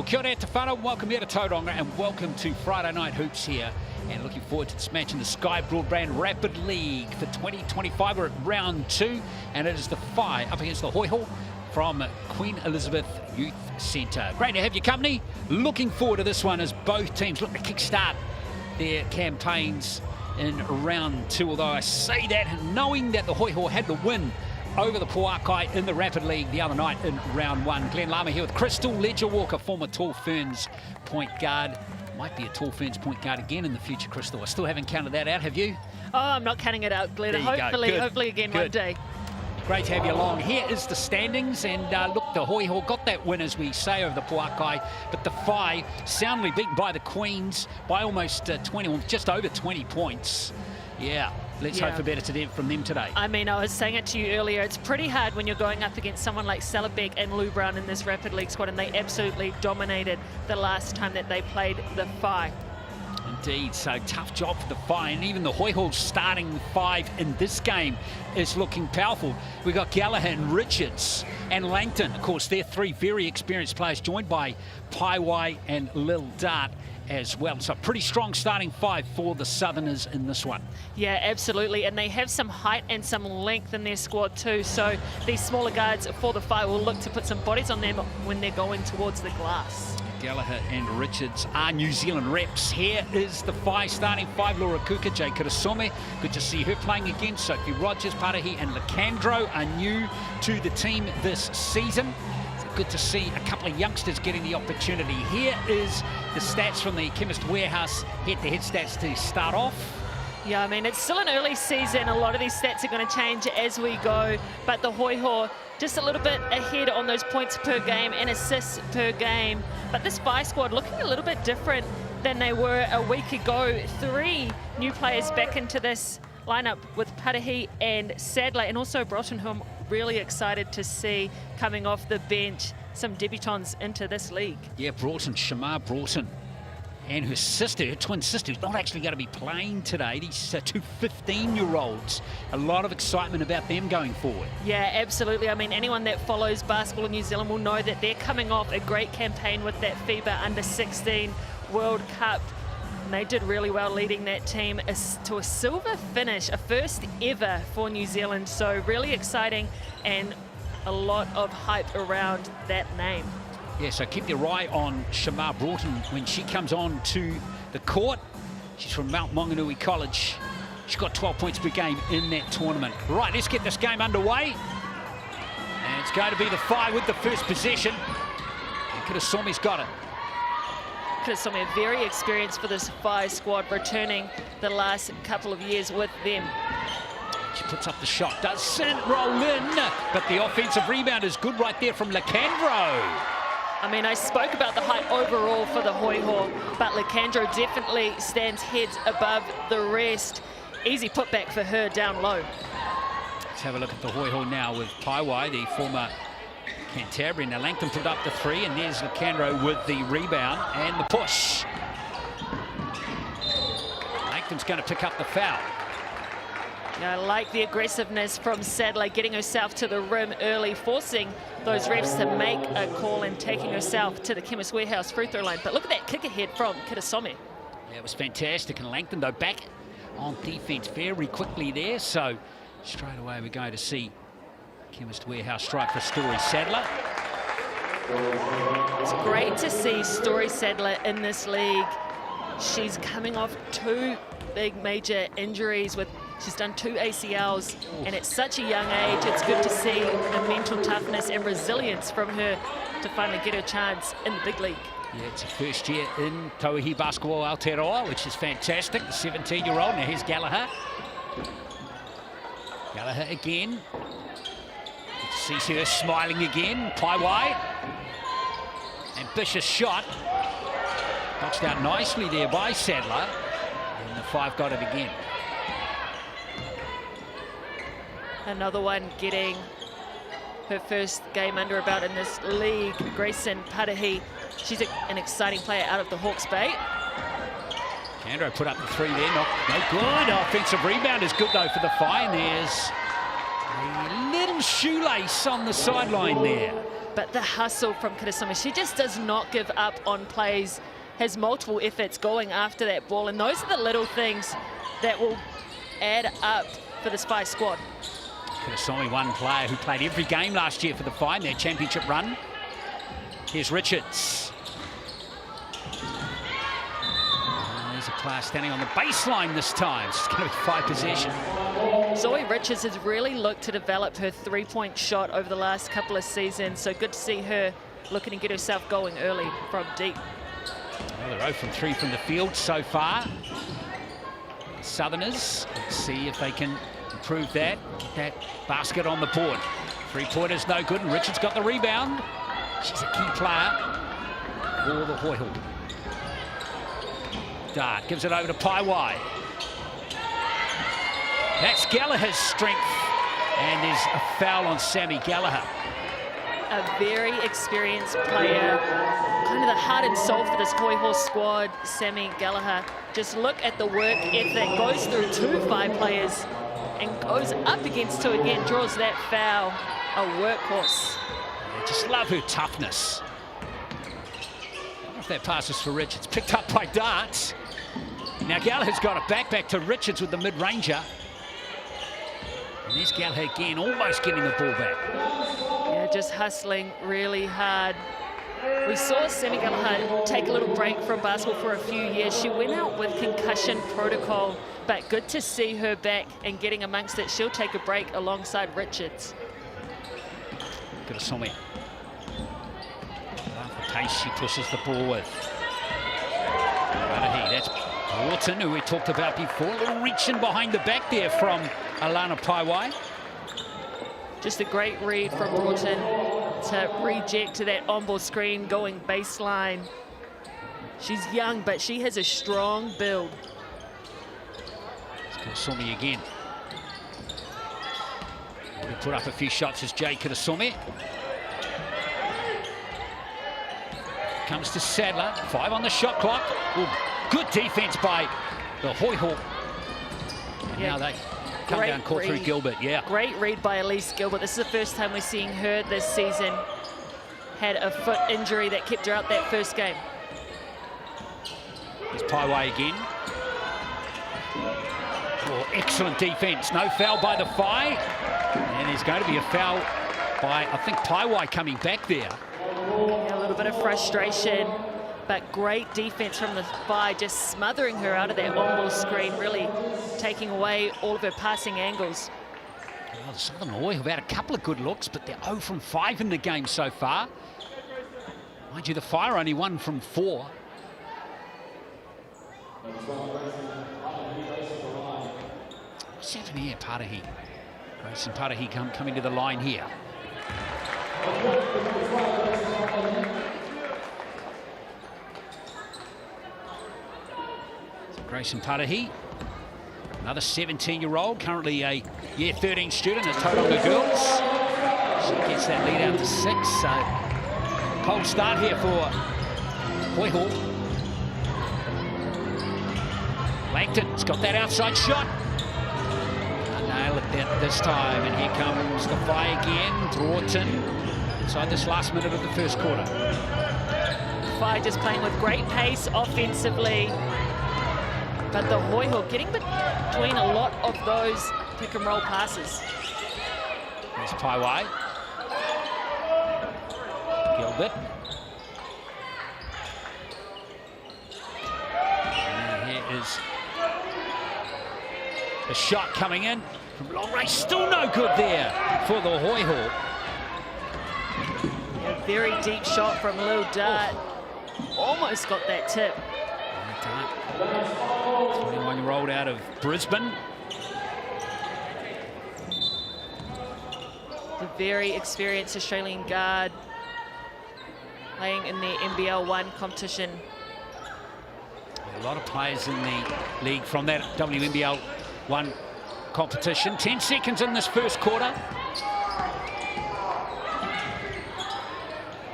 Well, kia ora te whānau, welcome here to Tauranga and welcome to Friday Night Hoops here. And looking forward to this match in the Sky Broadband Rapid League for 2025. We're at round 2 and it is the Whai up against the Hoiho from Queen Elizabeth Youth Centre. Great to have your company. Looking forward to this one as both teams look to kickstart their campaigns in round 2. Although I say that knowing that the Hoiho had the win over the Puakai in the Rapid League the other night in round 1. Glenn Lama here with Crystal Ledger-Walker, former Tall Ferns point guard. Might be a Tall Ferns point guard again in the future, Crystal. I still haven't counted that out, have you? Oh, I'm not counting it out, Glenn. Hopefully again one day. Great to have you along. Here is the standings, and look, the Hoiho got that win, as we say, over the Puakai, but the Whai soundly beaten by the Queens by almost 20, or just over 20 points. Yeah. Let's hope for better from them today. I mean, I was saying it to you earlier, it's pretty hard when you're going up against someone like Salabek and Lou Brown in this Rapid League squad, and they absolutely dominated the last time that they played the Whai. Indeed, so tough job for the Whai, and even the Hoiho's starting 5 in this game is looking powerful. We've got Gallagher and Richards and Langton. Of course, they're 3 very experienced players, joined by Paiwai and Lil Dart as well. So pretty strong starting 5 for the Southerners in this one. Yeah, absolutely, and they have some height and some length in their squad too, so these smaller guards for the Whai will look to put some bodies on them when they're going towards the glass. Gallagher and Richards are New Zealand reps. Here is the Whai starting 5. Laura Kuka, Jay Kirasome, good to see her playing again. Sophie Rogers, Parahi and Lecandro are new to the team this season. Good to see a couple of youngsters getting the opportunity. Here is the stats from the Chemist Warehouse head-to-head stats to start off. Yeah, I mean, it's still an early season. A lot of these stats are going to change as we go, but the Hoiho just a little bit ahead on those points per game and assists per game. But this Whai squad looking a little bit different than they were a week ago. 3 new players back into this lineup with Parahi and Sadler, and also Broughton, who I'm really excited to see coming off the bench, some debutants into this league. Yeah, Broughton, Shamar Broughton, and her sister, her twin sister, who's not actually going to be playing today. These 2 15-year-olds. A lot of excitement about them going forward. Yeah, absolutely. I mean, anyone that follows basketball in New Zealand will know that they're coming off a great campaign with that FIBA Under-16 World Cup. And they did really well leading that team to a silver finish, a first ever for New Zealand. So really exciting and a lot of hype around that name. Yeah, so keep your eye on Shamar Broughton when she comes on to the court. She's from Mount Maunganui College. She's got 12 points per game in that tournament. Right, let's get this game underway. And it's going to be the Whai with the first possession. And Kirasome's got it. Kirasome very experienced for this Whai squad, returning the last couple of years with them. She puts up the shot, doesn't roll in, but the offensive rebound is good right there from Lecandro. I mean, I spoke about the height overall for the Hoiho, but Lecandro definitely stands heads above the rest. Easy putback for her down low. Let's have a look at the Hoiho now with Paiwai, the former Canterbury. Now Langton put up the 3, and there's Lecandro with the rebound and the push. Langton's going to pick up the foul. Yeah, I like the aggressiveness from Sadler, getting herself to the rim early, forcing those refs to make a call and taking herself to the Chemist Warehouse free throw line. But look at that kick ahead from Kirasome. Yeah, it was fantastic. And Langton, though, back on defense very quickly there. So straight away we're going to see Chemist Warehouse strike for Story Sadler. It's great to see Story Sadler in this league. She's coming off 2 big major injuries. She's done 2 ACLs, and at such a young age, it's good to see the mental toughness and resilience from her to finally get her chance in the big league. Yeah, it's her first year in Tauihi Basketball Aotearoa, which is fantastic. The 17-year-old. Now here's Gallagher. Gallagher again. Sees her smiling again. Paiwai. Ambitious shot. Boxed out nicely there by Sadler. And the 5 got it again. Another one getting her first game under her belt in this league. Grayson Parahi. She's an exciting player out of the Hawke's Bay. Candro put up the 3 there. No good. Offensive rebound is good though for the Whai. And there's a little shoelace on the sideline there. But the hustle from Karasumi, she just does not give up on plays, has multiple efforts going after that ball, and those are the little things that will add up for the Spy squad. Karasumi, one player who played every game last year for the Whai in their championship run. Here's Richards. There's a player standing on the baseline this time. It's going to be 5 possession. Zoe Richards has really looked to develop her three-point shot over the last couple of seasons, so good to see her looking to get herself going early from deep. Well, they're 0 from 3 from the field so far. Southerners, let's see if they can improve that. Get that basket on the board. Three-pointers no good, and Richards got the rebound. She's a key player for the Hoiho. Dart gives it over to Whai. That's Gallagher's strength, and there's a foul on Sammy Gallagher. A very experienced player, kind of the heart and soul for this Hoiho squad, Sammy Gallagher. Just look at the work ethic, goes through 2 Whai players and goes up against 2 again, draws that foul, a workhorse. Yeah, just love her toughness. I wonder if that pass is for Richards, picked up by Dart. Now Gallagher's got it back to Richards with the mid-ranger. And there's Gallagher again, almost getting the ball back. Yeah, just hustling really hard. We saw Sammy Gallagher take a little break from basketball for a few years. She went out with concussion protocol, but good to see her back and getting amongst it. She'll take a break alongside Richards. Karasumi. The pace she pushes the ball with. That's Broughton, who we talked about before. A little reaching behind the back there from Alana Whai. Just a great read from Broughton to reject to that on-ball screen going baseline. She's young, but she has a strong build. It's Karasumi again. He put up a few shots as Jay Karasumi. Comes to Sadler, 5 on the shot clock. Ooh, good defense by the Hoiho. And now they come down, caught through Gilbert, yeah. Great read by Elise Gilbert. This is the first time we're seeing her this season. Had a foot injury that kept her out that first game. There's Whai again. Oh, excellent defense. No foul by the Whai. And there's going to be a foul by, I think, Whai coming back there. Yeah, a little bit of frustration, but great defense from the Whai, just smothering her out of that on-ball screen, really taking away all of her passing angles. Well, the Southern Hoiho have had a couple of good looks, but they're 0 from 5 in the game so far. Mind you, the Whai are only 1 from 4. What's happening here, Tauihi? Grayson Tauihi coming to the line here. Grayson Tauihi, another 17-year-old, currently a year 13 student at Tauranga Girls. She gets that lead out to 6, so cold start here for Hoiho. Langton's got that outside shot. Nail it this time, and here comes the Whai again. Broughton inside this last minute of the first quarter. Whai just playing with great pace offensively, but the Hoiho getting between a lot of those pick and roll passes. There's Whai. Gilbert. And here is the shot coming in from long range. Still no good there for the Hoiho. A very deep shot from Lil Dart. Almost got that tip. 21-year-old out of Brisbane. The very experienced Australian guard playing in the NBL 1 competition. A lot of players in the league from that WNBL 1 competition. 10 seconds in this first quarter.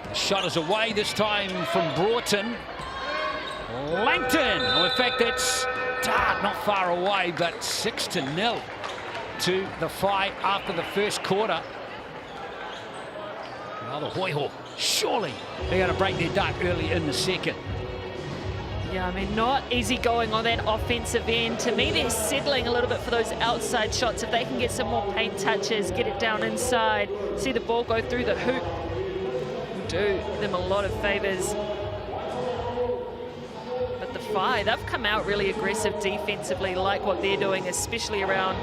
The shot is away this time from Broughton. Langton. Oh, in fact, that's Dart not far away, but 6-0 to the Whai after the first quarter. Well, the Hoiho, surely they're going to break their duck early in the second. Yeah, I mean, not easy going on that offensive end. To me, they're settling a little bit for those outside shots. If they can get some more paint touches, get it down inside, see the ball go through the hoop, do them a lot of favors. But the Whai, they've come out really aggressive defensively, like what they're doing, especially around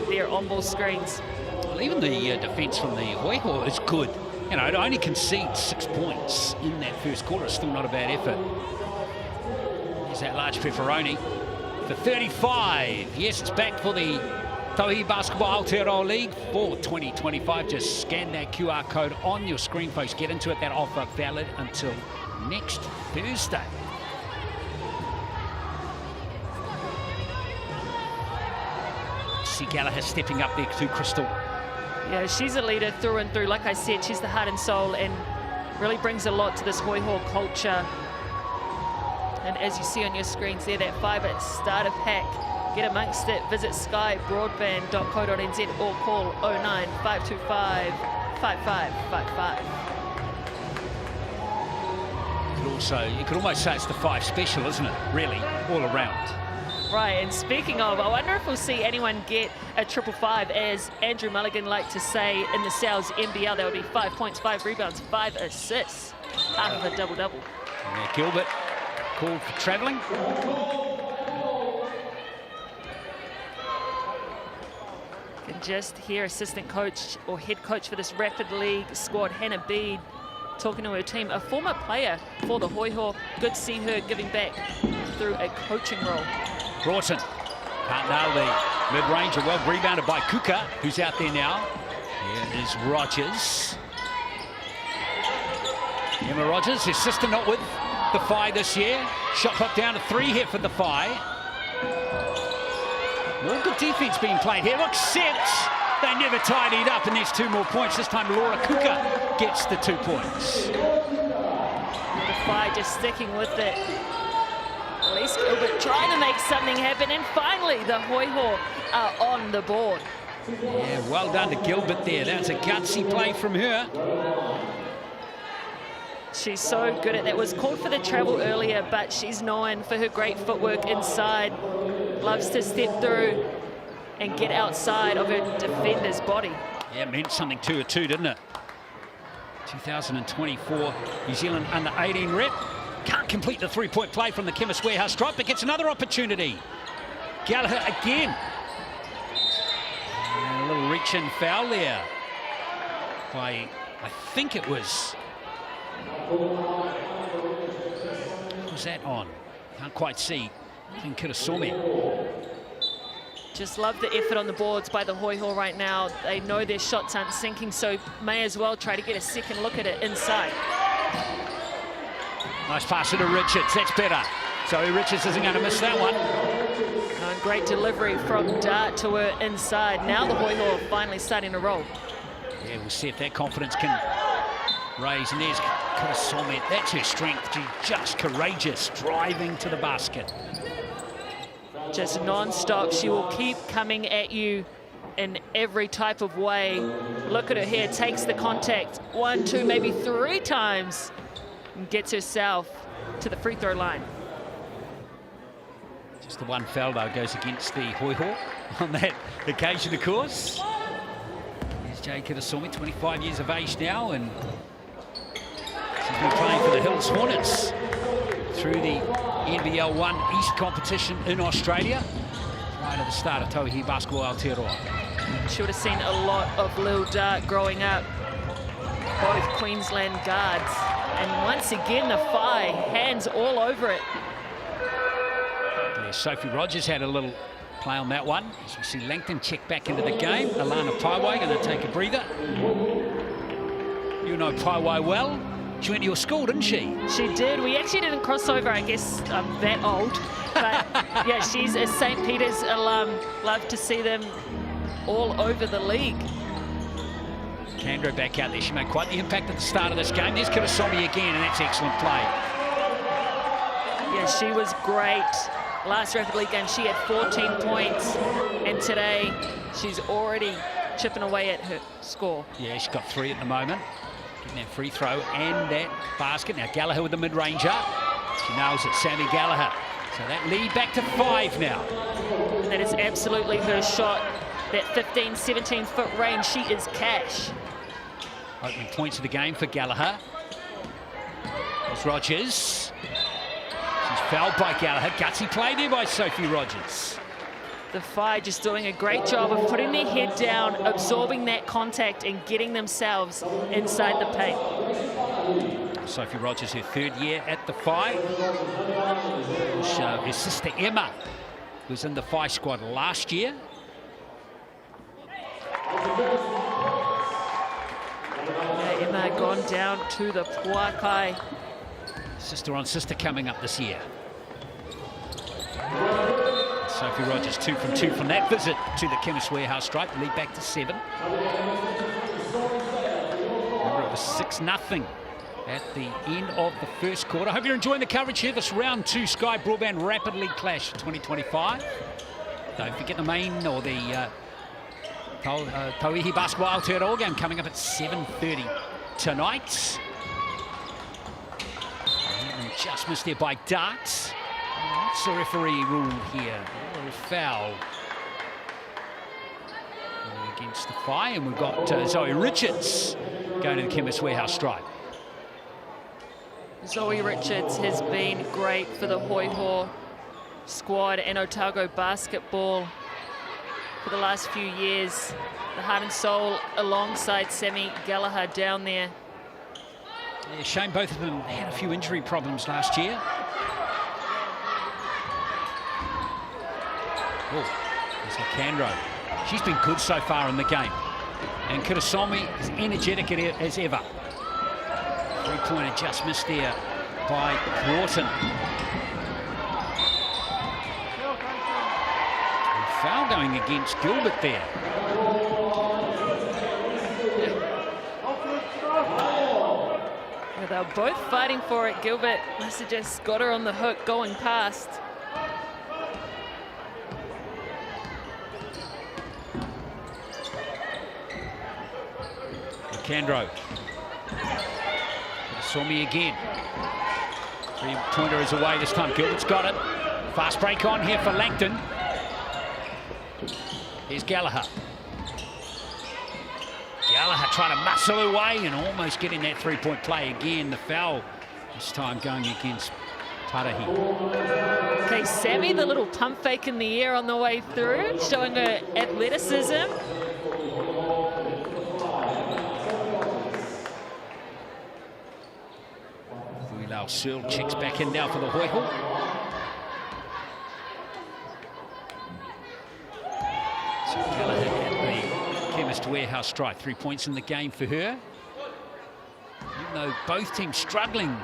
their on-ball screens. Well, even the defense from the Hoiho is good. You know, it only concedes 6 points in that first quarter. It's still not a bad effort. Here's that large pepperoni for 35. Yes, it's back for the Tauihi Basketball Aotearoa League for 2025. Just scan that QR code on your screen, folks. Get into it. That offer valid until next Thursday. See Gallagher stepping up there to Crystal. Yeah, she's a leader through and through. Like I said, she's the heart and soul and really brings a lot to this Hoiho culture. And as you see on your screens there, that FIBA starter pack, get amongst it. Visit skybroadband.co.nz or call 09 525 5555. You could almost say it's the 5 special, isn't it? Really, all around. Right, and speaking of, I wonder if we'll see anyone get a 555, as Andrew Mulligan liked to say in the Sal's NBL. That would be 5 points, 5 rebounds, 5 assists. Half of a double-double. Yeah, Gilbert called for travelling. You can just hear assistant coach or head coach for this Rapid League squad, Hannah Bede, talking to her team. A former player for the Hoiho. Good to see her giving back through a coaching role. Broughton can't nail the mid-ranger. Well rebounded by Kuka, who's out there now. Here is Rogers. Emma Rogers, his sister not with the Whai this year. Shot clock down to 3 here for the Whai. More good defense being played here. Look, sets. They never tidied up, and there's 2 more points. This time Laura Kuka gets the 2 points. The Whai just sticking with it. Elise Gilbert trying to make something happen, and finally the Hoiho are on the board. Yeah, well done to Gilbert there. That's a gutsy play from her. She's so good at that. Was called for the travel earlier, but she's known for her great footwork inside. Loves to step through and get outside of her defender's body. Yeah, it meant something to her too, didn't it? 2024 New Zealand under-18 rep. Can't complete the 3-point play from the Chemist Warehouse drop, but gets another opportunity. Gallagher again. And a little reach-in foul there by, I think it was... What was that on? Can't quite see. I think Kirasome. Just love the effort on the boards by the Hoiho right now. They know their shots aren't sinking, so may as well try to get a second look at it inside. Nice pass to Richards, that's better. So Richards isn't going to miss that one. And great delivery from Dart to her inside. Now the Hoiho are finally starting to roll. Yeah, we'll see if that confidence can raise. And there's Kirasome, that's her strength. She's just courageous, driving to the basket. Just non-stop. She will keep coming at you in every type of way. Look at her here, takes the contact 1, 2, maybe 3 times. And gets herself to the free throw line. Just the one foul though goes against the Hoiho on that occasion, of course. Here's Jay Kirasome, 25 years of age now, and she's been playing for the Hills Hornets through the NBL 1 East competition in Australia prior to the start of Tauihi Basketball Aotearoa. She would have seen a lot of Lil Dart growing up, both Queensland guards. And once again, the Whai, hands all over it. Yeah, Sophie Rogers had a little play on that one. As we see Langton check back into the game. Alana Paiwai going to take a breather. You know Paiwai well. She went to your school, didn't she? She did. We actually didn't cross over. I guess I'm that old. But yeah, she's a St. Peter's alum. Love to see them all over the league. Candro back out there. She made quite the impact at the start of this game. There's Kirasome again, and that's excellent play. Yeah, she was great. Last Rapid League game, she had 14 points. And today, she's already chipping away at her score. Yeah, she's got 3 at the moment. Getting that free throw and that basket. Now Gallagher with the mid-ranger. She nails it, Sammy Gallagher. So that lead back to 5 now. That is absolutely her shot. That 15, 17-foot range, she is cash. Opening points of the game for Gallagher. There's Rogers. She's fouled by Gallagher. Gutsy play there by Sophie Rogers. The Whai just doing a great job of putting their head down, absorbing that contact and getting themselves inside the paint. Sophie Rogers, her 3rd year at the Whai. Her sister Emma was in the Whai squad last year. Emma gone down to the Puakai. Sister on sister coming up this year. Sophie Rogers 2 from 2 from that visit to the Chemist Warehouse stripe. Lead back to 7. Remember, it was 6-0 at the end of the first quarter. Hope you're enjoying the coverage here. This round 2 Sky Broadband Rapid League Clash 2025. Don't forget the main or the Tauihi Basketball Aotearoa game coming up at 7:30 tonight. And just missed there by Darts. What's the referee rule here? A foul against the Whai, and we've got Zoe Richards going to the Chemist Warehouse stripe. Zoe Richards has been great for the Hoiho squad and Otago basketball for the last few years. The heart and soul alongside Sammy Gallagher down there. Yeah, shame both of them had a few injury problems last year. Oh, there's Nicandro. She's been good so far in the game. And Kurasomi is energetic as ever. Three-pointer just missed there by Broughton. And foul going against Gilbert there. Yeah, they were both fighting for it. Gilbert must have just got her on the hook going past. Nicandro. Saw me again. Three-pointer is away this time. Gilbert's got it. Fast break on here for Langton. Here's Gallagher. Gallagher trying to muscle away and almost getting that three-point play again. The foul this time going against Tauihi. Okay, Sammy, the little pump fake in the air on the way through, showing her athleticism. Searle checks back in now for the Hoiho. So Gallagher at the Chemist Warehouse strike. 3 points in the game for her. Even though both teams struggling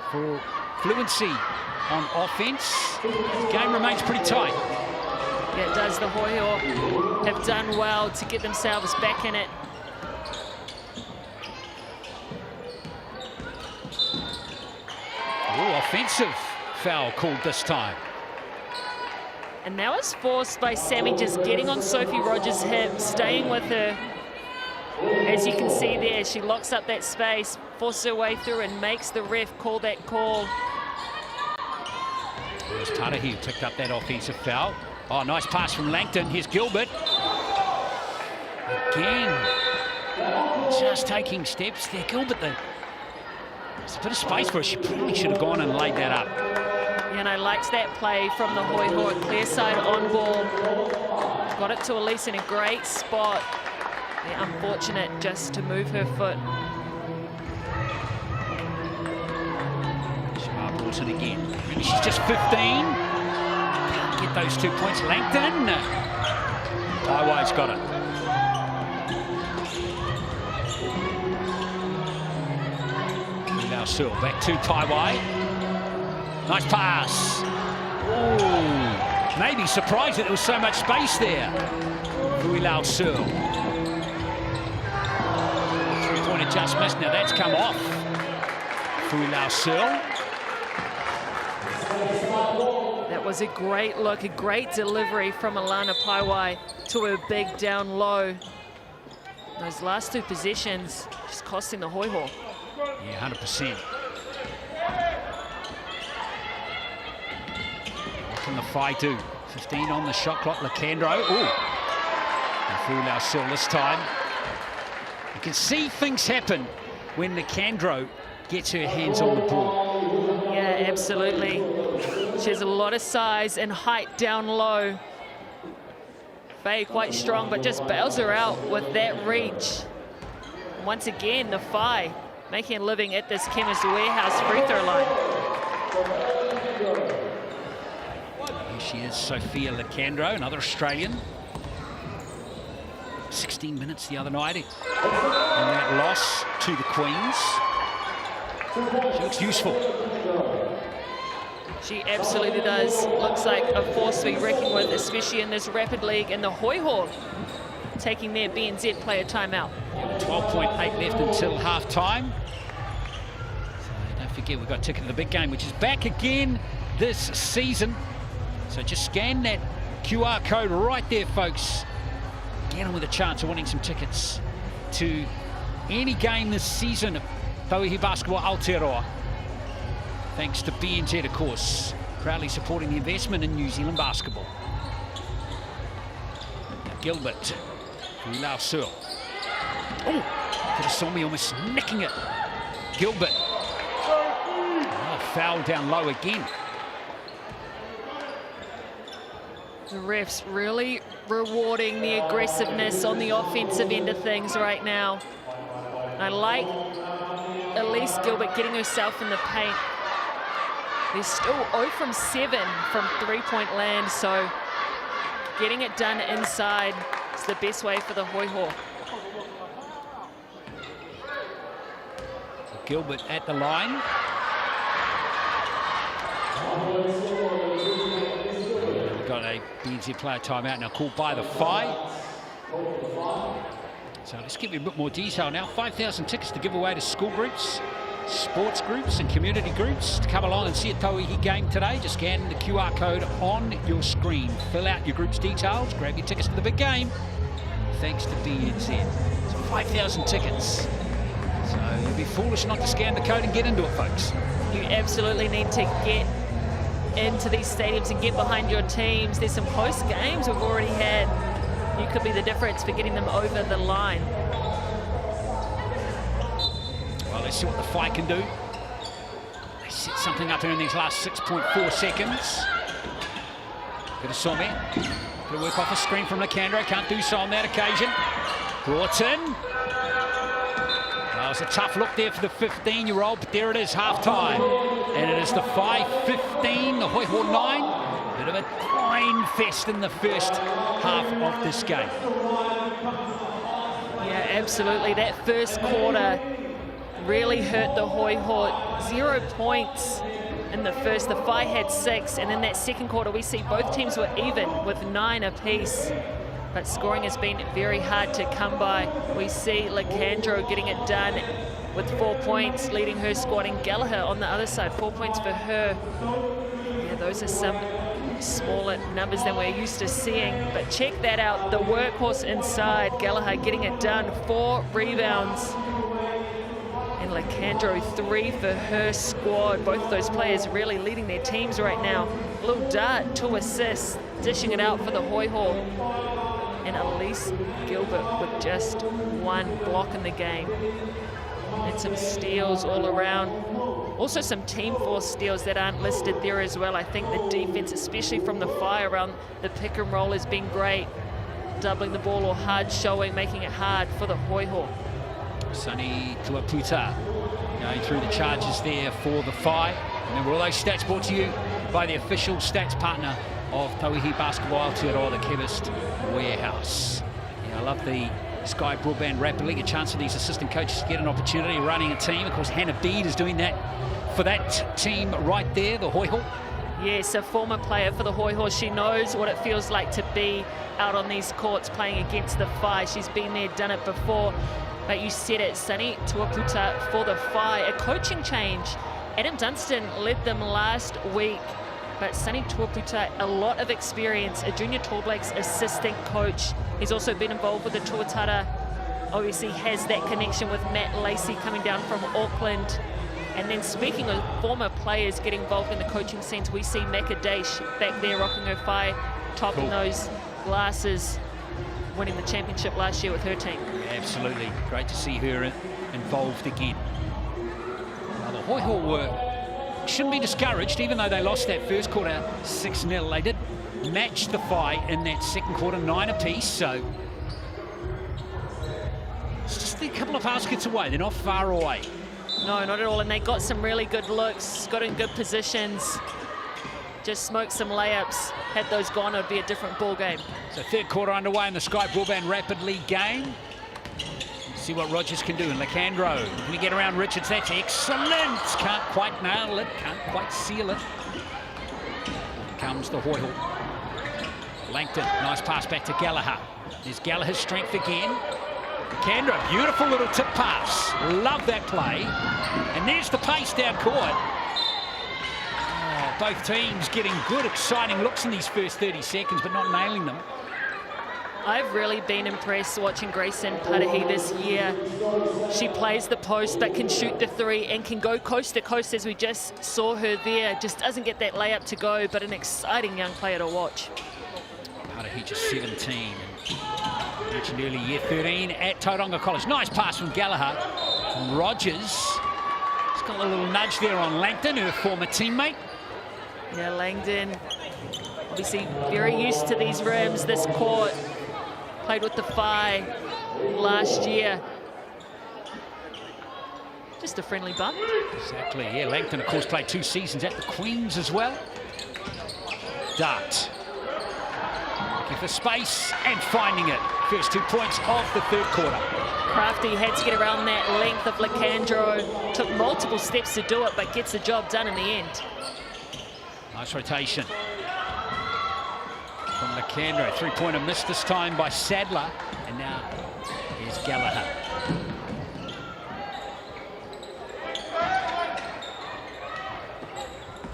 for fluency on offense, the game remains pretty tight. Yeah, it does. The Hoiho have done well to get themselves back in it. Oh, offensive foul called this time. And that was forced by Sammy just getting on Sophie Rogers' hip, staying with her. As you can see there, she locks up that space, forces her way through and makes the ref call that call. There's Tauihi who picked up that offensive foul. Oh, nice pass from Langton. Here's Gilbert. Again, just taking steps there. Gilbert, there's a bit of space for her. She probably should have gone and laid that up. Yeah, and I liked that play from the Hoiho at clear side on ball. Got it to Elise in a great spot. Yeah, unfortunate just to move her foot. Shamar Broughton again. Really, she's just 15. Can't get those 2 points. Langton. Taiwai's got it. Searle back to Taiwai. Nice pass. Ooh, maybe surprised that there was so much space there. Searle. Three-pointer just missed. Now that's come off. Searle. That was a great look, a great delivery from Alana Paiwai to her big down low. Those last two possessions just costing the Hoiho. Yeah, 100%. What can the Whai do? 15 on the shot clock. Lacandro. Oh, fool ourselves this time. You can see things happen when Lacandro gets her hands on the ball. Yeah, absolutely. She has a lot of size and height down low. Whai quite strong, but just bails her out with that reach. Once again, the Whai making a living at this Chemist Warehouse free throw line. Here she is, Sophia Lacandro, another Australian. 16 minutes the other night in that loss to the Queens. She looks useful. She absolutely does. Looks like a force to be reckoned with, especially in this rapid league. And the Hoiho taking their BNZ player timeout. 12.8 left until half-time. So don't forget, we've got Ticket to the Big Game, which is back again this season. So just scan that QR code right there, folks. Get on with a chance of winning some tickets to any game this season of Tauihi Basketball Aotearoa. Thanks to BNZ, of course, proudly supporting the investment in New Zealand basketball. Now Gilbert, Lao Sur. Oh, could have saw me almost nicking it. Gilbert. Oh, foul down low again. The refs really rewarding the aggressiveness on the offensive end of things right now. I like Elise Gilbert getting herself in the paint. They're still 0 from 7 from three-point land, so getting it done inside is the best way for the Hoiho. So Gilbert at the line. We've got a BNZ player timeout now called by the Whai. So let's give you a bit more detail now. 5,000 tickets to give away to school groups, sports groups and community groups to come along and see a Tauihi game today. Just scan the QR code on your screen. Fill out your group's details, grab your tickets to the big game. Thanks to BNZ. So 5,000 tickets. So you'd be foolish not to scan the code and get into it, folks. You absolutely need to get into these stadiums and get behind your teams. There's some close games we've already had. You could be the difference for getting them over the line. Well, let's see what the Whai can do. They set something up here in these last 6.4 seconds. Bit of Somme. Gonna work off a screen from Lacandro. Can't do so on that occasion. Brought in. Well, it was a tough look there for the 15-year-old, but there it is, half-time. And it is the Whai 15, the Hoiho 9. Bit of a grind fest in the first half of this game. Yeah, absolutely. That first quarter really hurt the Hoiho. 0 points in the first. The Whai had 6, and in that second quarter we see both teams were even with 9 apiece. But scoring has been very hard to come by. We see Lacandro getting it done with 4 points, leading her squad, and Gallagher on the other side, 4 points for her. Yeah, those are some smaller numbers than we're used to seeing, but check that out, the workhorse inside, Gallagher getting it done, 4 rebounds, and Lacandro 3 for her squad. Both of those players really leading their teams right now. Little Dart 2 assists, dishing it out for the Hoiho, and Elise Gilbert with just 1 block in the game, and some steals all around. Also some team force steals that aren't listed there as well. I think the defense, especially from the Whai around the pick and roll, has been great. Doubling the ball or hard showing, making it hard for the Hoiho. Sunny Tuaputa going through the charges there for the Whai. Remember, all those stats brought to you by the official stats partner of Tauihi Basketball Aotearoa, the Chemist Warehouse. Yeah, I love the Sky Broadband Rapid League, a chance for these assistant coaches to get an opportunity running a team. Of course, Hannah Bede is doing that for that team right there, the Hoiho. Yes, a former player for the Hoiho. She knows what it feels like to be out on these courts playing against the Whai. She's been there, done it before. But you said it, Sunny Tuaputa for the Whai. A coaching change. Adam Dunstan led them last week, but Sunny Tuaputa, a lot of experience, a junior Tall Blacks assistant coach. He's also been involved with the Tuatara obviously has that connection with Matt Lacey coming down from Auckland. And then speaking of former players getting involved in the coaching scenes, we see Makadesh back there rocking her Whai, topping those glasses, winning the championship last year with her team. Yeah, absolutely. Great to see her involved again. Now, the Hoiho shouldn't be discouraged, even though they lost that first quarter 6-0. They did match the Whai in that second quarter, 9 apiece, so it's just a couple of baskets away. They're not far away. No, not at all, and they got some really good looks, got in good positions, just smoked some layups. Had those gone, it would be a different ball game. So third quarter underway in the Sky Broadband Rapid League game. See what Rogers can do. And Lacandro, can he get around Richards? That's excellent. Can't quite nail it, can't quite seal it. Here comes the Hoiho. Langton, nice pass back to Gallagher. There's Gallagher's strength again. Lacandro, beautiful little tip pass. Love that play. And there's the pace down court. Oh, both teams getting good, exciting looks in these first 30 seconds, but not nailing them. I've really been impressed watching Grayson Padahi this year. She plays the post but can shoot the three and can go coast to coast, as we just saw her there. Just doesn't get that layup to go, but an exciting young player to watch. Padahi just 17. Mentioned earlier, year 13 at Tauranga College. Nice pass from Gallagher. And Rogers. He's got a little nudge there on Langton, her former teammate. Yeah, Langdon, obviously very used to these rims, this court. Played with the Whai last year. Just a friendly bump. Exactly, yeah. Langton, of course, played 2 seasons at the Queens as well. Dart. Looking for space and finding it. First 2 points of the third quarter. Crafty had to get around that length of Lacandro. Took multiple steps to do it, but gets the job done in the end. Nice rotation from Lacandro. 3-pointer missed this time by Sadler. And now here's Gallagher.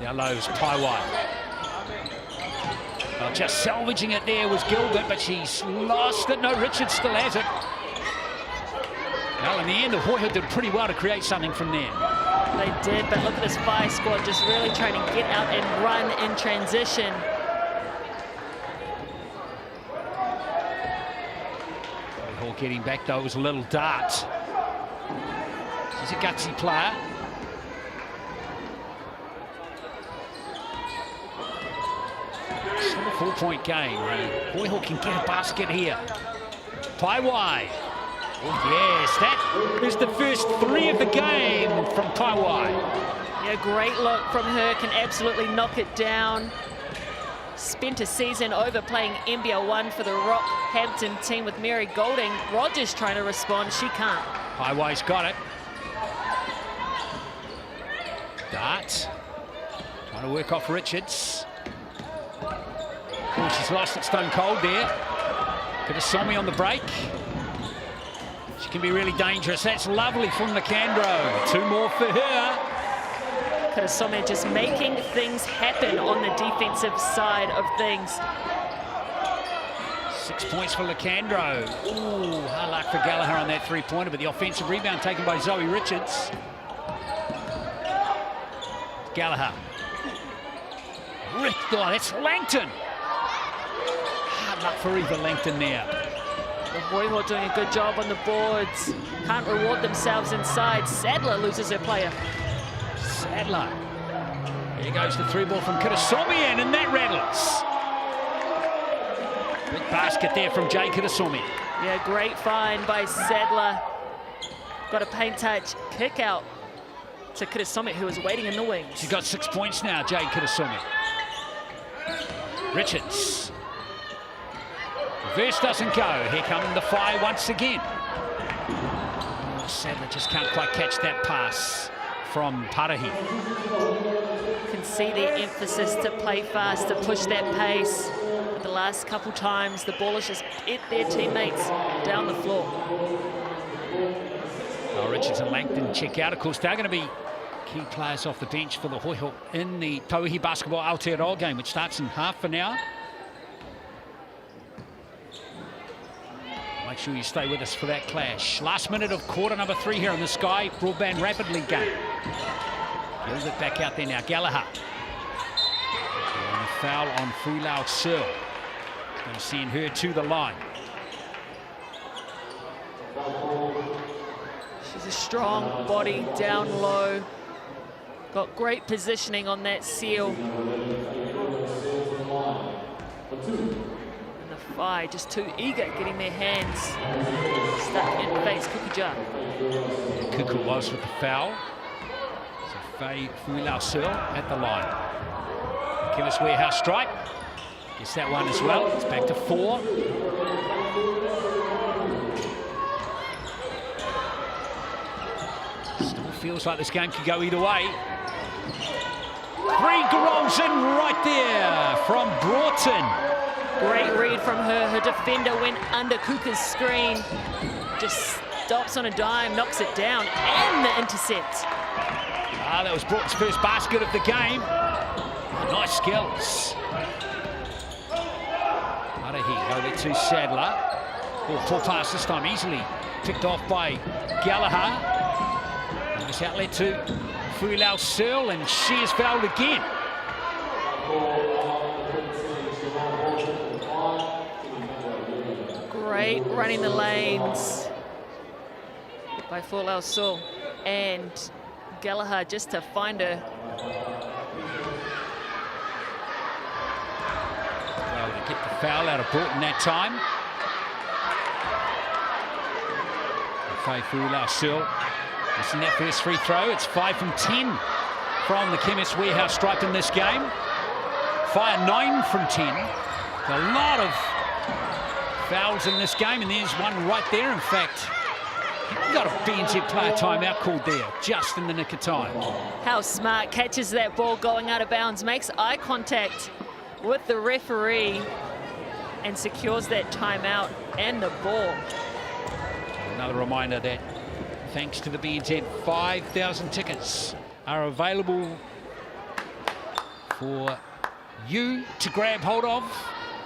Down low's Tauihi. Well, just salvaging it there was Gilbert, but she's lost it. No, Richards still has it. Well, in the end, the Hoiho did pretty well to create something from there. They did, but look at this Whai squad just really trying to get out and run in transition. Hoiho getting back, though, was a little dart. She's a gutsy player. Still a 4-point game. Hoiho can get a basket here. Tauihi. Oh, yes, that is the first 3 of the game from Tauihi. Yeah, great look from her, can absolutely knock it down. Spent a season over playing NBL 1 for the Rockhampton team with Mary Golding. Rogers trying to respond, she can't. Tauihi's got it. Dart. Trying to work off Richards. Oh, she's lost it stone cold there. Kitasomi on the break. She can be really dangerous. That's lovely from Lacandro. 2 more for her. Kitasomi just making things happen on the defensive side of things. 6 points for Lacandro. Ooh, hard luck for Gallagher on that 3-pointer, but the offensive rebound taken by Zoe Richards. Gallagher. Oh, that's Langton. Hard luck for Eva Langton there. The Hoiho doing a good job on the boards. Can't reward themselves inside. Sadler loses her player. Sadler. Here goes the 3 ball from Kitasomi, and that rattles. Big basket there from Jay Kitasomi. Yeah, great find by Sadler. Got a paint touch, kick out to Kitasomi, who was waiting in the wings. She's got 6 points now, Jay Kitasomi. Richards. Reverse doesn't go. Here come the Whai once again. Oh, Sadler just can't quite catch that pass from Padahi. You can see their emphasis to play fast, to push that pace. But the last couple times, the ball has just hit their teammates down the floor. Well, Richards and Langton check out. Of course, they're going to be key players off the bench for the Hoiho in the Tauihi Basketball Aotearoa game, which starts in half an hour. Make sure you stay with us for that clash. Last minute of quarter number 3 here on the Sky Broadband Rapid League game. Build it back out there now. Gallagher. And a foul on Fuilau Searle. Going to send her to the line. She's a strong body down low. Got great positioning on that seal. And the Whai just too eager, getting their hands stuck in face Kukuja. Kuku was with the foul. So Fuilau Searle at the line. Chemist Warehouse strike. Gets that one as well. It's back to 4. Still feels like this game could go either way. 3 rolls in right there from Broughton. Great read from her. Her defender went under Kuka's screen. Just stops on a dime, knocks it down, and the intercept. That was Broughton's first basket of the game. Nice skills. Go there to Sadler. Poor pass this time, easily picked off by Gallagher. Nice outlet to Fuilau Searle, and she is fouled again. Great running the lanes by Fuilau Searle, and Gallagher just to find her. Get the foul out of Broughton that time. Fuilau Searle missing that first free throw. It's 5 from 10 from the Chemist Warehouse stripe in this game. Fire 9 from 10. A lot of fouls in this game, and there's one right there. In fact, we got a BNZ player timeout called there, just in the nick of time. How smart, catches that ball going out of bounds, makes eye contact with the referee and secures that timeout and the ball. Another reminder that thanks to the BNZ, 5,000 tickets are available for you to grab hold of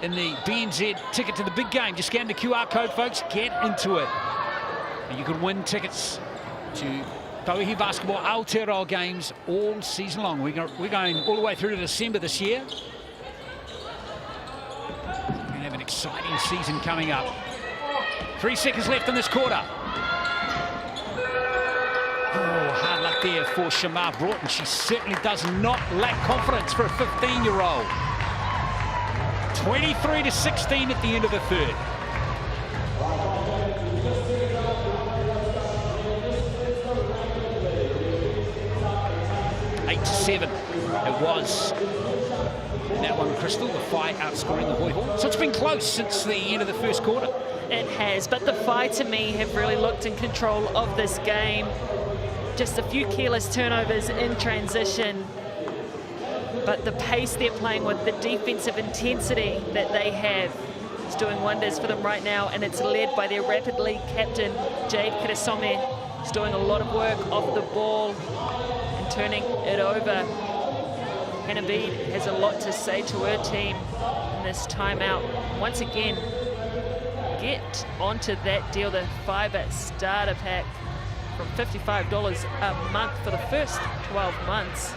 in the BNZ ticket to the big game. Just scan the QR code, folks, get into it. And you could win tickets to Tauihi Basketball Aotearoa games all season long. We're going all the way through to December this year. Exciting season coming up. 3 seconds left in this quarter. Oh, hard luck there for Shamar Broughton. She certainly does not lack confidence for a 15-year-old. 23-16 at the end of the third. Eight to 7 it was. That one, Crystal, the Whai outscoring the Hoiho. So it's been close since the end of the first quarter. It has, but the Whai, to me, have really looked in control of this game. Just a few careless turnovers in transition. But the pace they're playing with, the defensive intensity that they have, is doing wonders for them right now, and it's led by their Rapid League captain, Jade Kirisome. He's doing a lot of work off the ball and turning it over. Hannah Bede has a lot to say to her team in this timeout. Once again, get onto that deal, the FIBA starter pack from $55 a month for the first 12 months.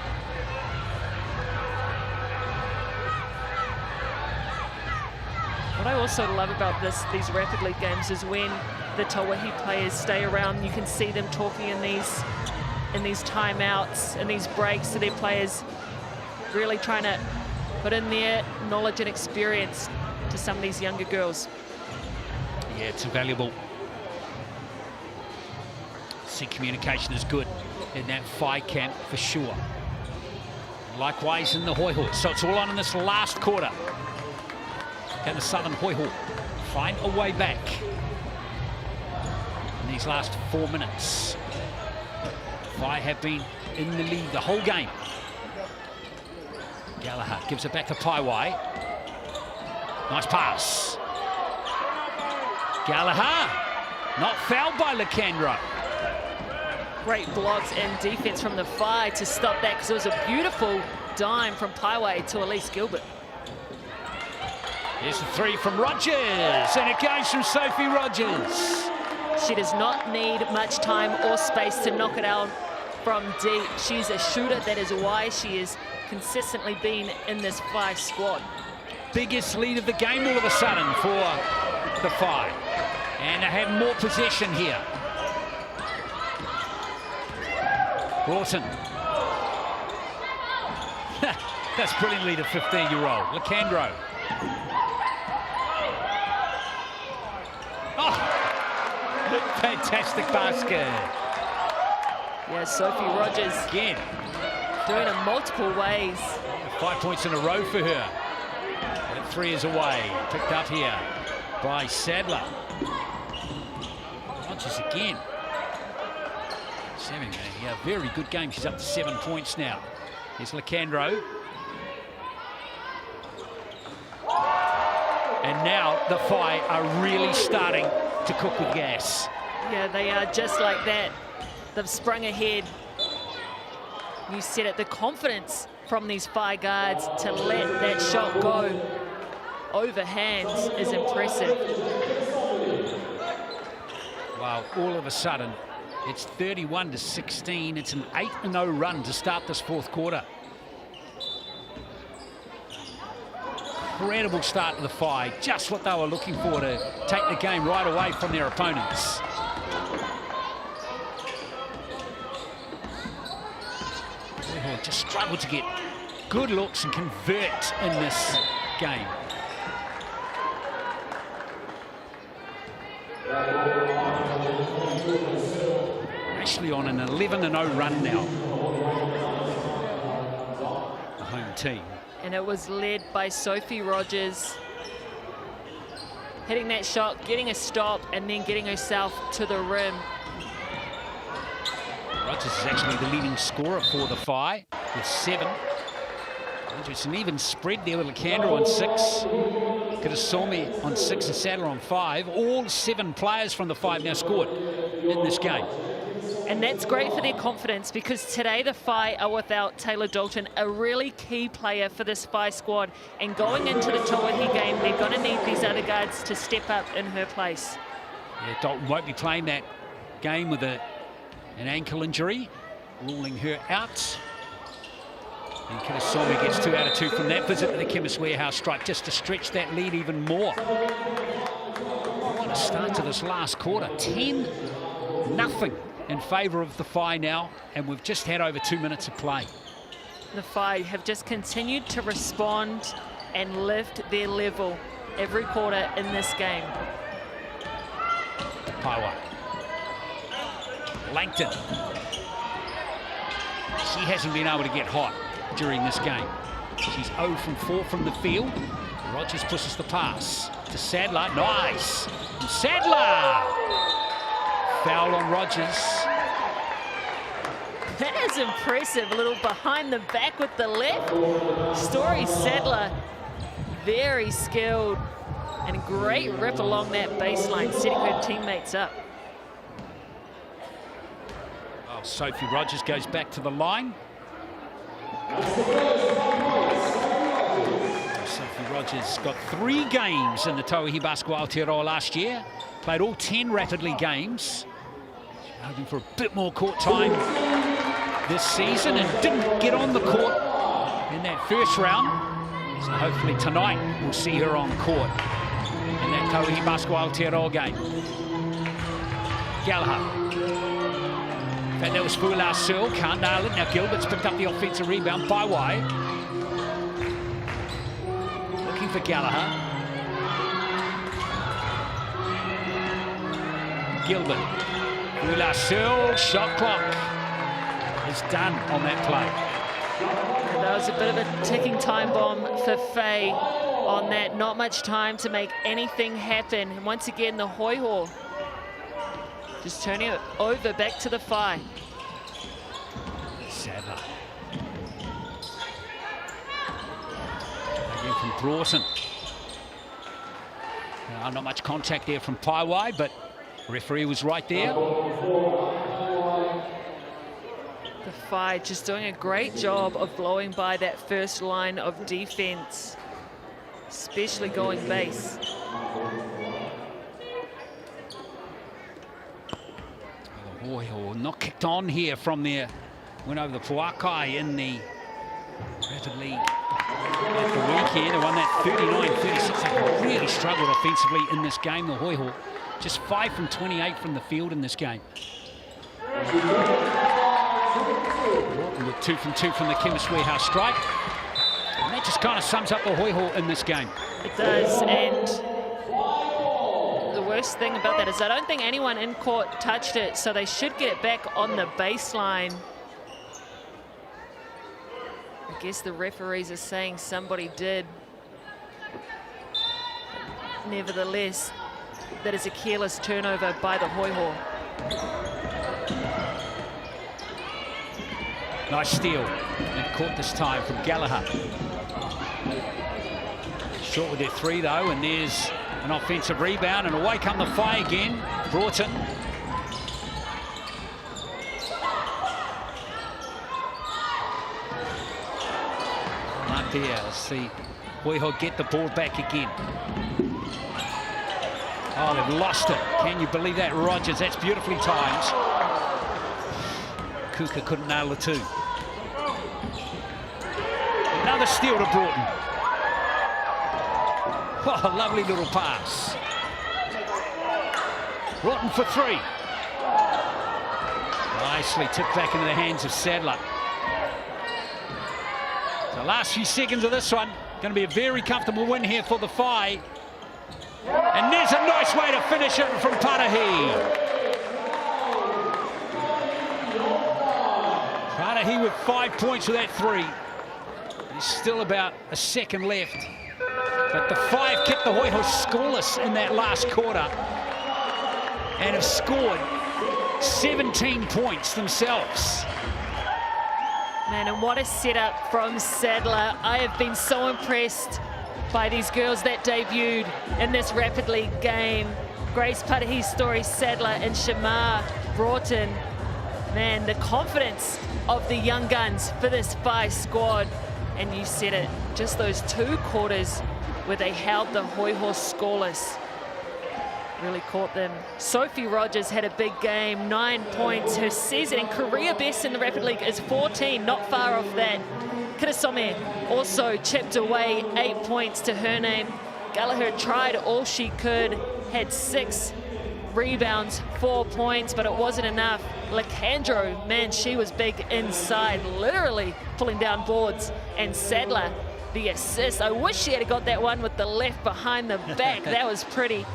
What I also love about these Rapid League games is when the Tauihi players stay around, you can see them talking in these timeouts and these breaks to their players, really trying to put in their knowledge and experience to some of these younger girls. Yeah, it's invaluable. See, communication is good in that Whai camp for sure. Likewise in the Hoiho. So it's all on in this last quarter. Can the Southern Hoiho find a way back in these last 4 minutes? Whai have been in the lead the whole game. Gallagher gives it back to Paiwai. Nice pass. Gallagher, not fouled by Lacandro. Great blocks and defense from the Whai to stop that, because it was a beautiful dime from Paiwai to Elise Gilbert. Here's the three from Rogers, and it goes from Sophie Rogers. She does not need much time or space to knock it out from deep. She's a shooter. That is why she is consistently been in this Whai squad. Biggest lead of the game all of a sudden for the Whai. And they have more possession here. Broughton. That's brilliant lead of 15-year-old. Lacandro. Oh, fantastic basket. Yeah, Sophie Rogers Again. doing it multiple ways. 5 points in a row for her. That three is away. Picked up here by Sadler. Rogers again. Having a very good game. She's up to 7 points now. Here's Lacandro. And now the Whai are really starting to cook with gas. Yeah, they are just like that. They've sprung ahead. You said it, the confidence from these Whai guards to let that shot go over hands is impressive. Wow, all of a sudden, it's 31-16. It's an 8-0 run to start this fourth quarter. Incredible start to the Whai. Just what they were looking for to take the game right away from their opponents. Hoiho just struggled to get good looks and convert in this game. Actually on an 11-0 run now. The home team. And it was led by Sophie Rogers. Hitting that shot, getting a stop, and then getting herself to the rim. Rogers is actually the leading scorer for the Whai with 7. It's an even spread there with Lacandro on 6. Kitasomi on 6 and Sadler on 5. All 7 players from the Whai now scored in this game. And that's great for their confidence, because today the Whai are without Taylor Dalton, a really key player for this Whai squad. And going into the Tauihi game, they're going to need these other guards to step up in her place. Yeah, Dalton won't be playing that game with an ankle injury, ruling her out. And Kitasomi gets 2 out of 2 from that visit to the Chemist Warehouse strike, just to stretch that lead even more. What a start to this last quarter. 10-0 in favour of the Whai now, and we've just had over 2 minutes of play. The Whai have just continued to respond and lift their level every quarter in this game. Paiwa. Langton. She hasn't been able to get hot during this game. She's 0 from 4 from the field. Rogers pushes the pass to Sadler. Nice! And Sadler! Foul on Rogers. That is impressive. A little behind the back with the left. Story Sadler, very skilled, and great rip along that baseline, setting her teammates up. Oh, Sophie Rogers goes back to the line. Sophie Rogers got 3 games in the Tauihi Basketball Aotearoa last year. Played all 10 rapidly games. Hoping for a bit more court time this season, and didn't get on the court in that first round. So hopefully tonight we'll see her on court in that Tauihi Basketball Aotearoa game. Gallagher. In fact, that was Fula Searle, can't nail it. Now Gilbert's picked up the offensive rebound by Whai. Looking for Gallagher. Gilbert. Fula Searle, shot clock is done on that play. That was a bit of a ticking time bomb for Faye on that. Not much time to make anything happen. And once again, the Hoiho just turning it over back to the Whai. Sadler. Again from Broughton. Not much contact there from Paiwai, but the referee was right there. The Whai just doing a great job of blowing by that first line of defense. especially going base. Hoiho not kicked on here from there. Went over the Puakai in the Rapid League at the weekend. They won that 39-36. They really struggled offensively in this game, the Hoiho. Just 5 from 28 from the field in this game. With 2 from 2 from the Chemist Warehouse stripe. And that just kind of sums up the Hoiho in this game. It does, and the worst thing about that is I don't think anyone in court touched it, so they should get it back on the baseline. I guess the referees are saying somebody did. Nevertheless, that is a careless turnover by the Hoiho. Nice steal, and caught this time from Gallagher. Short with their 3 though, and there's an offensive rebound, and away come the Whai again. Broughton. Not there. Let's see Hoiho get the ball back again. Oh, they've lost it. Can you believe that, Rogers? That's beautifully timed. Kuka couldn't nail the 2. Another steal to Broughton. Oh, a lovely little pass. Broughton for 3. Nicely tipped back into the hands of Sadler. The last few seconds of this one, going to be a very comfortable win here for the Whai. And there's a nice way to finish it from Tauihi. Tauihi with 5 points with that 3. There's still about a second left. But the 5 kept the Hoiho scoreless in that last quarter and have scored 17 points themselves. Man, and what a setup from Sadler. I have been so impressed by these girls that debuted in this Rapid League game. Grace Patahi, Story, Sadler, and Shamar Broughton. Man, the confidence of the young guns for this Whai squad. And you said it, just those 2 quarters where they held the Hoiho scoreless. Really caught them. Sophie Rogers had a big game, 9 points. Her season and career best in the Rapid League is 14, not far off that. Kirasome also chipped away 8 points to her name. Gallagher tried all she could, had 6 rebounds, 4 points, but it wasn't enough. Lacandro, man, she was big inside, literally pulling down boards. And Sadler, the assist. I wish she had got that one with the left behind the back. That was pretty.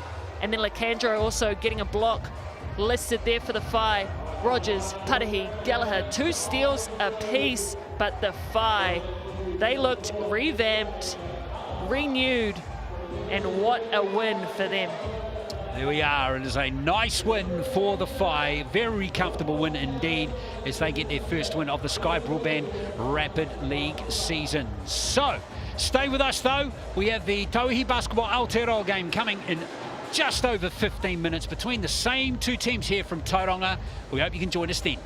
And then Lacandro also getting a block listed there for the Whai. Rogers, Patahi, Gallagher, 2 steals apiece, but the Whai, they looked revamped, renewed, and what a win for them. There we are. It is a nice win for the Whai. Very comfortable win indeed as they get their first win of the Sky Broadband Rapid League season. So, stay with us though. We have the Tauihi Basketball Aotearoa game coming in just over 15 minutes between the same 2 teams here from Tauranga. We hope you can join us then.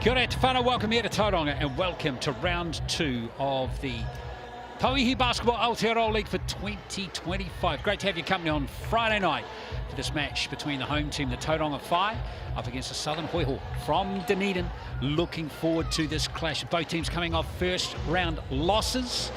Kia ora te whānau, welcome here to Tauranga and welcome to round 2 of the Tauihi Basketball Aotearoa League for 2025. Great to have your company on Friday night for this match between the home team, the Tauranga Whai, up against the Southern Hoiho from Dunedin. Looking forward to this clash. Both teams coming off first round losses,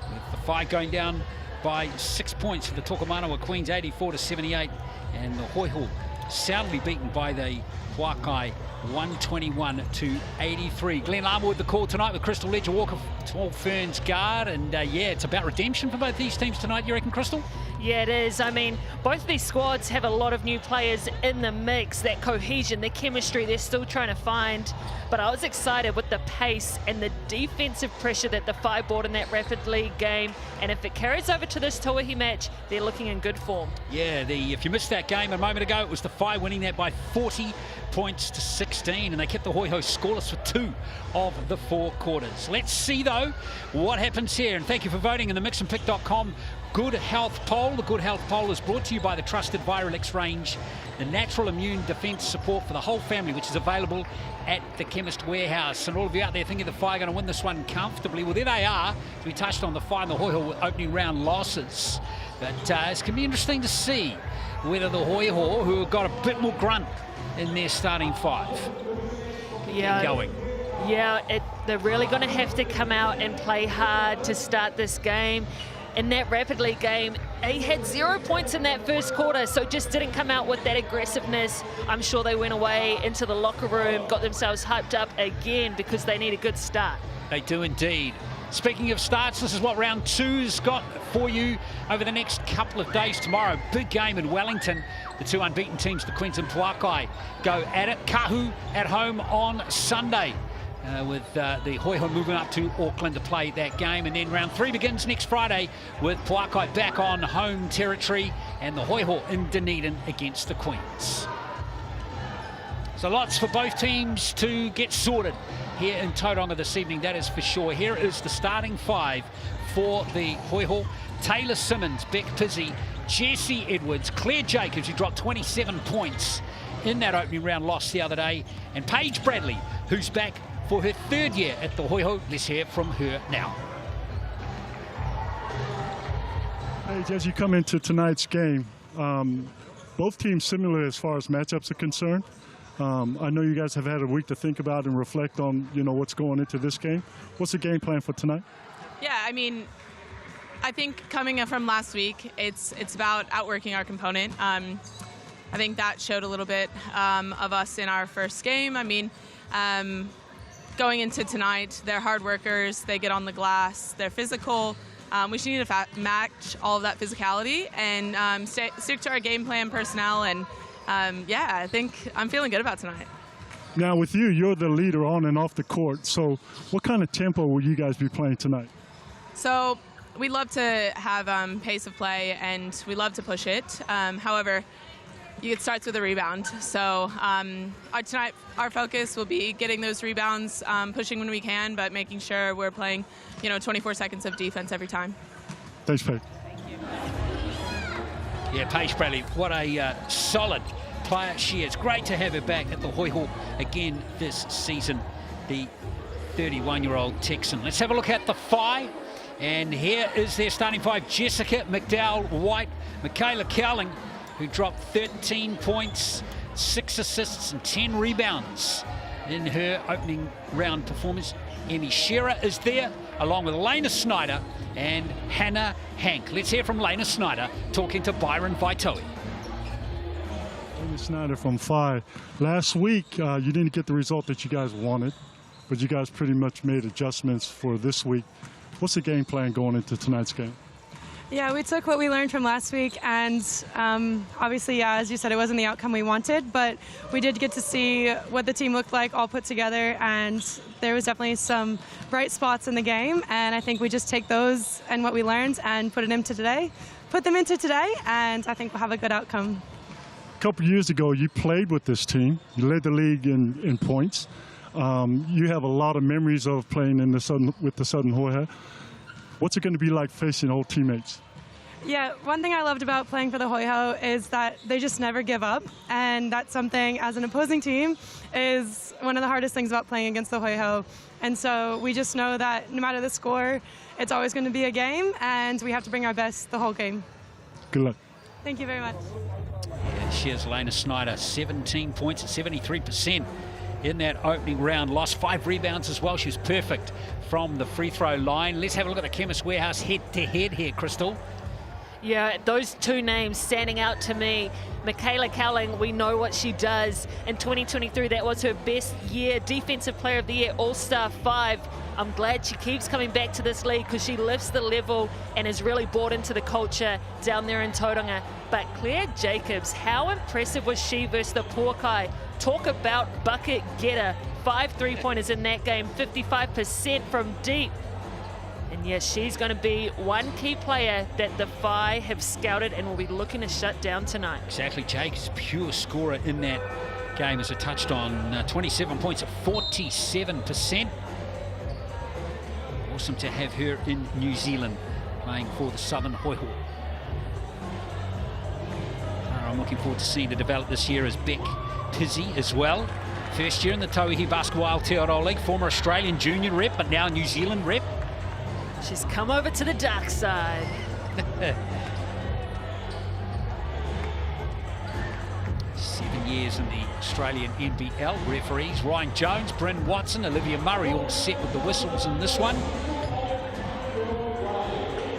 with the Whai going down by 6 points for the Tokomanawa Queens, 84-78, and the Hoiho soundly beaten by the Whai, 121-83. Glenn Larmour with the call tonight with Crystal Ledger Walker, Tall Ferns guard, and yeah, it's about redemption for both these teams tonight, you reckon, Crystal? Yeah, it is. I mean, both of these squads have a lot of new players in the mix. That cohesion, the chemistry, they're still trying to find. But I was excited with the pace and the defensive pressure that the Whai brought in that Rapid League game. And if it carries over to this Tauihi match, they're looking in good form. Yeah, if you missed that game a moment ago, it was the Whai winning that by 40 points to 16, and they kept the Hoiho scoreless for 2 of the 4 quarters. Let's see, though, what happens here. And thank you for voting in the mixandpick.com Good Health Poll. The Good Health Poll is brought to you by the trusted Viralex range, the natural immune defense support for the whole family, which is available at the Chemist Warehouse. And all of you out there thinking the Whai are going to win this one comfortably, well, there they are. We touched on the Whai and the Hoiho with opening round losses. But it's going to be interesting to see whether the Hoiho, who have got a bit more grunt in their starting 5, going. Yeah, they're really going to have to come out and play hard to start this game. In that Rapid League game, they had 0 points in that first quarter, so just didn't come out with that aggressiveness. I'm sure they went away into the locker room, got themselves hyped up again because they need a good start. They do indeed. Speaking of starts, this is what round 2's got for you over the next couple of days. Tomorrow, big game in Wellington. The 2 unbeaten teams, the Queens and Puakai, go at it. Kahu at home on Sunday. With the Hoiho moving up to Auckland to play that game. And then round 3 begins next Friday with Puakai back on home territory and the Hoiho in Dunedin against the Queens. So lots for both teams to get sorted here in Tauranga this evening, that is for sure. Here is the starting 5 for the Hoiho. Taylor Simmons, Beck Pizzi, Jesse Edwards, Claire Jacobs, who dropped 27 points in that opening round loss the other day, and Paige Bradley, who's back for her 3rd year at the Hoiho. Let's hear from her now. Paige, as you come into tonight's game, both teams similar as far as matchups are concerned. I know you guys have had a week to think about and reflect on, what's going into this game. What's the game plan for tonight? Yeah, I mean, I think coming from last week, it's about outworking our component. I think that showed a little bit of us in our first game. I mean, going into tonight, they're hard workers, they get on the glass, they're physical. We should need to match all of that physicality and stick to our game plan personnel. And yeah, I think I'm feeling good about tonight. Now with you, you're the leader on and off the court. So what kind of tempo will you guys be playing tonight? So we love to have pace of play and we love to push it. However, it starts with a rebound. So tonight, our focus will be getting those rebounds, pushing when we can, but making sure we're playing, 24 seconds of defense every time. Thanks, Paige. Thank you. Yeah, Paige Bradley, what a solid player she is. Great to have her back at the Hoiho again this season, the 31-year-old Texan. Let's have a look at the Whai. And here is their starting 5. Jessica McDowell-White, Michaela Cowling, who dropped 13 points, 6 assists and 10 rebounds in her opening round performance. Emmy Shearer is there, along with Lena Snyder and Hannah Hank. Let's hear from Lena Snyder talking to Byron Vaitoe. Lena Snyder from Whai. Last week, you didn't get the result that you guys wanted, but you guys pretty much made adjustments for this week. What's the game plan going into tonight's game? Yeah, we took what we learned from last week, and obviously, yeah, as you said, it wasn't the outcome we wanted, but we did get to see what the team looked like all put together, and there was definitely some bright spots in the game, and I think we just take those and what we learned and put them into today, and I think we'll have a good outcome. A couple years ago, you played with this team. You led the league in points. You have a lot of memories of playing with the Southern Hoiho. What's it going to be like facing old teammates? Yeah, one thing I loved about playing for the Hoiho is that they just never give up, and that's something as an opposing team is one of the hardest things about playing against the Hoiho. And so we just know that no matter the score, it's always going to be a game, and we have to bring our best the whole game. Good luck. Thank you very much. Yeah, shere's Lena Snyder, 17 points at 73% in that opening round. Lost 5 rebounds as well. She was perfect from the free throw line. Let's have a look at the Chemist Warehouse head-to-head here, Crystal. Yeah, those two names standing out to me. Michaela Cowling, we know what she does. In 2023, that was her best year. Defensive Player of the Year, All-Star 5. I'm glad she keeps coming back to this league because she lifts the level and has really bought into the culture down there in Tauranga. But Claire Jacobs, how impressive was she versus the Pōkai? Talk about bucket getter. 5 3-pointers in that game, 55% from deep. And yes, she's going to be one key player that the Whai have scouted and will be looking to shut down tonight. Exactly, Jacobs, pure scorer in that game, as I touched on. 27 points at 47%. Awesome to have her in New Zealand playing for the Southern Hoiho. I'm looking forward to seeing her develop this year as Beck Pizzi as well. First year in the Tauihi Basketball Aotearoa League, former Australian junior rep, but now New Zealand rep. She's come over to the dark side. 7 years in the Australian NBL. Referees Ryan Jones, Bryn Watson, Olivia Murray all set with the whistles in this one.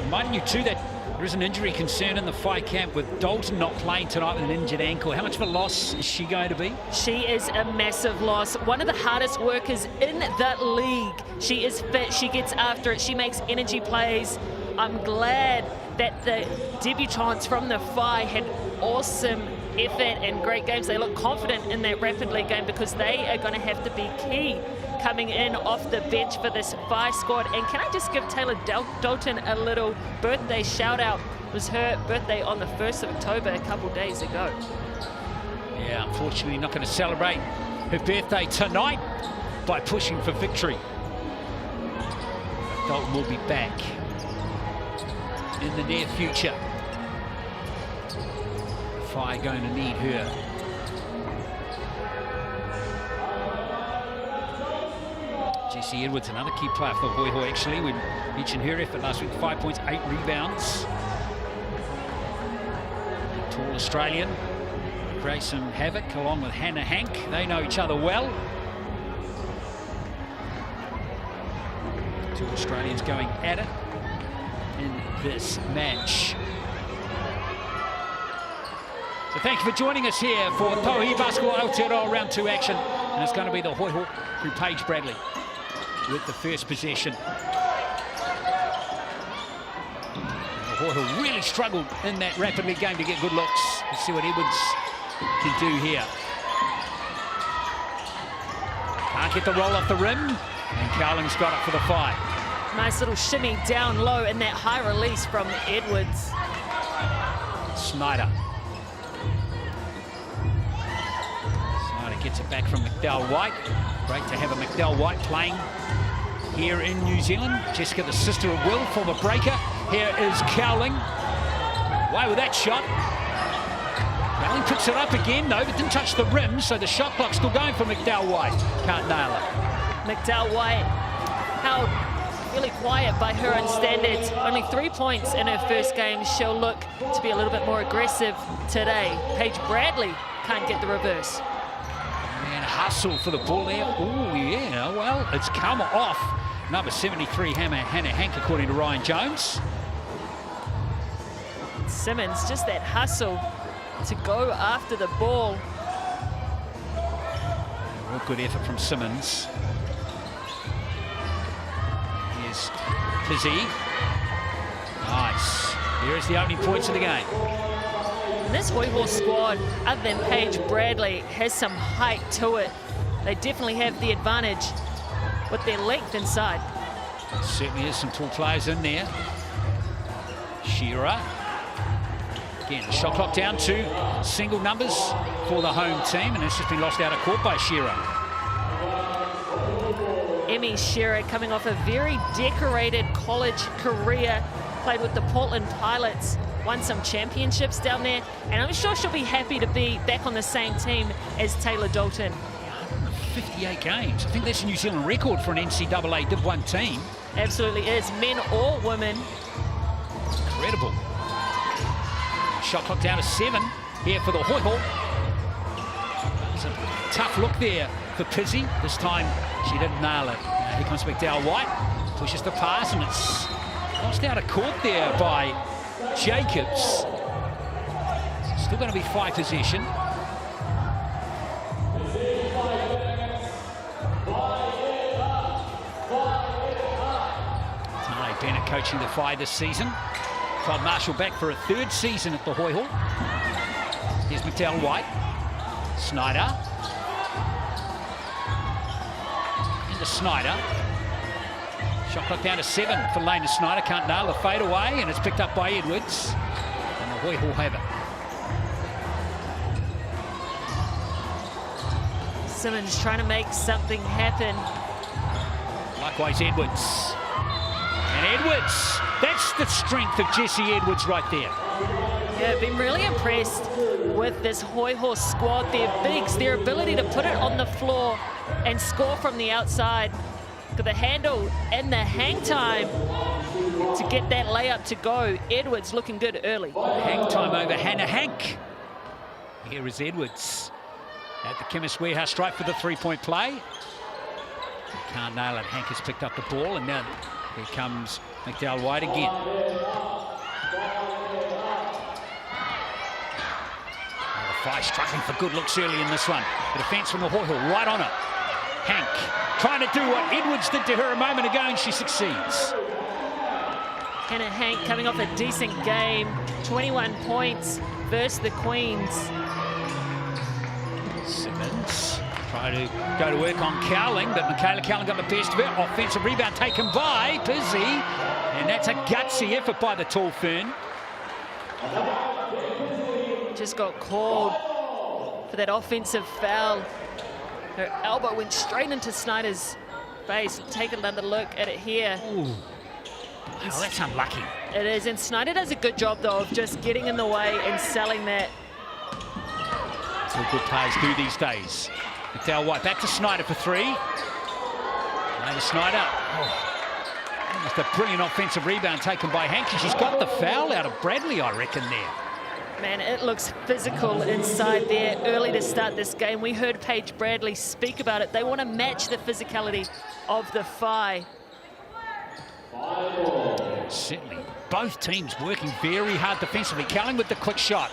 Reminding you too that there is an injury concern in the Whai camp with Dalton not playing tonight with an injured ankle. How much of a loss is she going to be? She is a massive loss. One of the hardest workers in the league. She is fit, she gets after it, she makes energy plays. I'm glad that the debutantes from the Whai had awesome effort and great games. They look confident in that Rapid League game because they are going to have to be key coming in off the bench for this Whai squad. And can I just give Taylor Dalton a little birthday shout out? It was her birthday on the 1st of October a couple days ago. Yeah, unfortunately not going to celebrate her birthday tonight by pushing for victory. But Dalton will be back in the near future. Whai going to need her. Jessie Edwards, another key player for Hoiho actually. We mentioned her effort last week, 5 points, 8 rebounds. Tall Australian, creates some havoc along with Hannah Hank. They know each other well. 2 Australians going at it in this match. So thank you for joining us here for Tauihi Basketball Aotearoa Round 2 action. And it's going to be the Hoiho through Paige Bradley with the first possession. The Hoiho really struggled in that Rapid League game to get good looks. Let's see what Edwards can do here. Can't get the roll off the rim, and Cowling's got it for the Whai. Nice little shimmy down low in that high release from Edwards. Snyder. Gets it back from McDowell White. Great to have a McDowell White playing here in New Zealand. Jessica, the sister of Will, former breaker. Here is Cowling. Away with that shot. Cowling picks it up again, though, but didn't touch the rim, so the shot clock's still going for McDowell White. Can't nail it. McDowell White held really quiet by her own standards. Only 3 points in her first game. She'll look to be a little bit more aggressive today. Paige Bradley can't get the reverse. And hustle for the ball there. Oh, yeah, well, it's come off. Number 73, Hannah Hank, according to Ryan Jones. Simmons, just that hustle to go after the ball. Real good effort from Simmons. Here's Pizzi. Nice. Here's the opening points of the game. This Hoiho squad, other than Paige Bradley, has some height to it. They definitely have the advantage with their length inside. Certainly is some tall players in there. Shearer. Again, shot clock down to single numbers for the home team, and it's just been lost out of court by Shearer. Emmy Shearer coming off a very decorated college career, played with the Portland Pilots. won some championships down there, and I'm sure she'll be happy to be back on the same team as Taylor Dalton. 58 games. I think that's a New Zealand record for an NCAA Div 1 team. Absolutely is, men or women. Incredible. Shot clock down to 7 here for the Hoiho. It's a tough look there for Pizzy. This time she didn't nail it. Here comes McDowell White. Pushes the pass and it's lost out of court there by Jacobs. Still going to be 5 possession. Tane Bennett coaching the Whai this season. Todd Marshall back for a 3rd season at the Hoiho. Here's McDowell White. Snyder. Into Snyder. Shot clock down to 7 for Lena Snyder. Can't nail the fade away, and it's picked up by Edwards. And the Hoiho have it. Simmons trying to make something happen. Likewise, Edwards. And Edwards, that's the strength of Jessie Edwards right there. Yeah, been really impressed with this Hoiho squad. Their bigs, their ability to put it on the floor and score from the outside. Got the handle and the hang time to get that layup to go. Edwards looking good early. Hang time over Hannah Hank. Here is Edwards at the Chemist Warehouse stripe for the 3-point play. Can't nail it. Hank has picked up the ball, and now here comes McDowell White again. The Whai struggling for good looks early in this one. The defence from the Hoiho right on it. Hank trying to do what Edwards did to her a moment ago, and she succeeds. Hannah Hank coming off a decent game. 21 points versus the Queens. Simmons trying to go to work on Cowling, but Michaela Cowling got the best of it. Offensive rebound taken by Pizzy, and that's a gutsy effort by the tall Fern. Just got called for that offensive foul. Her elbow went straight into Snyder's face. Take another look at it here. Ooh. Oh, that's unlucky. It is, and Snyder does a good job, though, of just getting in the way and selling that. That's what good players do these days. McDowell White back to Snyder for 3. Later Snyder. Oh. Almost a brilliant offensive rebound taken by Hanky. She's got the foul out of Bradley, I reckon, there. Man, it looks physical inside there early to start this game. We heard Paige Bradley speak about it. They want to match the physicality of the Whai. Certainly, both teams working very hard defensively. Cowling with the quick shot.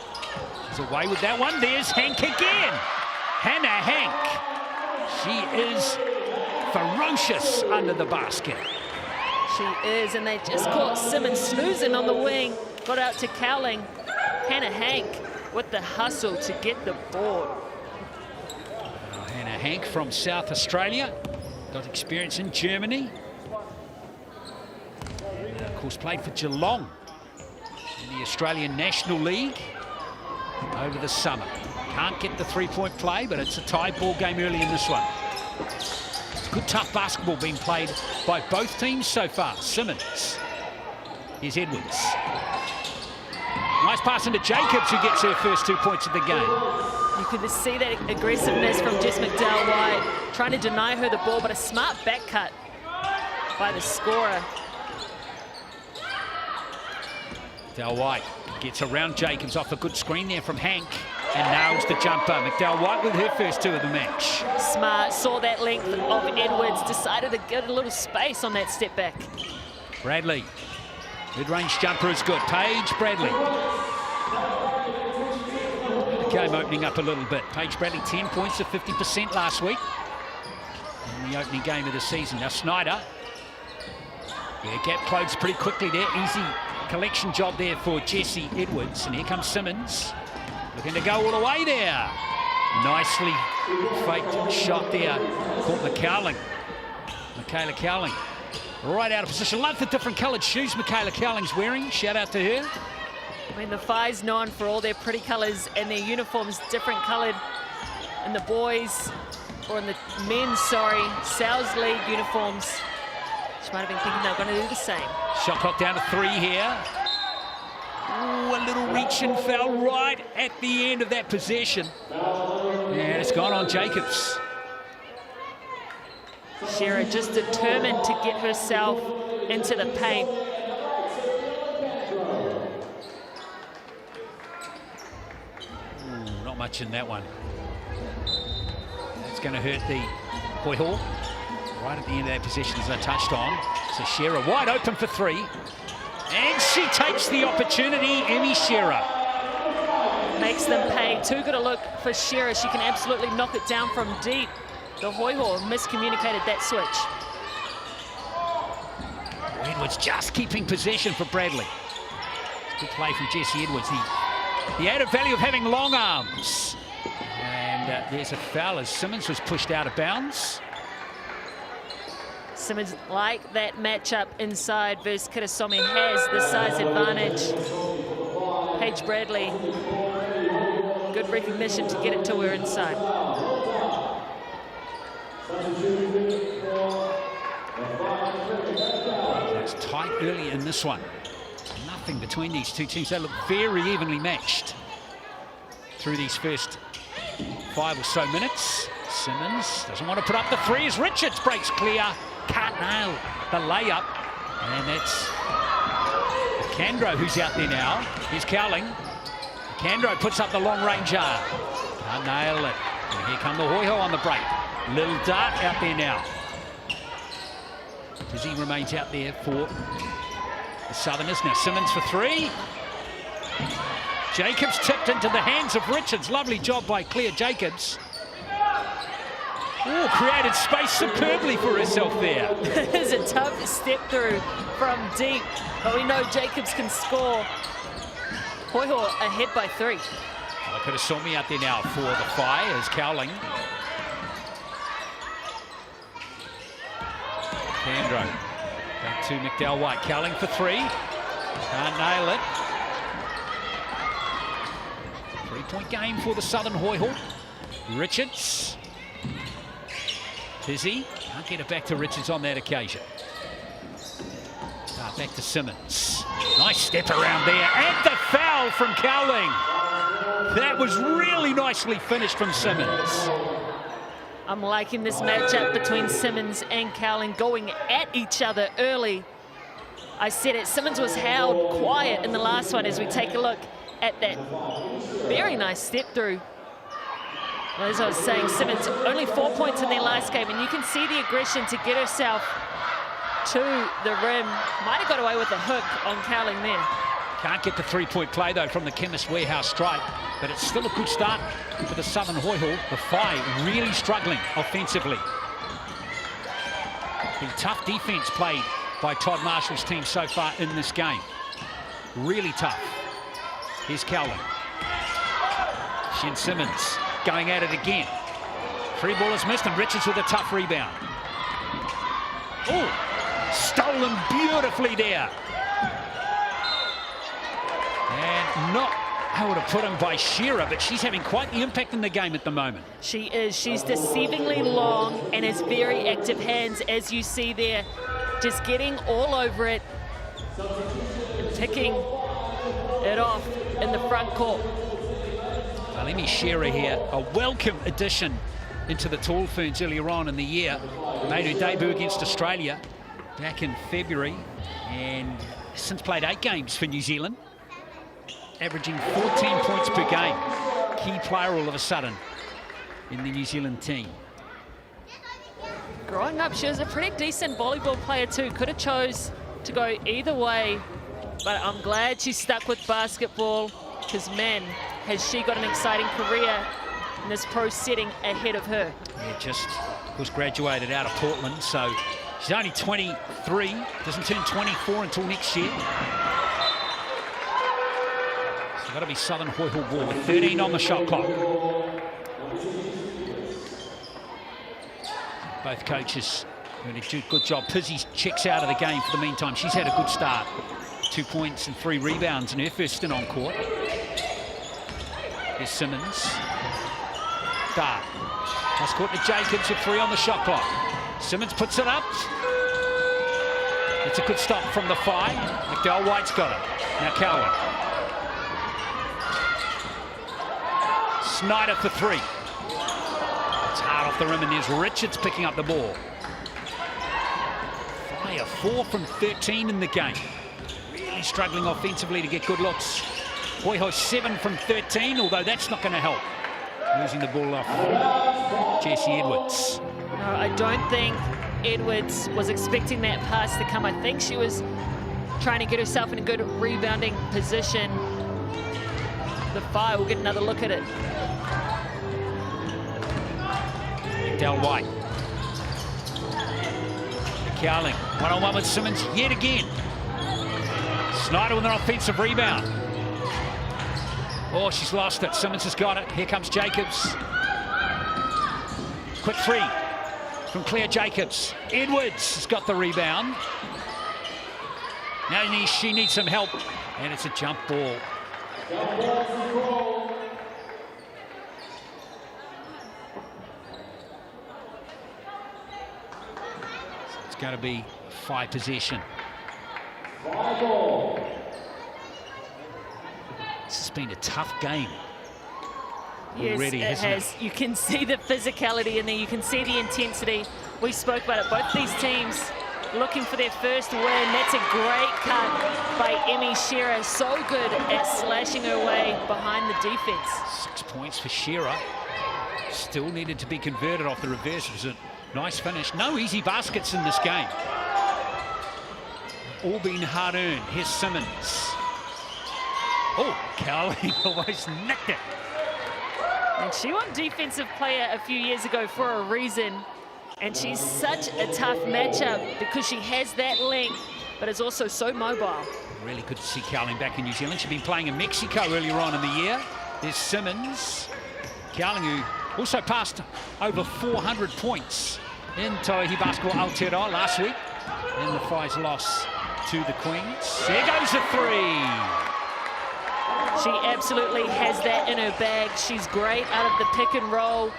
She's away with that one. There's Hank again. Hannah Hank. She is ferocious under the basket. She is, and they just caught Simmons snoozing on the wing. Got out to Cowling. Hannah Hank with the hustle to get the board. Hannah Hank from South Australia. Got experience in Germany. And of course, played for Geelong in the Australian National League over the summer. Can't get the 3-point play, but it's a tie ball game early in this one. It's good, tough basketball being played by both teams so far. Simmons. Here's Edwards. Nice pass into Jacobs, who gets her first 2 points of the game. You could see that aggressiveness from Jess McDowell White, trying to deny her the ball, but a smart back cut by the scorer. McDowell White gets around Jacobs off a good screen there from Hank and nails the jumper. McDowell White with her first 2 of the match. Smart, saw that length of Edwards, decided to get a little space on that step back. Bradley. Mid-range jumper is good. Paige Bradley. The game opening up a little bit. Paige Bradley, 10 points of 50% last week in the opening game of the season. Now Snyder. Yeah, gap closed pretty quickly there. Easy collection job there for Jessie Edwards. And here comes Simmons. Looking to go all the way there. Nicely faked shot there. Caught Michaela Cowling. Right out of position. Love the different coloured shoes Michaela Cowling's wearing. Shout out to her. I mean, the Whai's known for all their pretty colours and their uniforms different coloured. And the boys, or in the men's, Sal's League uniforms. She might have been thinking they were going to do the same. Shot clock down to 3 here. Ooh, a reach and foul right at the end of that possession. And it's gone on Jacobs. Shearer just determined to get herself into the paint. Ooh, not much in that one. That's going to hurt the Hoiho. Right at the end of that possession, as I touched on. So Shearer wide open for three. And she takes the opportunity, Emmy Shearer. Makes them pay. Too good a look for Shearer. She can absolutely knock it down from deep. The Hoiho miscommunicated that switch. Edwards just keeping possession for Bradley. Good play from Jesse Edwards. The added value of having long arms. And there's a foul as Simmons was pushed out of bounds. Simmons, like that matchup inside versus Kirasomi, has the size advantage. Paige Bradley, good recognition to get it to her inside. It's tight early in this one. Nothing between these two teams. They look very evenly matched through these first 5 or so minutes. Simmons doesn't want to put up the three as Richards breaks clear. Can't nail the layup. And that's Candro who's out there now. Here's Cowling. Candro puts up the long ranger. Can't nail it. And here come the Hoiho on the break. Little dart out there now. Dizzy remains out there for the Southerners. Now Simmons for three. Jacobs tipped into the hands of Richards. Lovely job by Claire Jacobs. Oh, created space superbly for herself there. It's a tough step through from deep, but we know Jacobs can score. Hoiho ahead by 3. I could have saw me out there now for the Whai as Cowling. Candro back to McDowell White. Cowling for 3. Can't nail it. 3-point game for the Southern Hoiho. Richards. Tizzy can't get it back to Richards on that occasion. Back to Simmons. Nice step around there. And the foul from Cowling. That was really nicely finished from Simmons. I'm liking this matchup between Simmons and Cowling going at each other early. I said it, Simmons was held quiet in the last one as we take a look at that very nice step through. Well, as I was saying, Simmons only 4 points in their last game, and you can see the aggression to get herself to the rim. Might have got away with a hook on Cowling there. Can't get the 3-point play, though, from the Chemist Warehouse strike, but it's still a good start for the Southern Hoiho. The Whai really struggling offensively. The tough defense played by Todd Marshall's team so far in this game. Really tough. Here's Cowling. Shin Simmons going at it again. Free ball is missed, and Richards with a tough rebound. Oh, stolen beautifully there. And not able to put him by Shearer, but she's having quite the impact in the game at the moment. She is. She's deceivingly long and has very active hands, as you see there. Just getting all over it and ticking it off in the front court. Emmy Shearer here, a welcome addition into the Tall Ferns earlier on in the year. Made her debut against Australia back in February, and since played 8 games for New Zealand, averaging 14 points per game. Key player all of a sudden in the New Zealand team. Growing up, she was a pretty decent volleyball player too. Could have chose to go either way, but I'm glad she stuck with basketball, because man, has she got an exciting career in this pro setting ahead of her. Yeah, just was graduated out of Portland, so she's only 23, doesn't turn 24 until next year. So got to be Southern Hoiho ball with 13 on the shot clock. Both coaches doing a good job. Pizzy checks out of the game for the meantime. She's had a good start. 2 points and 3 rebounds in her first stint on court. Here's Simmons. Dart. Cross court to Jacobs with 3 on the shot clock. Simmons puts it up. It's a good stop from the Whai. McDowell White's got it. Now Cowling. Snyder for three. It's hard off the rim, and there's Richards picking up the ball. Whai 4 from 13 in the game. Really struggling offensively to get good looks. Hoiho 7 from 13, although that's not going to help. Losing the ball off Jesse Edwards. No, I don't think Edwards was expecting that pass to come. I think she was trying to get herself in a good rebounding position. The Whai will get another look at it. White. Cowling, one-on-one with Simmons yet again. Snyder with an offensive rebound. Oh, she's lost it. Simmons has got it. Here comes Jacobs. Quick three from Claire Jacobs. Edwards has got the rebound. Now she needs some help, and it's a jump ball. It's going to be 5 possession. This has been a tough game. Yes, already, it has. You can see the physicality in there. You can see the intensity. We spoke about it. Both these teams looking for their first win. That's a great cut by Emmy Shearer. So good at slashing her way behind the defense. 6 points for Shearer. Still needed to be converted off the reverse. It was a nice finish. No easy baskets in this game. All been hard earned. Here's Simmons. Oh, Cowling almost nicked it. And she won Defensive Player a few years ago for a reason. And she's such a tough matchup because she has that length, but is also so mobile. Really good to see Cowling back in New Zealand. She'd been playing in Mexico earlier on in the year. There's Simmons. Cowling, who also passed over 400 points in Tauihi Basketball Aotearoa last week in the Whai's loss to the Queens. There goes a three. She absolutely has that in her bag. She's great out of the pick and roll.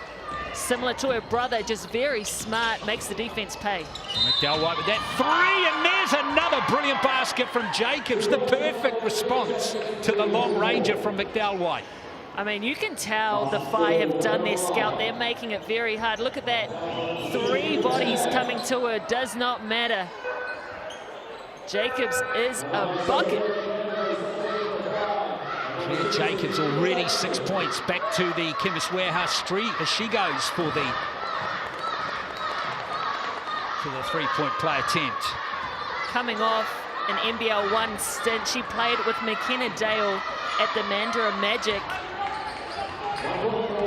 Similar to her brother, just very smart, makes the defense pay. McDowell with that three, and there's another brilliant basket from Jacobs. The perfect response to the long ranger from McDowell. I mean, you can tell the Whai have done their scout. They're making it very hard. Look at that. 3 bodies coming to her. Does not matter. Jacobs is a bucket. Claire Jacobs already 6 points. Back to the Chemist Warehouse street as she goes for the 3-point play attempt. Coming off an NBL 1 stint, she played with McKenna Dale at the Mandurah Magic.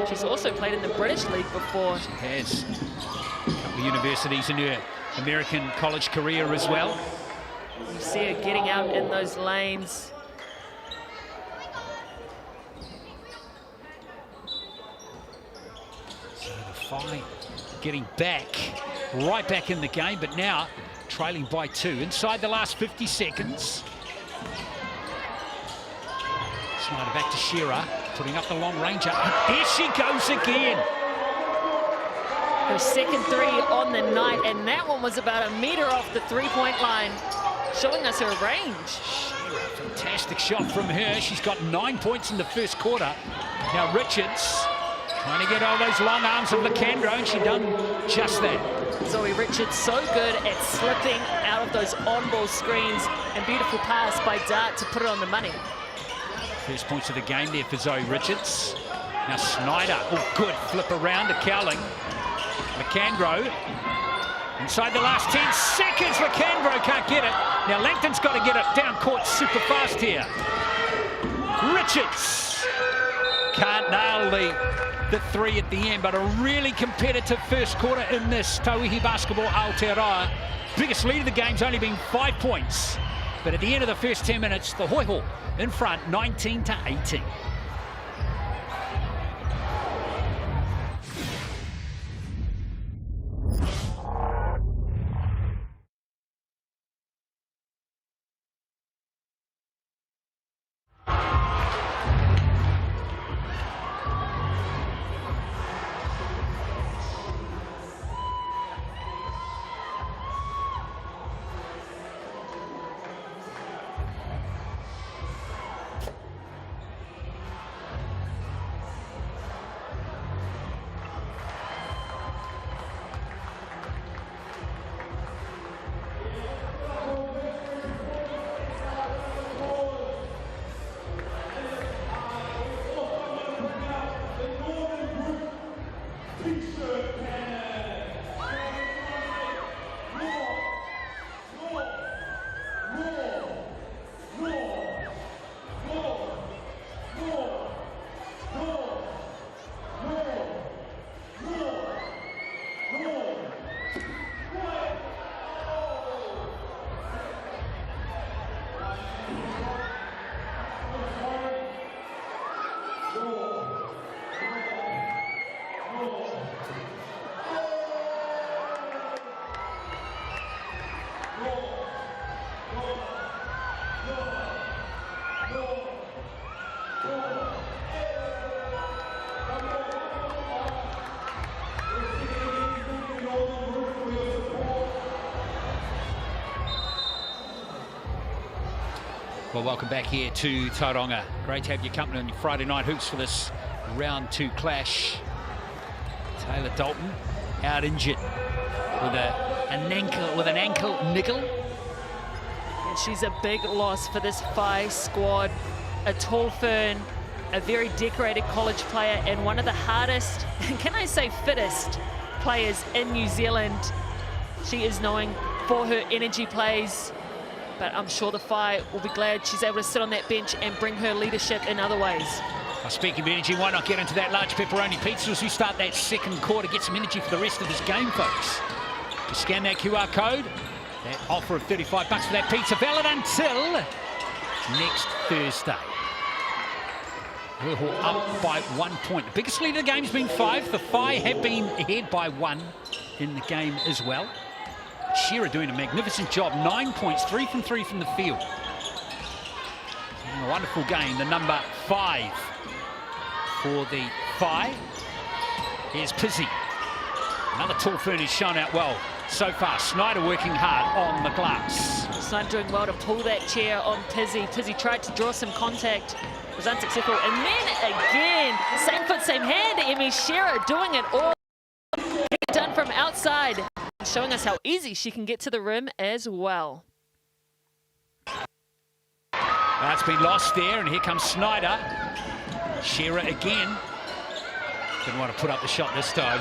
She's also played in the British League before. She has a couple of universities in her American college career as well. You see her getting out in those lanes. So the Whai getting back, right back in the game, but now trailing by 2 inside the last 50 seconds. Snyder back to Shearer, putting up the long ranger. And there she goes again. Her second 3 on the night, and that one was about 1 meter off the 3-point line, showing us her range. Shearer, fantastic shot from her. She's got 9 points in the first quarter. Now Richards trying to get all those long arms of Lacandro, and she done just that. Zoe Richards so good at slipping out of those on-ball screens, and beautiful pass by Dart to put it on the money. First points of the game there for Zoe Richards. Now Snyder, oh good flip around to Cowling. Lacandro, inside the last 10 seconds, Lacandro can't get it. Now Langton's got to get it down court super fast here. Richards can't nail the 3 at the end, but a really competitive first quarter in this Tauihi Basketball Aotearoa. Biggest lead of the game's only been 5 points. But at the end of the first 10 minutes, the Hoiho in front, 19-18. Well, welcome back here to Tauranga. Great to have your company on your Friday night hoops for this round 2 clash. Taylor Dalton out injured with an ankle niggle. And she's a big loss for this Whai squad. A tall fern, a very decorated college player, and one of the hardest, and can I say fittest, players in New Zealand. She is known for her energy plays, but I'm sure the Whai will be glad she's able to sit on that bench and bring her leadership in other ways. Well, speaking of energy, why not get into that large pepperoni pizza as we start that second quarter, get some energy for the rest of this game, folks. Just scan that QR code, that offer of $35 for that pizza, valid until next Thursday. Hoiho up by 1 point. The biggest lead of the game's been 5. The Whai have been ahead by 1 in the game as well. Shearer doing a magnificent job. 9 points, 3 from 3 from the field. A wonderful game, the number 5 for the Whai. Here's Pizzy. Another tall fern who's shown out well so far. Snyder working hard on the glass. Snyder doing well to pull that chair on Pizzy. Pizzy tried to draw some contact, was unsuccessful. And then again, same foot, same hand. Emmy Shearer doing it all. Done from outside, showing us how easy she can get to the rim as well. That's been lost there, and here comes Snyder. Shearer again. Didn't want to put up the shot this time.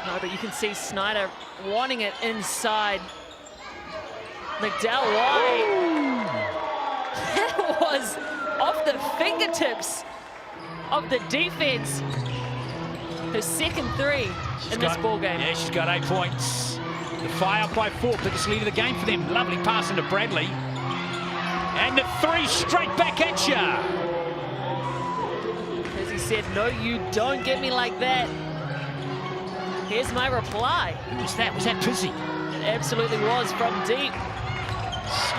No, but you can see Snyder wanting it inside. McDowell Whai. That was off the fingertips of the defense. Her second 3 in this ball game. Yeah, she's got 8 points. The Whai up by 4, biggest lead of the game for them. Lovely pass into Bradley. And the 3 straight back at you. As he said, no, you don't get me like that. Here's my reply. Who was that? Was that Pizzy? It absolutely was from deep.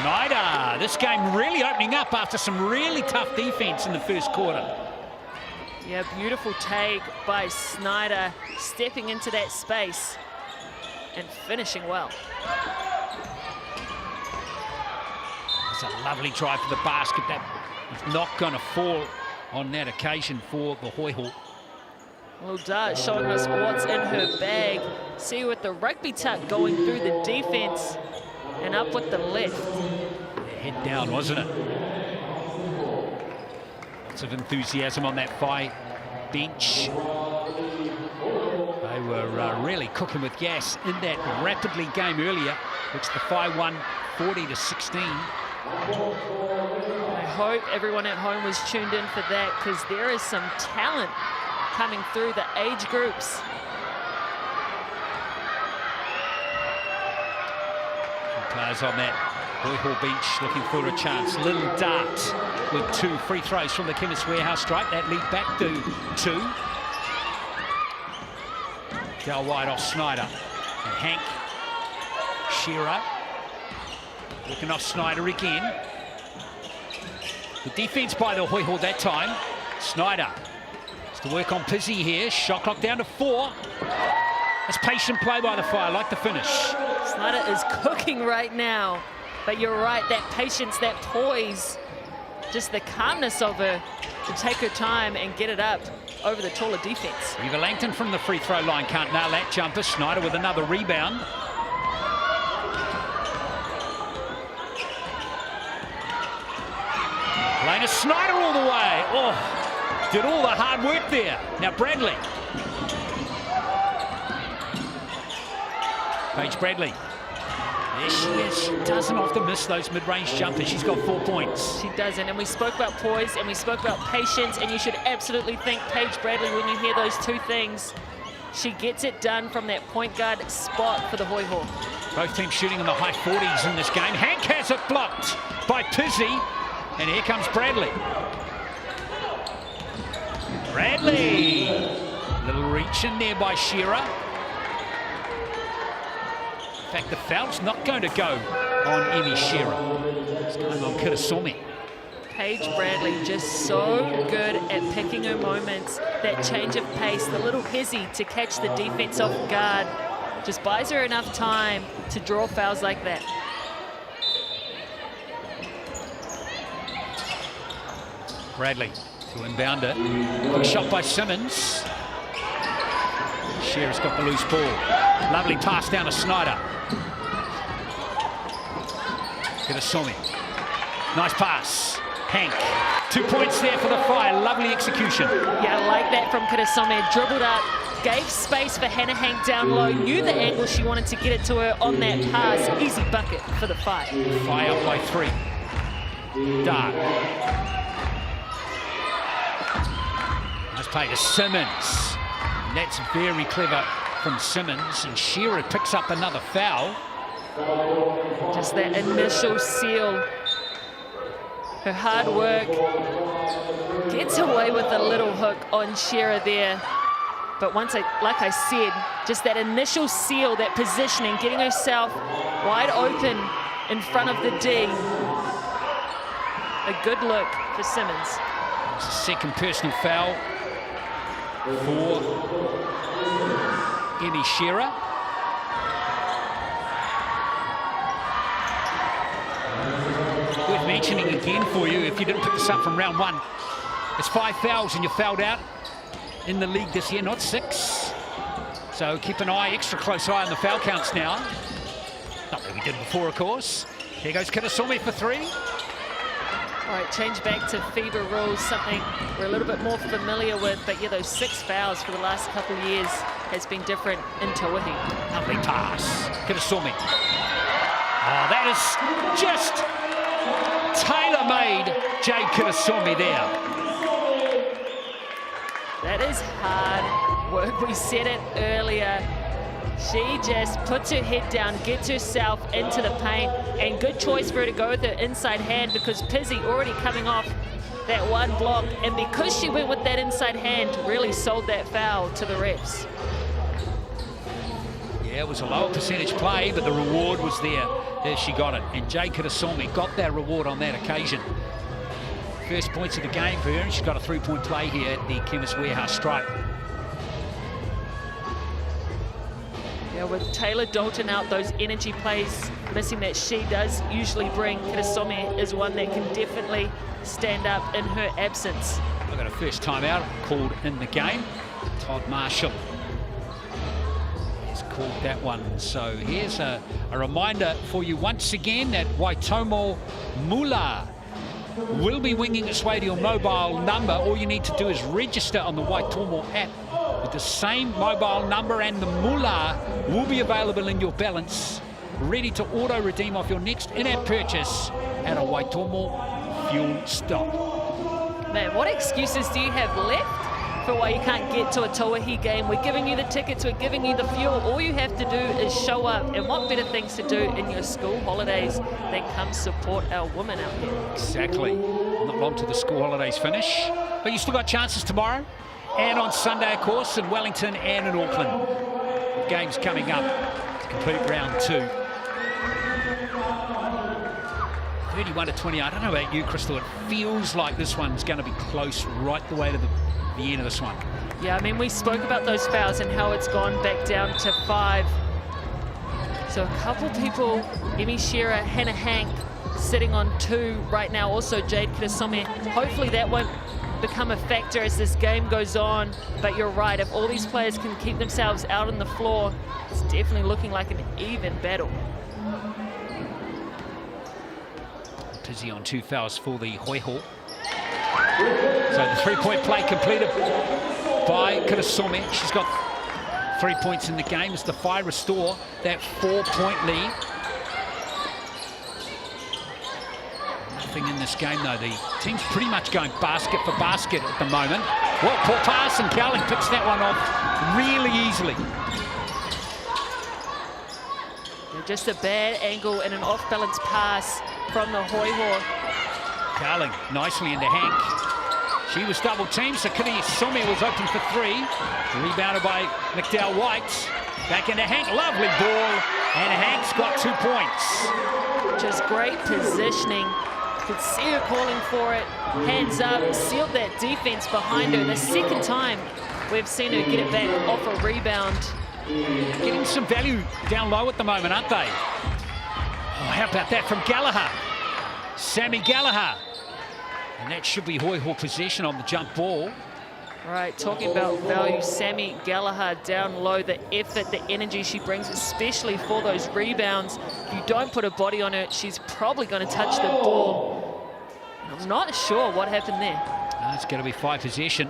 Snyder, this game really opening up after some really tough defense in the first quarter. Yeah, beautiful take by Snyder, stepping into that space and finishing well. It's a lovely try for the basket. That is not going to fall on that occasion for the Hoiho. Well, Dart showing us what's in her bag. See with the rugby tuck going through the defense and up with the left. Head down, wasn't it? Lots of enthusiasm on that Whai bench. They were really cooking with gas in that rapidly game earlier, which the Whai won 40-16. I hope everyone at home was tuned in for that, because there is some talent coming through the age groups. Players on that Hoiho bench looking for a chance. Little Dart with 2 free throws from the Chemist Warehouse stripe. That lead back to 2. Del White off Snyder. And Hank. Shearer. Looking off Snyder again. The defense by the Hoiho that time. Snyder has to work on Pizzy here. Shot clock down to 4. That's patient play by the Whai. I like the finish. Snyder is cooking right now. But you're right, that patience, that poise, just the calmness of her to take her time and get it up over the taller defense. Eva Langton from the free throw line can't nail that jumper. Snyder with another rebound. Lena Snyder all the way. Oh, did all the hard work there. Now Bradley. Paige Bradley. There she is. She doesn't often miss those mid-range jumpers. She's got 4 points. She doesn't. And we spoke about poise and we spoke about patience, and you should absolutely thank Paige Bradley when you hear those 2 things. She gets it done from that point guard spot for the Hoiho. Both teams shooting in the high 40s in this game. Hank has it blocked by Pizzy. And here comes Bradley. Bradley. Little reach in there by Shearer. In fact, the foul's not going to go on Emmy Shearer. It's going on Kirasumi. Paige Bradley just so good at picking her moments, that change of pace, the little hezzy to catch the defense off guard. Just buys her enough time to draw fouls like that. Bradley to inbound it. Good shot by Simmons. Shearer's got the loose ball. Lovely pass down to Snyder. Kitasomi. Nice pass. Hank. 2 points there for the Whai. Lovely execution. Yeah, I like that from Kitasomi. Dribbled up, gave space for Hannah Hank down low, knew the angle she wanted to get it to her on that pass. Easy bucket for the Whai. Whai up by 3. Dark. Nice play to Simmons. And that's very clever from Simmons. And Shearer picks up another foul. Just that initial seal. Her hard work gets away with a little hook on Shearer there. But once, like I said, just that initial seal, that positioning, getting herself wide open in front of the D. A good look for Simmons. It's a second personal foul for Emmy Shearer. Worth mentioning again for you, if you didn't pick this up from round 1, it's 5 fouls and you're fouled out in the league this year, not 6. So keep an eye, extra close eye on the foul counts now. Not that we did before, of course. Here goes Kitasomi for 3. All right, change back to FIBA rules, something we're a little bit more familiar with. But yeah, those 6 fouls for the last couple of years has been different in Tauihi. Lovely pass. Kitasomi. Oh, that is just tailor-made Jade Kitasomi there. That is hard work. We said it earlier. She just puts her head down, gets herself into the paint, and good choice for her to go with her inside hand because Pizzy already coming off that one block, and because she went with that inside hand, really sold that foul to the refs. Yeah, it was a lower percentage play, but the reward was there. There she got it, and Jade Kitasomi got that reward on that occasion. First points of the game for her, and she's got a 3-point play here at the Chemist Warehouse stripe. Yeah, with Taylor Dalton out, those energy plays missing that she does usually bring, Kitasomi is one that can definitely stand up in her absence. We've got a first timeout called in the game. Todd Marshall has called that one. So here's a reminder for you once again that Waitomo Mula will be winging its way to your mobile number. All you need to do is register on the Waitomo app with the same mobile number, and the Mula will be available in your balance, ready to auto-redeem off your next in-app purchase at a Waitomo fuel stop. Man, what excuses do you have left for why you can't get to a Tauihi game? We're giving you the tickets, we're giving you the fuel. All you have to do is show up, and what better things to do in your school holidays than come support our women out here. Exactly. Not long till the school holidays finish, but you still got chances tomorrow and on Sunday, of course, in Wellington and in Auckland. Games coming up to complete round 2. 31-20. I don't know about you, Crystal. It feels like this one's going to be close right the way to the end of this one. Yeah, I mean, we spoke about those fouls and how it's gone back down to 5. So a couple people, Emmy Shearer, Hannah Hank, sitting on 2 right now. Also Jade Kitasomi. Hopefully that won't become a factor as this game goes on. But you're right, if all these players can keep themselves out on the floor, it's definitely looking like an even battle. Pizzy on 2 fouls for the Hoiho. So the 3-point play completed by Kitasomi. She's got 3 points in the game as the Whai restore that 4-point lead. Nothing in this game though. The team's pretty much going basket for basket at the moment. Well, poor pass, and Cowling picks that one off really easily. Just a bad angle and an off-balance pass from the Hoiho. Cowling nicely into Hank. She was double-teamed, so Kitasomi was open for 3. Rebounded by McDowell White. Back into Hank, lovely ball, and Hank's got 2 points. Just great positioning. Could see her calling for it. Hands up, sealed that defense behind her. The second time we've seen her get it back off a rebound. Getting some value down low at the moment, aren't they? Oh, how about that from Gallagher? Sammy Gallagher. And that should be Hoiho possession on the jump ball. Right, talking about value, Sammy Gallagher down low, the effort, the energy she brings, especially for those rebounds. If you don't put a body on her, she's probably going to touch the ball. I'm not sure what happened there. It's going to be 5 possession.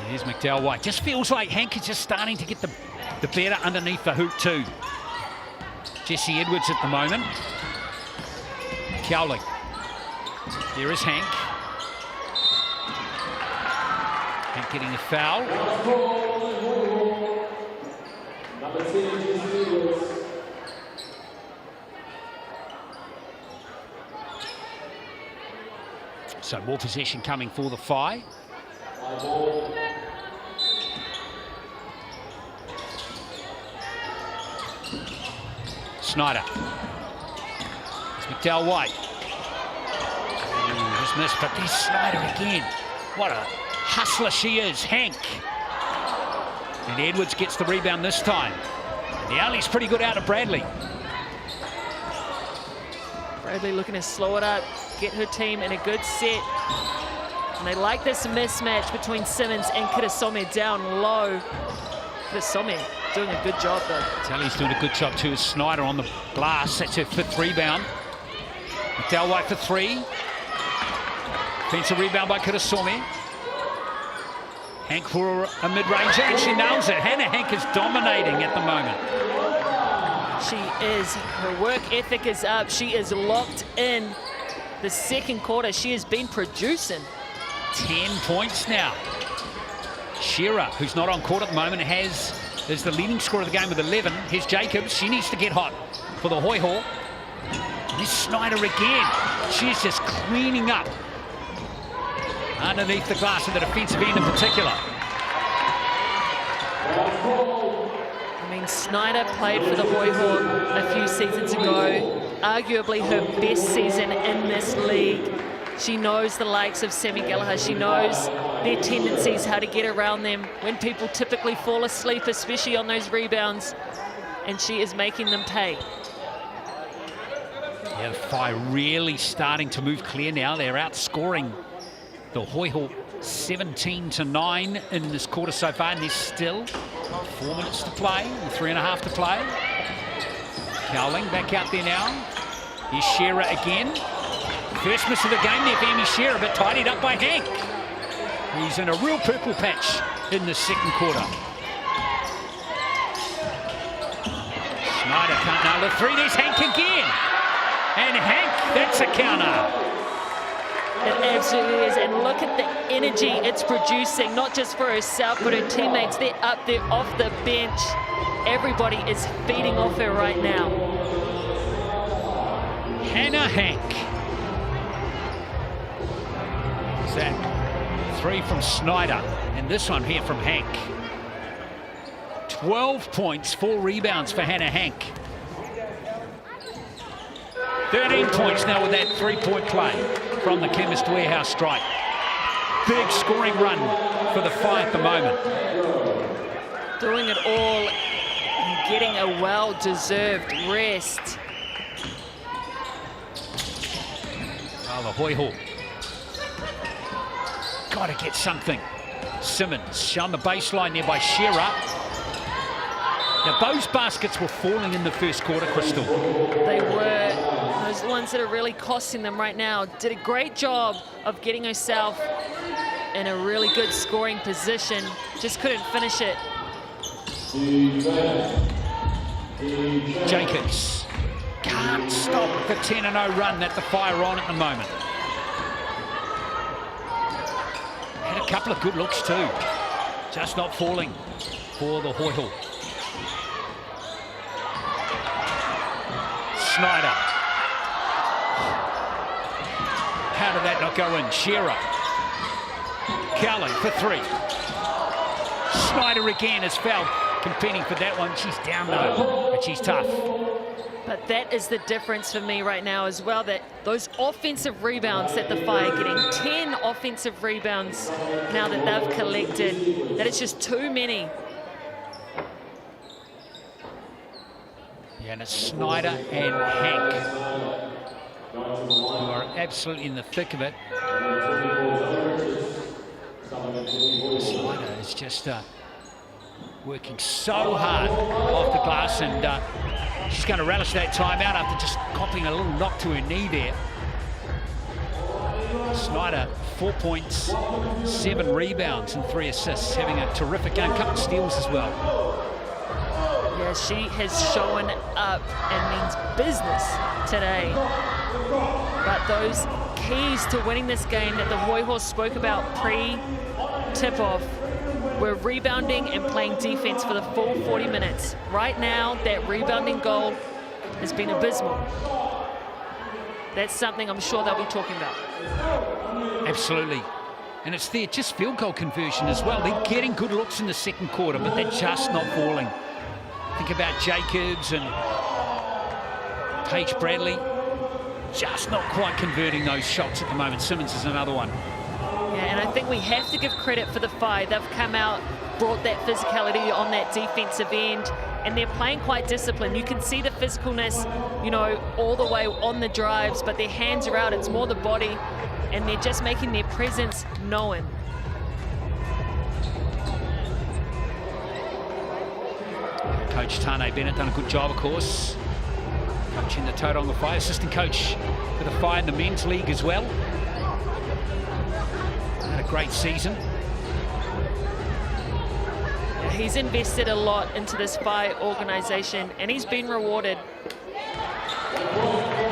Here's McDowell White. Just feels like Hank is just starting to get the better underneath the hoop too. Jesse Edwards at the moment. Cowling. There is Hank. Hank getting a foul. So more possession coming for the Whai. Snyder. It's McDowell White. Just missed, but there's Snyder again. What a hustler she is, Hank. And Edwards gets the rebound this time. And the alley's pretty good out of Bradley. Bradley looking to slow it up, get her team in a good set. And they like this mismatch between Simmons and Kitasome down low. Kitasome doing a good job though. Tally's doing a good job too. Snyder on the blast. That's her 5th rebound. McDowell White for 3. Defensive rebound by Kitasome. Hank for a mid-ranger and she nails it. Hannah Hank is dominating at the moment. She is. Her work ethic is up. She is locked in. The second quarter, she has been producing. 10 points now. Shearer, who's not on court at the moment, is the leading scorer of the game with 11. Here's Jacobs. She needs to get hot for the Hoiho. And this Snyder again. She's just cleaning up underneath the glass of the defensive end in particular. I mean, Snyder played for the Hoiho a few seasons ago. Arguably her best season in this league. She knows the likes of Sammy Gallagher. She knows their tendencies, how to get around them when people typically fall asleep, especially on those rebounds. And she is making them pay. Yeah, the Whai really starting to move clear now. They're outscoring the Hoiho 17-9 in this quarter so far, and there's still 4 minutes to play, 3.5 to play. Cowling back out there now. Here's Shearer again. First miss of the game there for Amy Shearer, but tidied up by Hank. He's in a real purple patch in the second quarter. Snyder can't nail the 3. There's Hank again. And Hank, that's a counter. It absolutely is, and look at the energy it's producing, not just for herself, but her teammates. They're up there off the bench. Everybody is feeding off her right now. Hannah Hank. Is that 3 from Snyder, and this one here from Hank. 12 points, 4 rebounds for Hannah Hank. 13 points now with that 3-point play from the Chemist Warehouse strike. Big scoring run for the Whai at the moment. Doing it all and getting a well-deserved rest. Oh, the Hoiho. Got to get something. Simmons on the baseline there by Shearer. Now, those baskets were falling in the first quarter, Crystal. They were. Those ones that are really costing them right now. Did a great job of getting herself in a really good scoring position. Just couldn't finish it. Jacobs can't stop the 10-0 run that the Whai are on at the moment. Had a couple of good looks too. Just not falling for the Hoiho. Snyder. How did that not go in? Shearer. Cowling for 3. Snyder again is fouled, competing for that one. She's down though, but she's tough. But that is the difference for me right now as well, that those offensive rebounds that the Whai are getting, 10 offensive rebounds now that they've collected, that it's just too many. Yeah, And it's Snyder and Hank who are absolutely in the thick of it. Snyder is just working so hard off the glass, and she's going to relish that timeout after just copping a little knock to her knee there. Snyder, 4 points, 7 rebounds and 3 assists, having a terrific game, couple of steals as well. Yeah, she has shown up and means business today. But those keys to winning this game that the Hoiho spoke about pre-tip-off were rebounding and playing defense for the full 40 minutes. Right now, that rebounding goal has been abysmal. That's something I'm sure they'll be talking about. Absolutely. And it's their just field goal conversion as well. They're getting good looks in the second quarter, but they're just not falling. Think about Jacobs and Paige Bradley. Just not quite converting those shots at the moment. Simmons is another one. Yeah, and I think we have to give credit for the Whai. They've come out, brought that physicality on that defensive end, and they're playing quite disciplined. You can see the physicalness, you know, all the way on the drives, but their hands are out. It's more the body, and they're just making their presence known. Coach Tane Bennett done a good job, of course, coaching the Tauranga Whai, assistant coach for the Whai in the men's league as well. Had a great season. He's invested a lot into this Whai organisation, and he's been rewarded.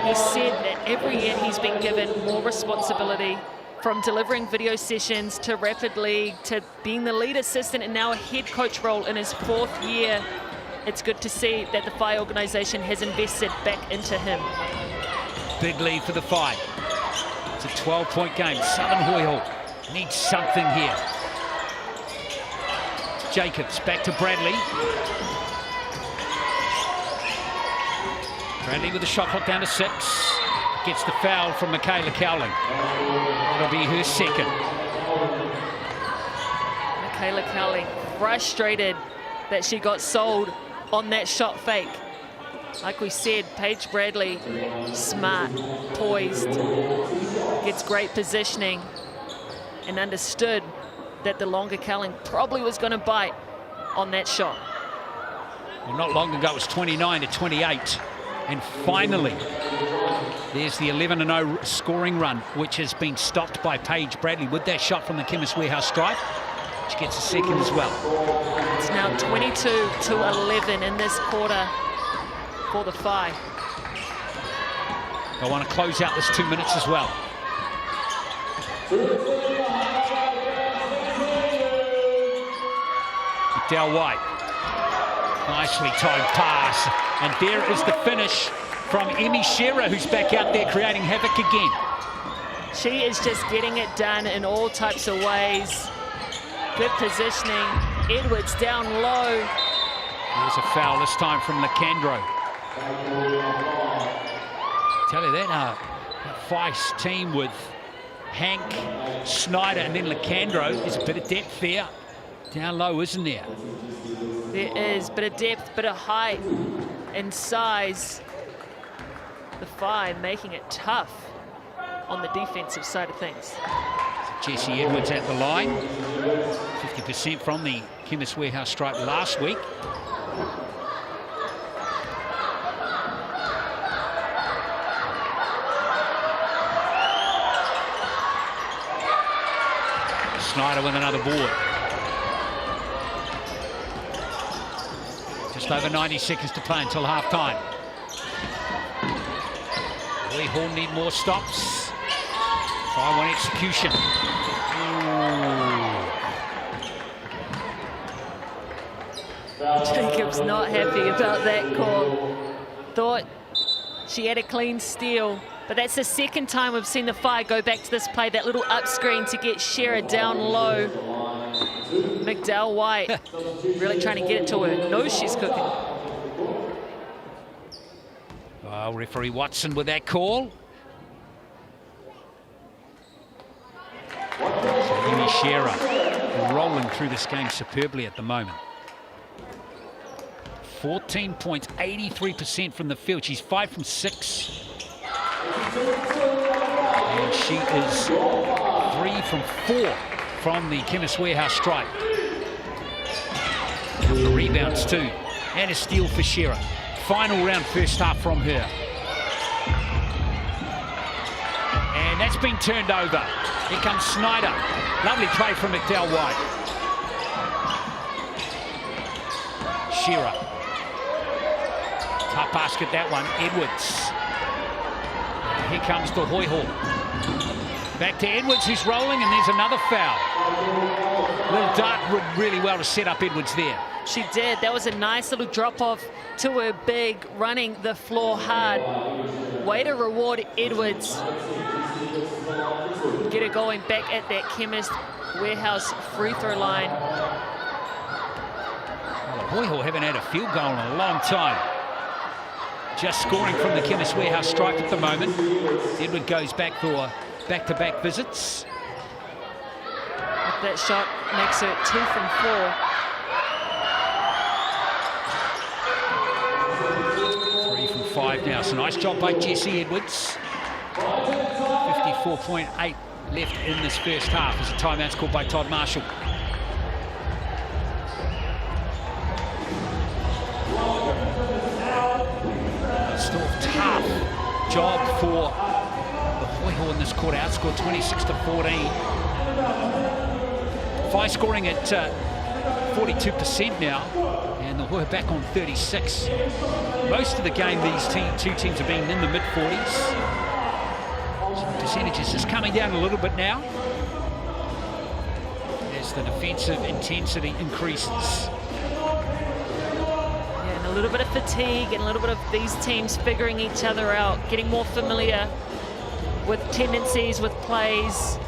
He said that every year he's been given more responsibility, from delivering video sessions to Rapid League to being the lead assistant and now a head coach role in his 4th year. It's good to see that the Whai organisation has invested back into him. Big lead for the Whai. It's a 12-point game. Southern Hoiho needs something here. Jacobs back to Bradley. Bradley with a shot clock down to 6. Gets the foul from Michaela Cowling. It'll be her second. Michaela Cowling frustrated that she got sold on that shot fake. Like we said, Paige Bradley, smart, poised, gets great positioning, and understood that the longer Cowling probably was going to bite on that shot. Well, not long ago, it was 29-28. And finally, there's the 11-0 scoring run, which has been stopped by Paige Bradley with that shot from the Chemist Warehouse stripe. She gets a second as well. It's now 22-11 in this quarter for the Whai. I want to close out this 2 minutes as well. McDowell White. Nicely timed pass. And there is the finish from Emmy Shearer, who's back out there creating havoc again. She is just getting it done in all types of ways. Good positioning. Edwards down low. There's a foul this time from Lacandro. Tell you that Feist team with Hank, Snyder, and then Lacandro. There's a bit of depth there. Down low, isn't there? There is a bit of depth, bit of height and size. The Whai making it tough on the defensive side of things. Jesse Edwards at the line. 50% from the Chemist Warehouse stripe last week. Snyder with another board. Just over 90 seconds to play until half-time. Hoiho need more stops. 5-1 execution. Jacobs not happy about that call. Thought she had a clean steal, but that's the second time we've seen the Whai go back to this play, that little up screen to get Shearer down low. McDowell White really trying to get it to her. Knows she's cooking. Oh, referee Watson with that call. So Emmy Shearer rolling through this game superbly at the moment. 14 points, 83% from the field. She's 5 from 6. And she is 3 from 4 from the Chemist Warehouse stripe. The rebounds too. And a steal for Shearer. Final round first half from her. And that's been turned over. Here comes Snyder. Lovely play from McDowell White. Shearer. Tough basket that one. Edwards. And here comes the Hoiho. Back to Edwards, who's rolling, and there's another foul. Little dart really well to set up Edwards there. She did. That was a nice little drop-off to her big, running the floor hard. Way to reward Edwards. Get her going back at that Chemist Warehouse free throw line. Well, Hoiho haven't had a field goal in a long time. Just scoring from the Chemist Warehouse stripe at the moment. Edward goes back for back-to-back visits. That shot makes her 2 from 4. 3 from 5 now. So nice job by Jessie Edwards. 54.8 left in this first half as a timeout's called by Todd Marshall. Still tough job for the Hoiho in this quarter. Outscored 26-14. Whai scoring at 42% now, and the Hoiho back on 36. Most of the game, these two teams have been in the mid-40s. So the percentages is coming down a little bit now as the defensive intensity increases. Yeah, and a little bit of fatigue and a little bit of these teams figuring each other out, getting more familiar with tendencies, with plays.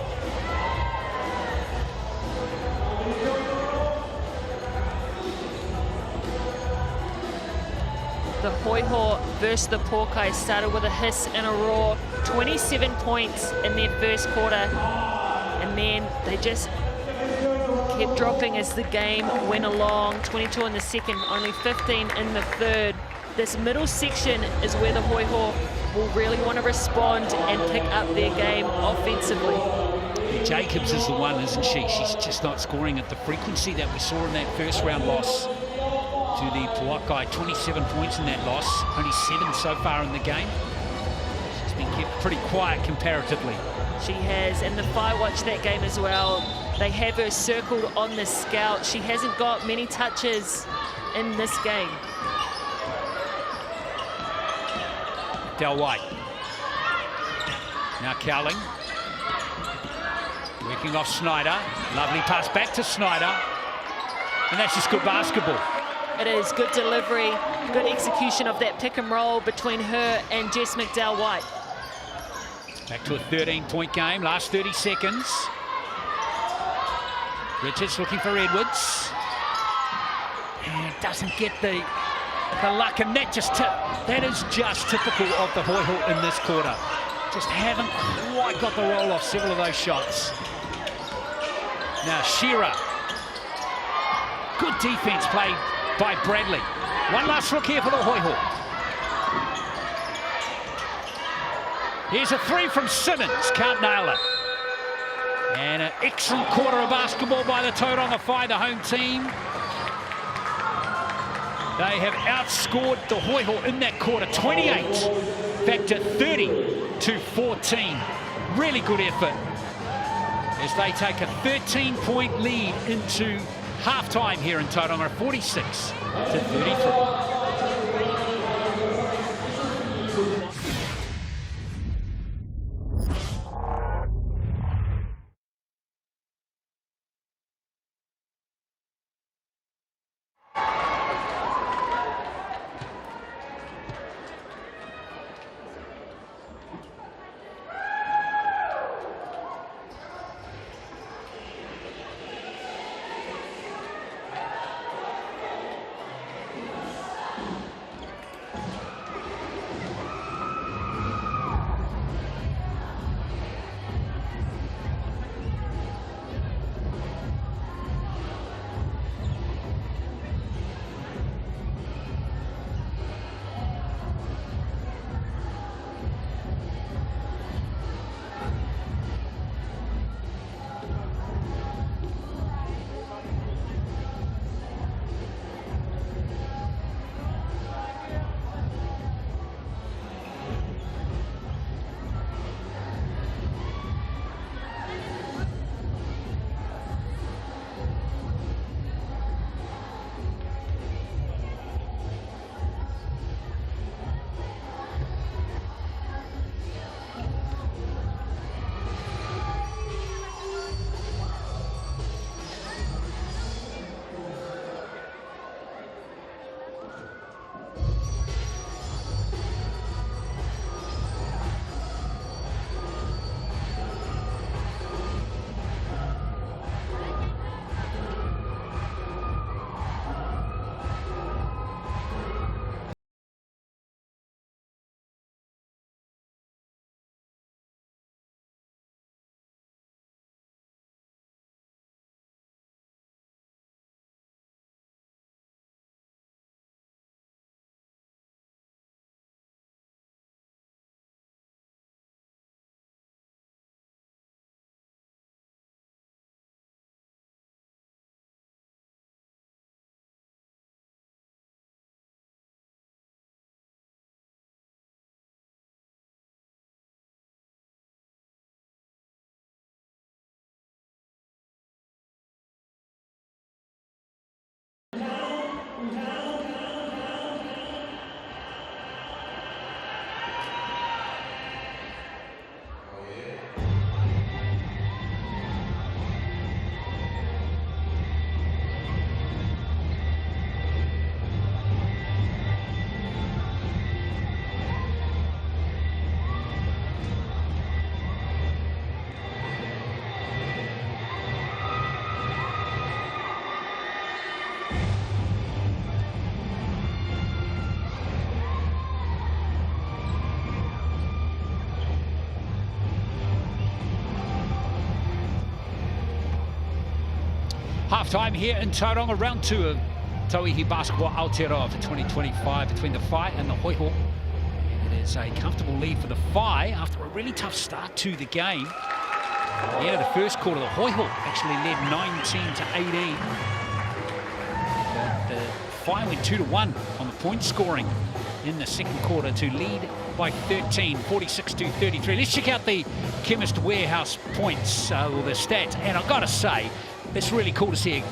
The Hoiho versus the Pōkai started with a hiss and a roar. 27 points in their first quarter, and then they just kept dropping as the game went along. 22 in the second, only 15 in the third. This middle section is where the Hoiho will really want to respond and pick up their game offensively. Jacobs is the one, isn't she? She's just not scoring at the frequency that we saw in that first round loss to the Pōkai. 27 points in that loss, only 7 so far in the game. She's been kept pretty quiet comparatively. She has, and the Whai watched that game as well. They have her circled on the scout. She hasn't got many touches in this game. Del White. Now Cowling. Working off Snyder. Lovely pass back to Snyder. And that's just good basketball. It is good delivery, good execution of that pick and roll between her and Jess McDowell White. Back to a 13-point game, last 30 seconds. Richards looking for Edwards. And doesn't get the luck, and that is just typical of the Hoiho in this quarter. Just haven't quite got the roll off several of those shots. Now Shearer. Good defense played by Bradley. One last look here for the Hoiho. Here's a 3 from Simmons, can't nail it. And an excellent quarter of basketball by the Tauranga Whai, the home team. They have outscored the Hoiho in that quarter, 28 back to 30-14. Really good effort as they take a 13-point lead into half-time here in Tauranga, 46-33. Half-time here in Tauranga, round 2 of Tauihi Basketball Aotearoa for 2025 between the Whai and the Hoiho. And it is a comfortable lead for the Whai after a really tough start to the game. At the end of the first quarter, the Hoiho actually led 19-18. The Whai went 2-1 on the point scoring in the second quarter to lead by 13, 46-33. Let's check out the Chemist Warehouse points, or the stats. And I've got to say, it's really cool to see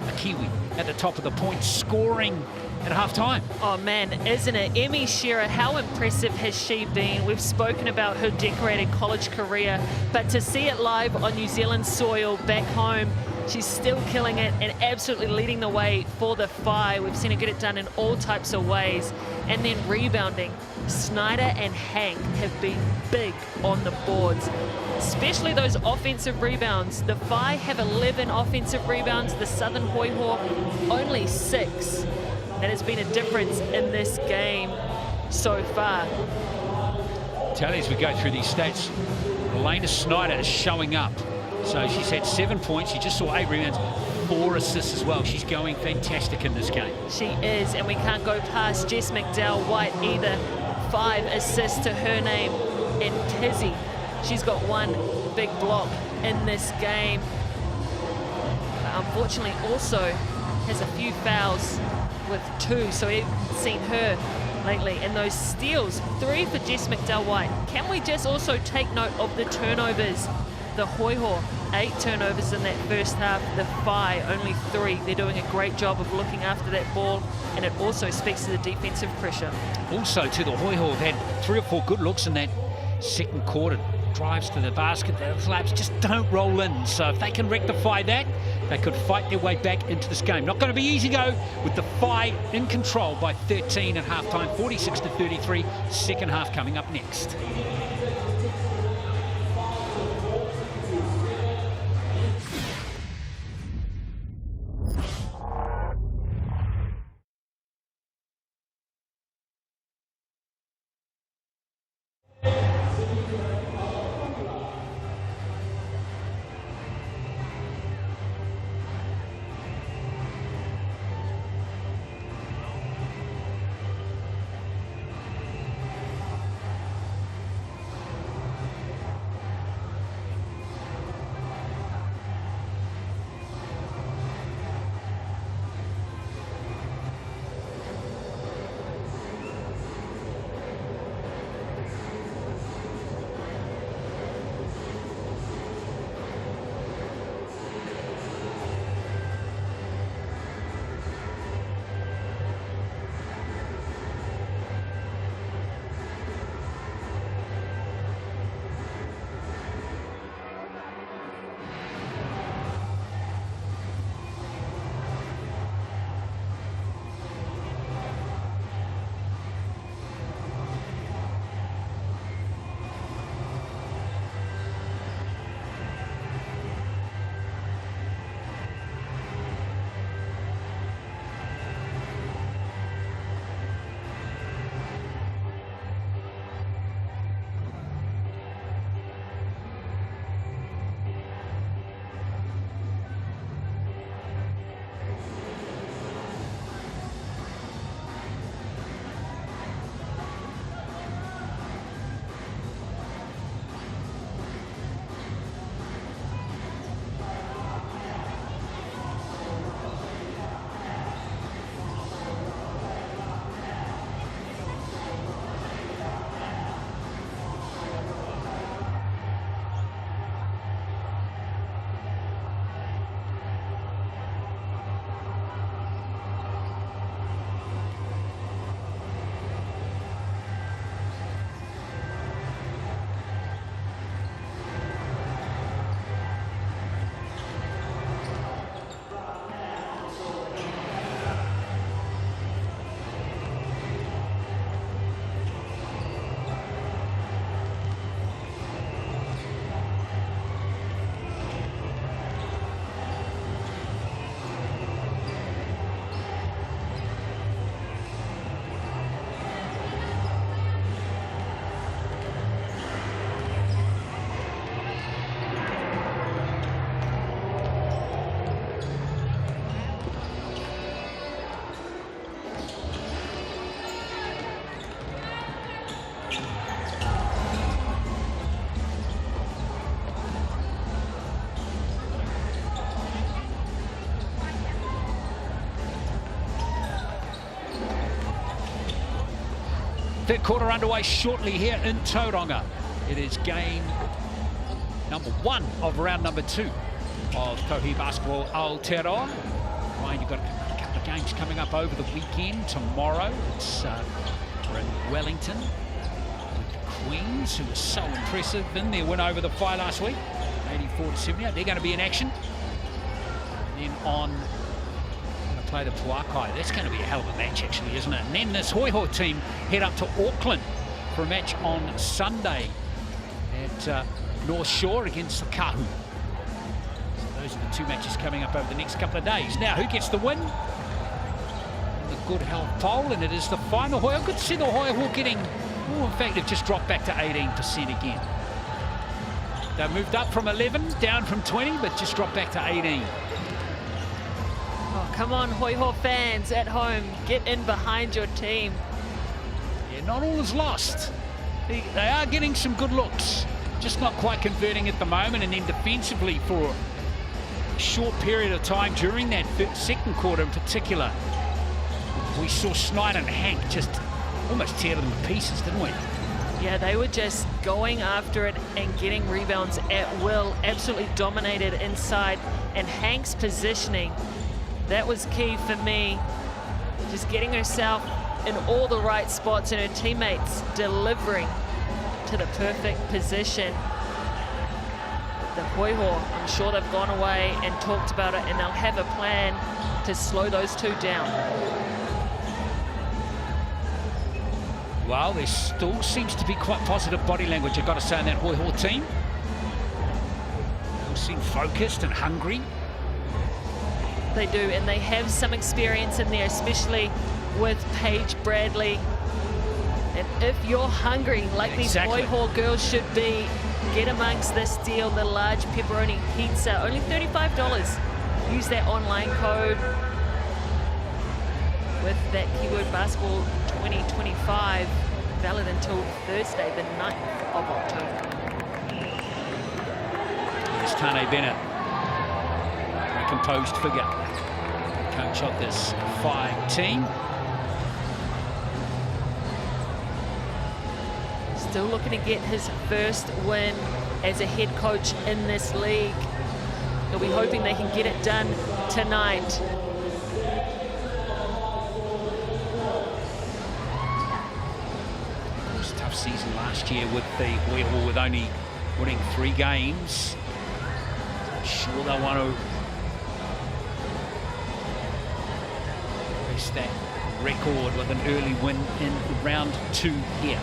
a Kiwi at the top of the points scoring at half-time. Oh man, isn't it? Emmy Shearer, how impressive has she been? We've spoken about her decorated college career, but to see it live on New Zealand soil back home, she's still killing it and absolutely leading the way for the Whai. We've seen her get it done in all types of ways. And then rebounding, Snyder and Hank have been big on the boards, especially those offensive rebounds. The Whai have 11 offensive rebounds, the Southern Hoiho only 6. That has been a difference in this game so far. Tell you as we go through these stats, Elena Snyder is showing up. So she's had 7 points, she just saw 8 rebounds, 4 assists as well. She's going fantastic in this game. She is, and we can't go past Jess McDowell-White either. 5 assists to her name. And Tizzy, she's got 1 big block in this game. But unfortunately also has a few fouls with 2, so we've seen her lately. And those steals, 3 for Jess McDowell-White. Can we just also take note of the turnovers? The Hoiho, 8 turnovers in that first half. The Whai, only 3. They're doing a great job of looking after that ball, and it also speaks to the defensive pressure. Also, to the Hoiho, have had 3 or 4 good looks in that second quarter. Drives to the basket, the slaps just don't roll in. So if they can rectify that, they could fight their way back into this game. Not going to be easy, though, with the Whai in control by 13 at halftime, 46-33. Second half coming up next. Third quarter underway shortly here in Tauranga. It is game number 1 of round number 2 of Tauihi Basketball Aotearoa. Ryan, you've got a couple of games coming up over the weekend. Tomorrow, we're in Wellington with the Queens, who were so impressive in their win over the Whai last week, 84-78. They're going to be in action. And then on, play the Tuakai. That's going to be a hell of a match, actually, isn't it? And then this Hoiho team head up to Auckland for a match on Sunday at North Shore against the Kahu. So those are the 2 matches coming up over the next couple of days. Now, who gets the win? The good health poll, and it is the final Hoiho. Good to see the Hoiho getting, in fact, they've just dropped back to 18% again. They've moved up from 11, down from 20, but just dropped back to 18. Oh, come on, Hoiho fans at home, get in behind your team. Yeah, not all is lost. They are getting some good looks, just not quite converting at the moment. And then defensively, for a short period of time during that second quarter in particular, we saw Snyder and Hank just almost tear them to pieces, didn't we? Yeah, they were just going after it and getting rebounds at will, absolutely dominated inside. And Hank's positioning, that was key for me, just getting herself in all the right spots and her teammates delivering to the perfect position. The Hoiho, I'm sure they've gone away and talked about it, and they'll have a plan to slow those 2 down. Well, there still seems to be quite positive body language, I've got to say, in that Hoiho team. They all seem focused and hungry. They do, and they have some experience in there, especially with Paige Bradley. And if you're hungry, like exactly. These Hoiho girls should be, get amongst this deal, the large pepperoni pizza, only $35. Use that online code with that keyword basketball 2025, valid until Thursday, the 9th of October. Here's Tane Bennett, a composed figure, coach of this Whai team. Still looking to get his first win as a head coach in this league. He'll be hoping they can get it done tonight. It was a tough season last year with the Hoiho, with only winning 3 games. I'm sure they'll want to that record with an early win in round 2 here,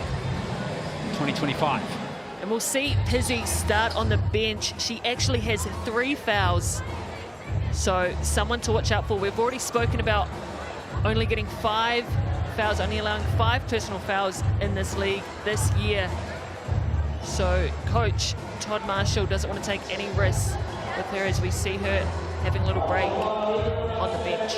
2025. And we'll see Pizzy start on the bench. She actually has 3 fouls, so someone to watch out for. We've already spoken about only getting 5 fouls, only allowing 5 personal fouls in this league this year. So Coach Todd Marshall doesn't want to take any risks with her, as we see her having a little break on the bench.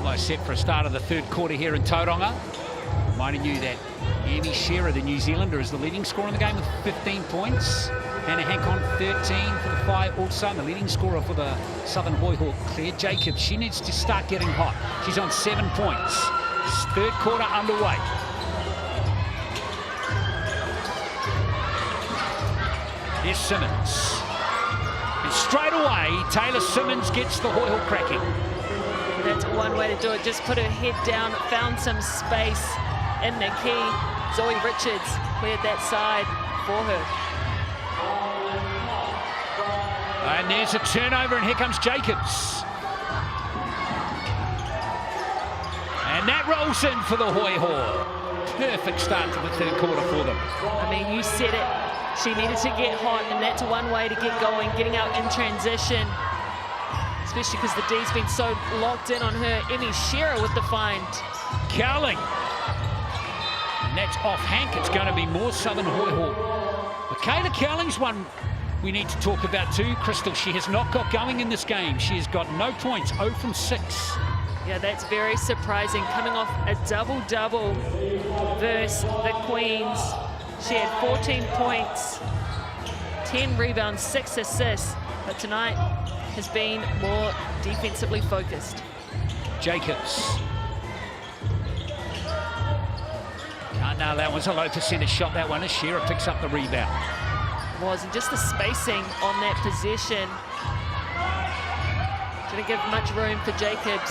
Almost set for a start of the third quarter here in Tauranga. Reminding you that Amy Shearer, the New Zealander, is the leading scorer in the game with 15 points. Hannah Hank on 13 for the Whai also. And the leading scorer for the Southern Hoiho, Claire Jacobs. She needs to start getting hot. She's on 7 points. Third quarter underway. Here's Simmons. And straight away, Taylor Simmons gets the Hoiho cracking. That's one way to do it. Just put her head down, found some space in the key. Zoe Richards cleared that side for her. And there's a turnover, and here comes Jacobs. And that rolls in for the Hoiho. Perfect start to the third quarter for them. I mean, you said it. She needed to get hot, and that's one way to get going, getting out in transition. Especially because the D's been so locked in on her. Emmy Shearer with the find. Cowling. And that's off Hank. It's going to be more Southern Hoiho. Michaela Cowling's one we need to talk about too, Crystal. She has not got going in this game. She has got no points, 0 from 6. Yeah, that's very surprising. Coming off a double-double versus the Queens. She had 14 points, 10 rebounds, 6 assists. But tonight, has been more defensively focused. Jacobs. Can't nail that one's a low percentage shot, that one. As Shearer picks up the rebound. And just the spacing on that possession didn't give much room for Jacobs.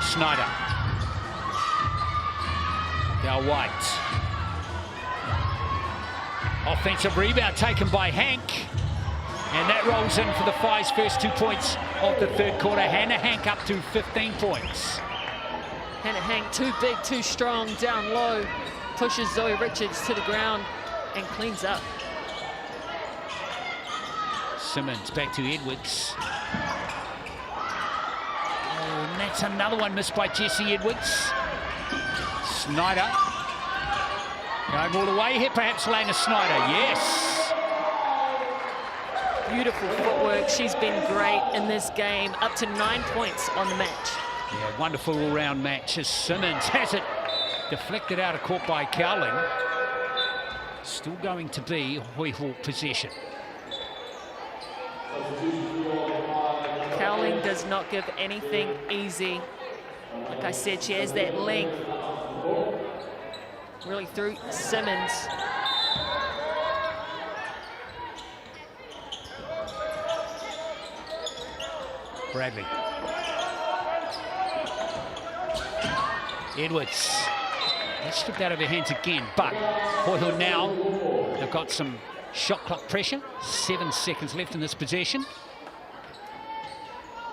Snyder. Now White. Offensive rebound taken by Hank. And that rolls in for the Phi's first 2 points of the third quarter. Hannah Hank up to 15 points. Hannah Hank, too big, too strong, down low. Pushes Zoe Richards to the ground and cleans up. Simmons back to Edwards. Oh, and that's another one missed by Jesse Edwards. Snyder. Going all the way here, perhaps Lana Snyder, yes. Beautiful footwork. She's been great in this game. Up to 9 points on the match. Yeah, wonderful all-round match as Simmons has it. Deflected out of court by Cowling. Still going to be Hoiho possession. Cowling does not give anything easy. Like I said, she has that length. Really through Simmons. Bradley. Edwards. That's stripped out of her hands again, but Hoiho now have got some shot clock pressure. 7 seconds left in this possession.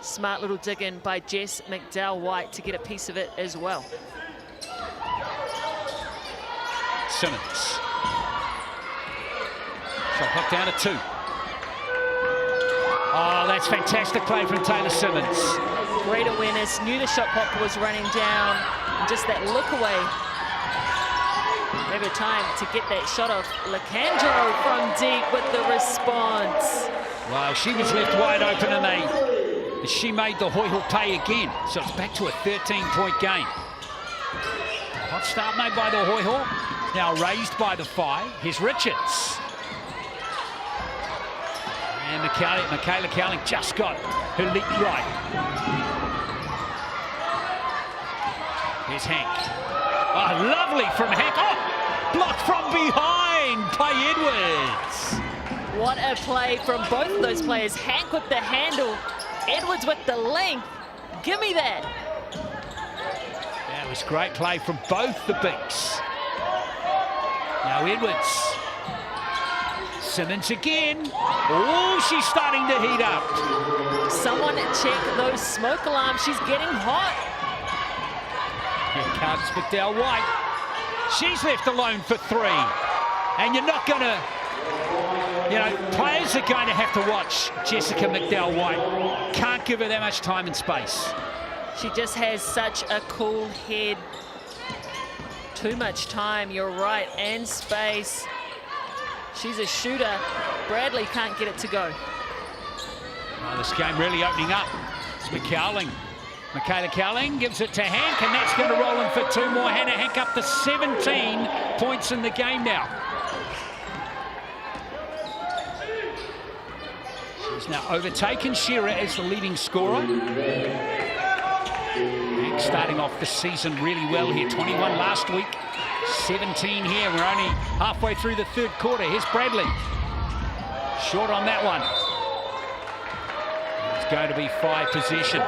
Smart little dig in by Jess McDowell-White to get a piece of it as well. Simmons. Shot clock down to 2. Oh, that's fantastic play from Taylor Simmons. Great awareness, knew the shot clock was running down, and just that look away gave her time to get that shot off. Lacandro from deep with the response. Wow, she was left wide open and she made the Hoiho pay again. So it's back to a 13-point game. Hot start made by the Hoiho, now raised by the Whai. Here's Richards. And Michaela Cowling just got her leap right. Here's Hank. Oh, lovely from Hank. Oh, blocked from behind by Edwards. What a play from both of those players. Hank with the handle, Edwards with the length. Give me that. That was great play from both the bigs. Now Edwards. Simmons again. Oh, she's starting to heat up. Someone check those smoke alarms. She's getting hot. Here comes McDowell-White. She's left alone for 3. And you're not going to, players are going to have to watch Jessica McDowell-White. Can't give her that much time and space. She just has such a cool head. Too much time, you're right, and space. She's a shooter. Bradley can't get it to go. Oh, this game really opening up. It's McCowling. Michaela Cowling gives it to Hank, and that's going to roll in for 2 more. Hannah Hank up to 17 points in the game now. She's now overtaken Shearer as the leading scorer. Hank starting off the season really well here. 21 last week, 17 here. We're only halfway through the third quarter. Here's Bradley. Short on that one. It's going to be 5 possession.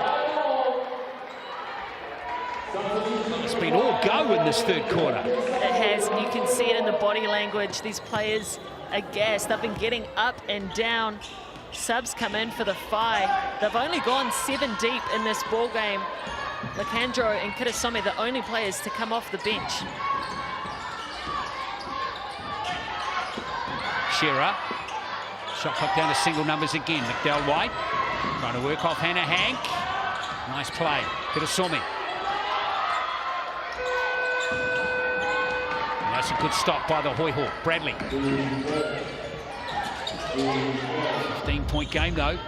It's been all go in this third quarter. It has, and you can see it in the body language. These players are gassed. They've been getting up and down. Subs come in for the Whai. They've only gone 7 deep in this ball game. Lacandro and Kitasome, the only players to come off the bench. Shearer. Shot clock down to single numbers again. McDowell-White trying to work off Hannah Hank. Nice play. Kitasome. That's a good stop by the Hoiho. Bradley. 15-point game though.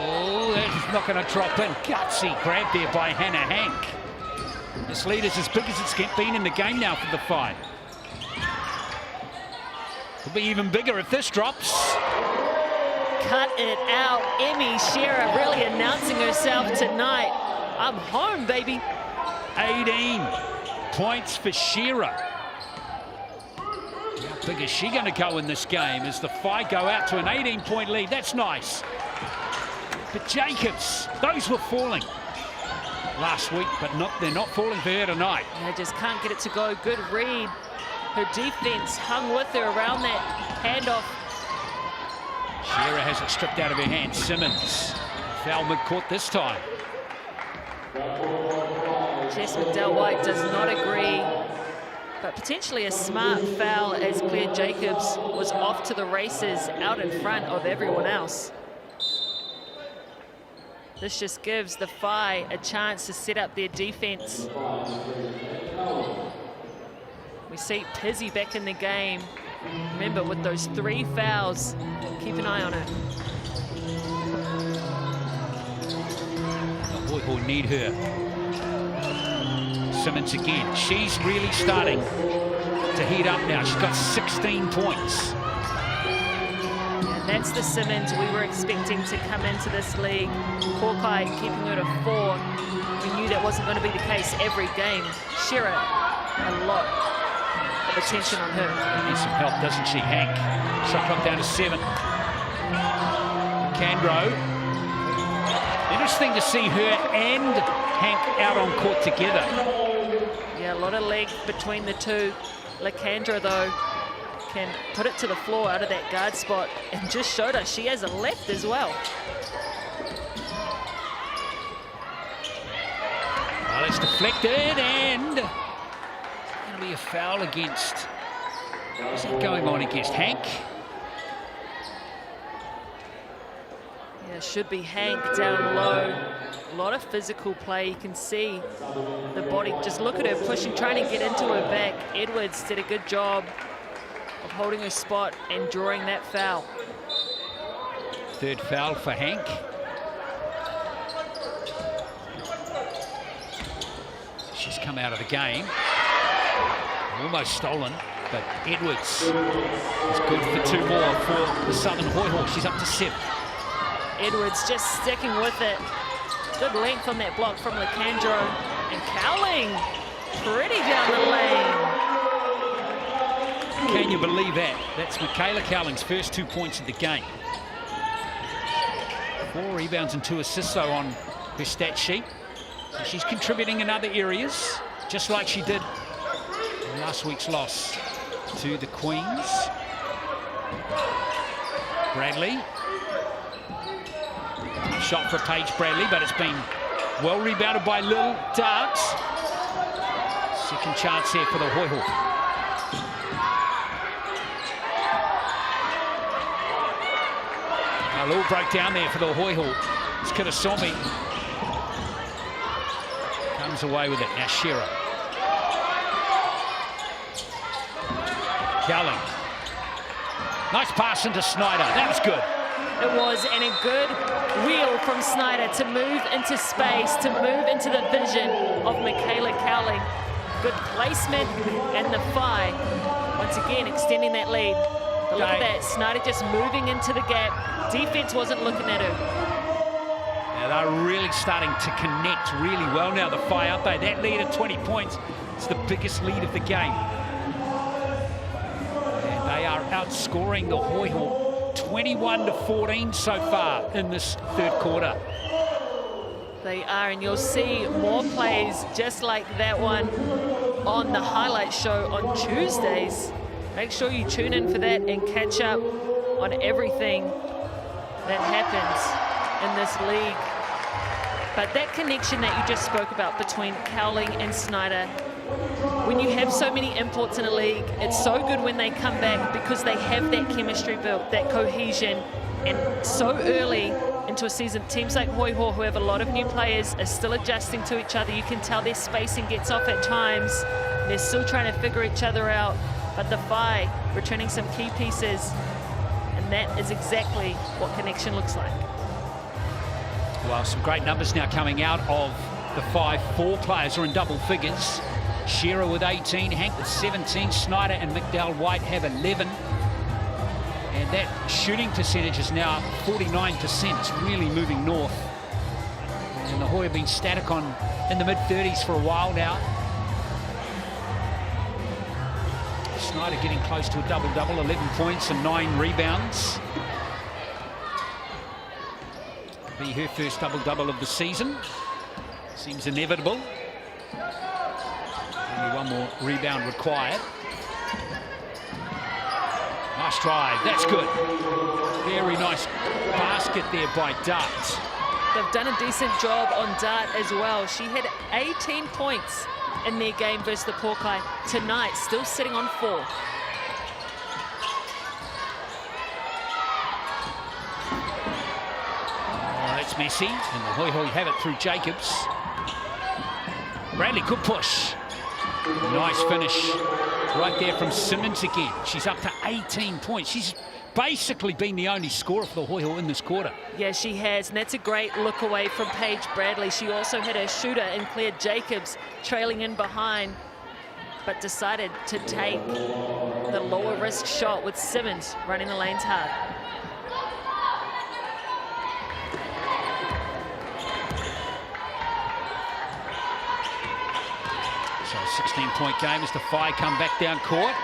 Oh, that's not going to drop in. Gutsy grab there by Hannah Hank. This lead is as big as it's been in the game now for the Whai. Could be even bigger if this drops. Cut it out. Emmy Shearer really announcing herself tonight. I'm home, baby. 18 points for Shearer. How big is she going to go in this game as the Whai go out to an 18-point lead? That's nice. But Jacobs, those were falling last week, but they're not falling for her tonight. They just can't get it to go. Good read. Her defense hung with her around that handoff. Shearer has it stripped out of her hand. Simmons, foul mid-court this time. Jess McDowell-White does not agree, but potentially a smart foul as Claire Jacobs was off to the races out in front of everyone else. This just gives the Whai a chance to set up their defense. We see Pizzy back in the game. Remember, with those 3 fouls, keep an eye on her. The Hoiho need her. Simmons again. She's really starting to heat up now. She's got 16 points. And that's the Simmons we were expecting to come into this league. Hawkeye keeping her to 4. We knew that wasn't going to be the case every game. Shearer, a lot of attention on her. She needs some help, doesn't she? Hank, shot clock down to 7. Candro. Interesting to see her and Hank out on court together. Yeah, a lot of leg between the two. Lacandra, though, can put it to the floor out of that guard spot and just showed us she has a left as well. Well, it's deflected and going to be a foul against, what's that going on against Hank? Yeah, should be Hank down low. A lot of physical play. You can see the body. Just look at her pushing, trying to get into her back. Edwards did a good job of holding her spot and drawing that foul. 3rd foul for Hank. She's come out of the game. Almost stolen, but Edwards is good for 2 more for the Southern Hoiho. She's up to 7. Edwards just sticking with it. Good length on that block from Lacandro. And Cowling, pretty down the lane. Can you believe that? That's Michaela Cowling's first 2 points of the game. 4 rebounds and 2 assists, though, on her stat sheet. So she's contributing in other areas, just like she did in last week's loss to the Queens. Bradley. Shot for Paige Bradley, but it's been well rebounded by Lil Darts. Second chance here for the Hoiho. A little broke down there for the Hoiho. It's Kirasomi. Comes away with it. Now Shearer. Cowling. Nice pass into Snyder. That was good. It was, and a good wheel from Snyder to move into space, to move into the vision of Michaela Cowling. Good placement, and the Whai, once again, extending that lead. But look at that, Snyder just moving into the gap. Defense wasn't looking at her. Now they're really starting to connect really well now, the Whai up there. That lead at 20 points, it's the biggest lead of the game. And they are outscoring the Hoiho 21-14 so far in this 3rd quarter. They are, and you'll see more plays just like that one on the highlight show on Tuesdays. Make sure you tune in for that and catch up on everything that happens in this league. But that connection that you just spoke about between Cowling and Snyder, when you have so many imports in a league, it's so good when they come back because they have that chemistry built, that cohesion, and so early into a season, teams like Hoiho, who have a lot of new players, are still adjusting to each other. You can tell their spacing gets off at times. They're still trying to figure each other out, but the Whai returning some key pieces, and that is exactly what connection looks like. Well, some great numbers now coming out of the Whai. 4 players are in double figures. Shearer with 18, Hank with 17, Snyder and McDowell-White have 11. that shooting percentage is now 49%. It's really moving north. And the Hoi have been static in the mid-30s for a while now. Snyder getting close to a double-double, 11 points and 9 rebounds. Be her first double-double of the season. Seems inevitable. Only one more rebound required. Nice drive, that's good. Very nice basket there by Dart. They've done a decent job on Dart as well. She had 18 points in their game versus the Porkai. Tonight, still sitting on 4. Oh, that's messy. And the Hoiho have it through Jacobs. Bradley, good push. Nice finish right there from Simmons again. She's up to 18 points. She's basically been the only scorer for the Hoiho in this quarter. Yeah, she has, and that's a great look away from Paige Bradley. She also had a shooter in Claire Jacobs trailing in behind, but decided to take the lower risk shot with Simmons running the lanes hard. So a 16-point game as the Whai come back down court.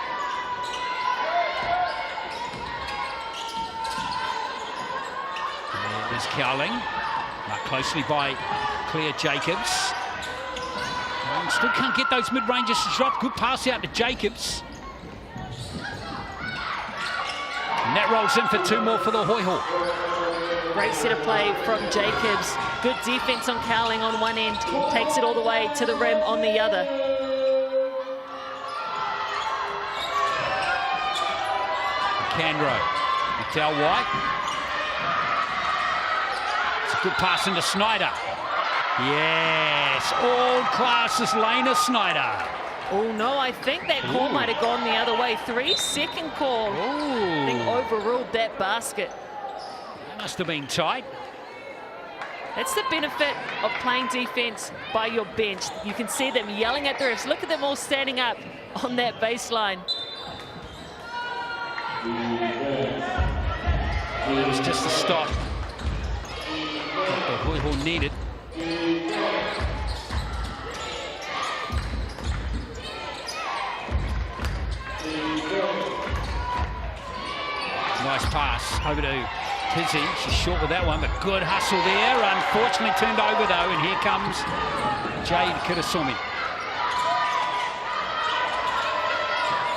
There's Cowling, marked closely by Claire Jacobs. Still can't get those mid-ranges to drop. Good pass out to Jacobs. And that rolls in for 2 more for the Hoiho. Great set of play from Jacobs. Good defense on Cowling on one end. Takes it all the way to the rim on the other. Canro, McDowell White. Good pass into Snyder. Yes, all classes Lena Snyder. Oh no, I think that call might have gone the other way. 3-second call. I think overruled that basket. That must have been tight. That's the benefit of playing defense by your bench. You can see them yelling at the refs. Look at them all standing up on that baseline. It was just a stop that the Hoiho needed. Nice pass over to Tizzy. She's short with that one, but good hustle there. Unfortunately turned over though, and here comes Jade Kirasumi.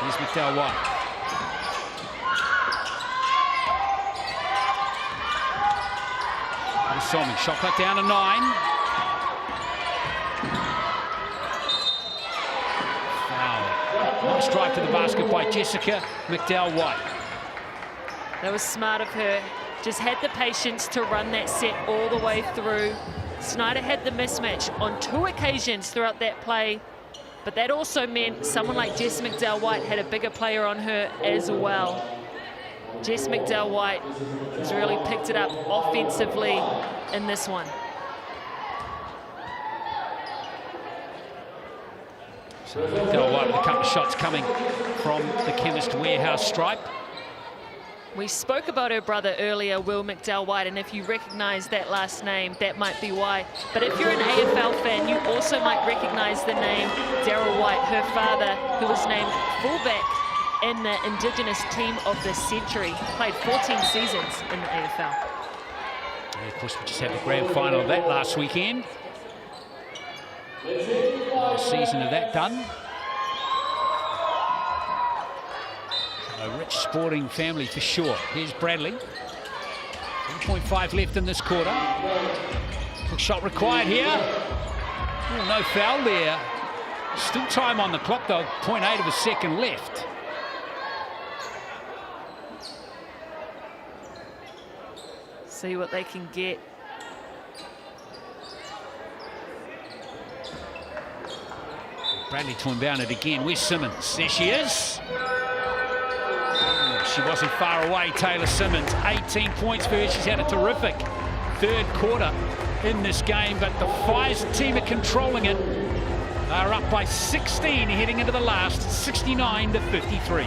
Here's McDowell White. Kirasumi, shot clock down to 9. Foul. Nice drive to the basket by Jessica McDowell White. That was smart of her. Just had the patience to run that set all the way through. Snyder had the mismatch on 2 occasions throughout that play, but that also meant someone like Jess McDowell White had a bigger player on her as well. Jess McDowell White has really picked it up offensively in this one. So McDowell White with a couple of shots coming from the Chemist Warehouse stripe. We spoke about her brother earlier, Will McDowell White, and if you recognize that last name, that might be why. But if you're an AFL fan, you also might recognize the name Daryl White, her father, who was named fullback in the Indigenous Team of the Century. Played 14 seasons in the AFL. And of course, we just had the grand final of that last weekend. A season of that done. A rich sporting family for sure. Here's Bradley. 3.5 left in this quarter. Quick shot required here. Oh, no foul there. Still time on the clock though. 0.8 of a second left. See what they can get. Bradley to inbound it again. Where's Simmons? There she is. She wasn't far away, Taylor Simmons. 18 points for her. She's had a terrific third quarter in this game, but the Whai's team are controlling it. They're up by 16 heading into the last, 69-53.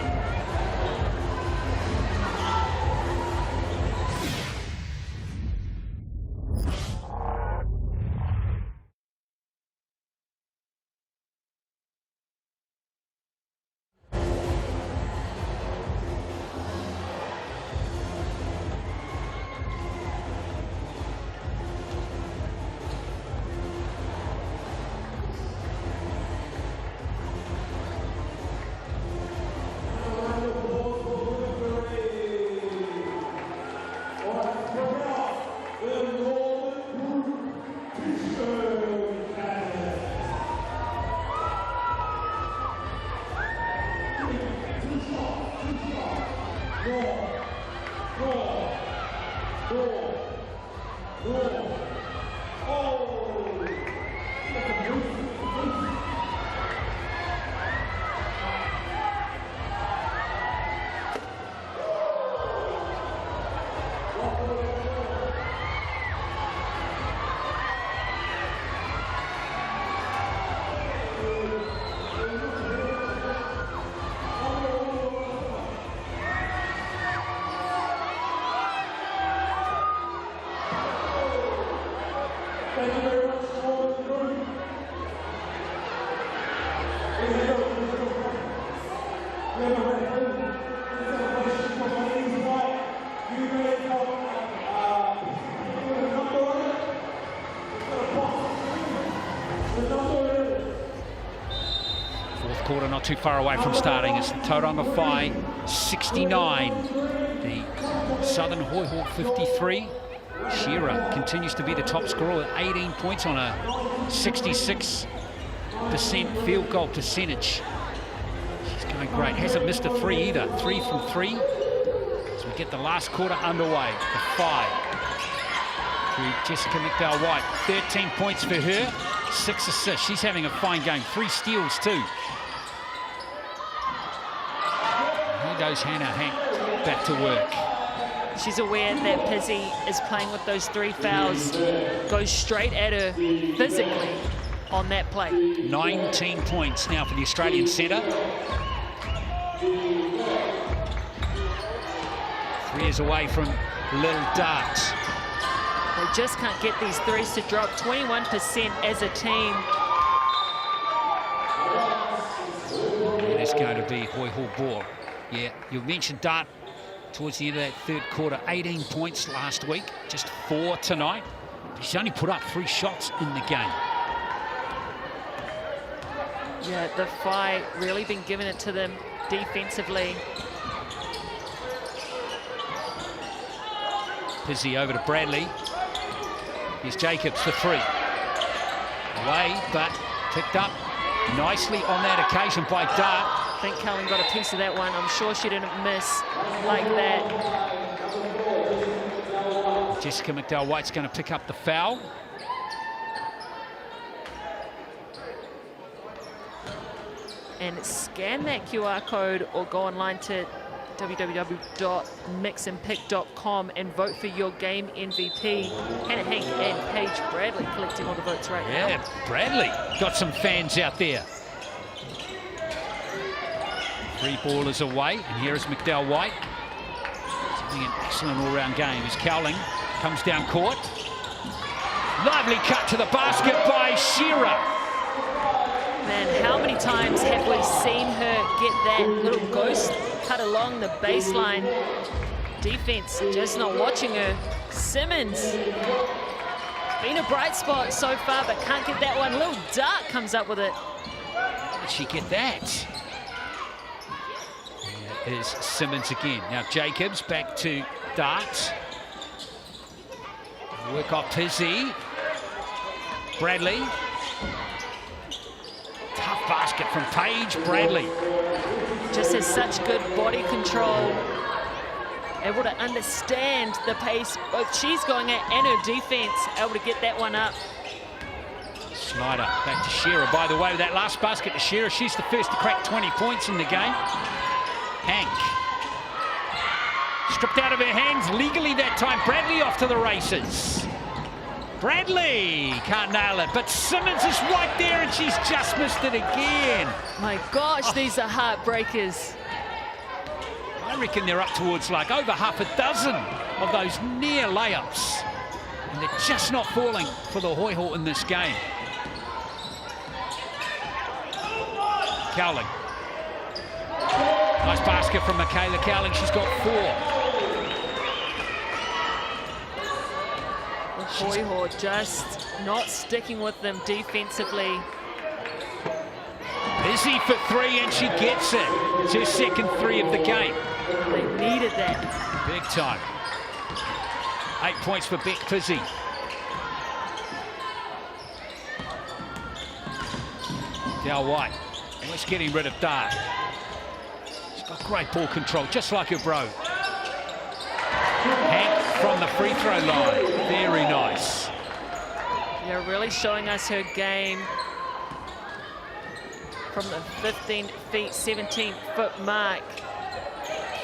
Quarter not too far away from starting. It's the Tauranga Whai 69, the Southern Hoiho 53. Shearer continues to be the top scorer with 18 points on a 66% field goal percentage. She's going great. Hasn't missed a three either. 3 from 3. As we get the last quarter underway. The Whai through Jessica McDowell-White. 13 points for her, 6 assists. She's having a fine game. 3 steals too. Goes Hannah Hank back to work. She's aware that Pizzy is playing with those 3 fouls. Goes straight at her physically on that play. 19 points now for the Australian centre. 3 is away from Little Dart. They just can't get these threes to drop. 21% as a team. It is going to be Hoiho ball. Yeah, you mentioned Dart towards the end of that third quarter. 18 points last week, just 4 tonight. She's only put up 3 shots in the game. Yeah, the Whai really been giving it to them defensively. Pizzy over to Bradley. Here's Jacobs for 3. Away, but picked up nicely on that occasion by Dart. I think Callan got a piece of that one. I'm sure she didn't miss like that. Jessica McDowell-White's going to pick up the foul. And scan that QR code or go online to www.mixandpick.com and vote for your game MVP. Hannah Hank and Paige Bradley collecting all the votes right now. Yeah, Bradley got some fans out there. 3 ballers away, and here is McDowell-White. Having an excellent all-round game as Cowling comes down court. Lively cut to the basket by Shearer. Man, how many times have we seen her get that little ghost cut along the baseline? Defense just not watching her. Simmons, been a bright spot so far, but can't get that one. Little Dart comes up with it. How did she get that? Is Simmons again. Now Jacobs back to Dart. Work off Pizzy. Bradley. Tough basket from Paige Bradley. Just has such good body control. Able to understand the pace both she's going at and her defense. Able to get that one up. Snyder back to Shearer. By the way, with that last basket to Shearer, she's the first to crack 20 points in the game. Hank. Stripped out of her hands legally that time. Bradley off to the races. Bradley can't nail it, but Simmons is right there and she's just missed it again. My gosh, these are heartbreakers. I reckon they're up towards like over half a dozen of those near layups. And they're just not falling for the Hoiho in this game. Cowling. Nice basket from Michaela Cowling. She's got 4. Hoiho just not sticking with them defensively. Busy for 3 and she gets it. It's her second 3 of the game. They needed that. Big time. 8 points for Beck Pizzy. Dal White. Almost getting rid of Dart. She's got great ball control, just like her bro. Hank from the free throw line. Very nice. They're really showing us her game from the 15 feet, 17-foot mark.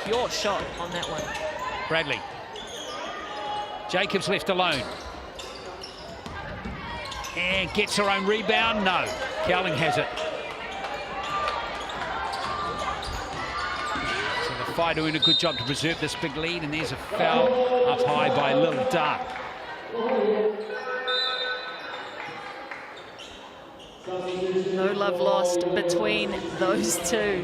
Pure shot on that one. Bradley. Jacobs left alone. And gets her own rebound. No. Cowling has it. So the Whai doing a good job to preserve this big lead. And there's a foul up high by Little Dart. love lost between those two.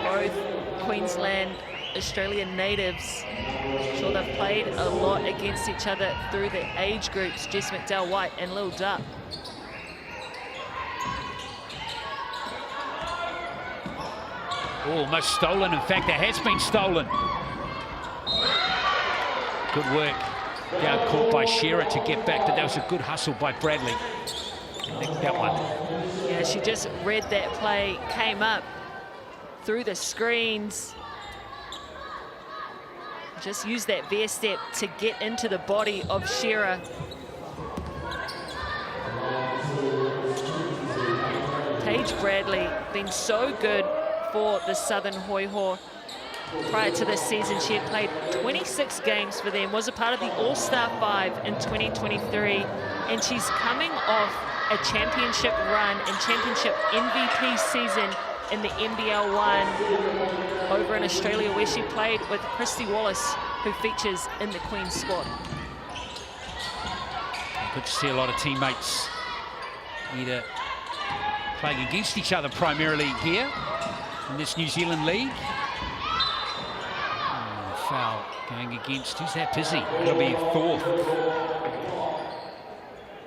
Both Queensland, Australian natives. I'm sure they've played a lot against each other through the age groups, Jess McDowell-White and Lil Dup. Almost stolen. In fact, it has been stolen. Good work. Down caught by Shearer to get back, but that was a good hustle by Bradley. I think that one. Yeah, she just read that play, came up through the screens. Just used that veer step to get into the body of Shearer. Paige Bradley been so good for the Southern Hoiho. Prior to this season, she had played 26 games for them, was a part of the All-Star 5 in 2023, and she's coming off a championship run and championship MVP season in the NBL 1 over in Australia, where she played with Christy Wallace, who features in the Queen's squad. Good to see a lot of teammates either playing against each other primarily here in this New Zealand league. Foul going against, who's that busy? It'll be fourth.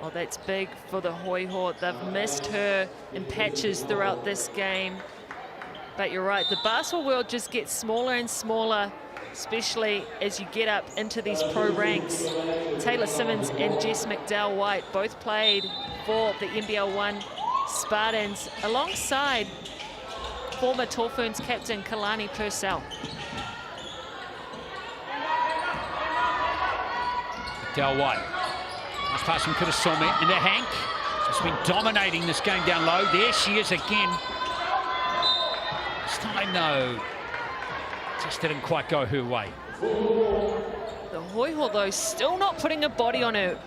Oh, that's big for the Hoiho. They've missed her in patches throughout this game. But you're right, the basketball world just gets smaller and smaller, especially as you get up into these pro ranks. Taylor Simmons and Jess McDowell-White both played for the NBL 1 Spartans alongside former Taufuns captain Kalani Purcell. McDowell-White. Nice pass from Kurasome into Hank. She's been dominating this game down low. There she is again. This time, though, just didn't quite go her way. The Hoiho, though, still not putting a body on her.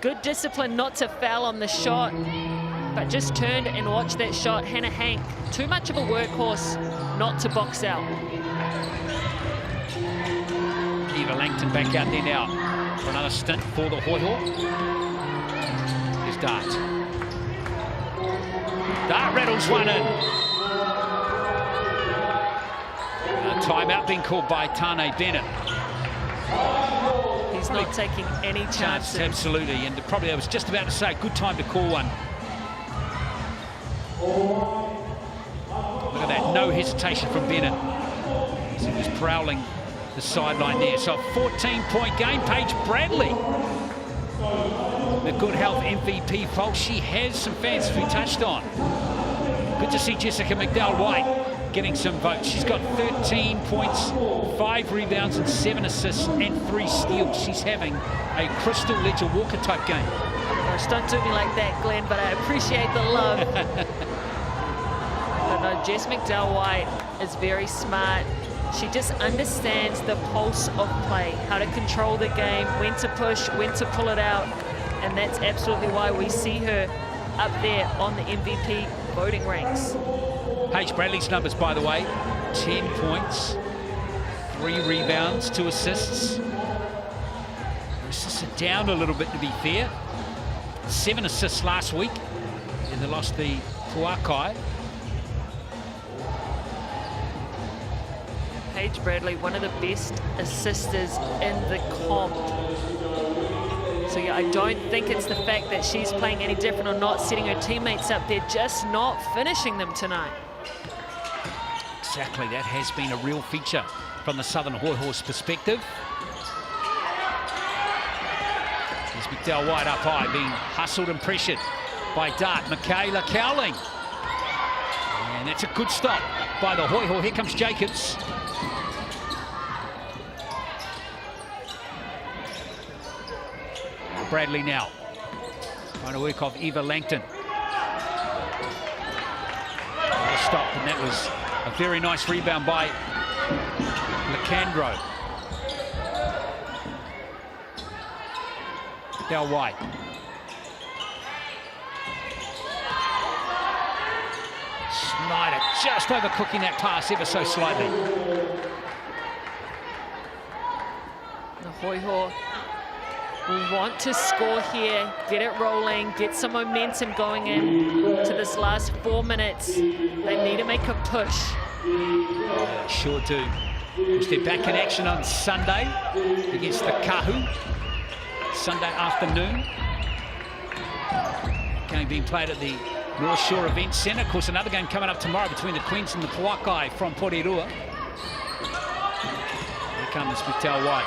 Good discipline not to foul on the shot, but just turned and watched that shot. Hannah Hank, too much of a workhorse not to box out. Eva Langton back out there now for another stint for the Hoiho. Here's Dart. Dart rattles one in. A timeout being called by Tane Bennett. He's not taking any chances. Absolutely, and probably I was just about to say, good time to call one. Look at that, no hesitation from Bennett as he was prowling the sideline there. So a 14-point game. Paige Bradley, the Good Health MVP fault. She has some fans, as we touched on. Good to see Jessica McDowell-White getting some votes. She's got 13 points, 5 rebounds and 7 assists and 3 steals. She's having a Crystal Ledger Walker type game. Gosh, don't do me like that, Glenn, but I appreciate the love. But no, Jess McDowell-White is very smart. She just understands the pulse of play, how to control the game, when to push, when to pull it out. And that's absolutely why we see her up there on the MVP voting ranks. Paige Bradley's numbers, by the way, 10 points, 3 rebounds, 2 assists. Her assists are down a little bit, to be fair. 7 assists last week, and they lost the Puakai. Paige Bradley, one of the best assisters in the comp. So yeah, I don't think it's the fact that she's playing any different or not setting her teammates up. They're just not finishing them tonight. Exactly, that has been a real feature from the Southern Hoiho's perspective. There's McDowell-White up high, being hustled and pressured by Dart. Michaela Cowling. And that's a good stop by the Hoiho. Here comes Jacobs. Bradley now, trying to work off Eva Langton. Stopped, and that was a very nice rebound by Lecandro. Del-White. Snyder just overcooking that pass ever so slightly. The Hoiho We want to score here, get it rolling, get some momentum going in to this last 4 minutes. They need to make a push. Sure do. They're back in action on Sunday against the Kahu. Sunday afternoon. Game being played at the North Shore Event Centre. Of course, another game coming up tomorrow between the Queens and the Pauakai from Aotearoa. Here comes Tauihi.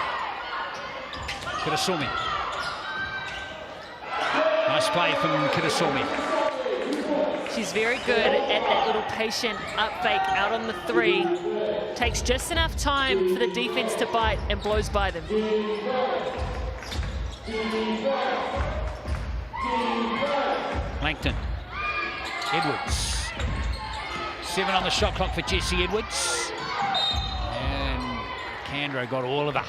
Kirasomi. Nice play from Kirasomi. She's very good at that little patient up fake out on the 3. Takes just enough time for the defense to bite and blows by them. Langton. Edwards. 7 on the shot clock for Jessie Edwards. And Candro got all of her.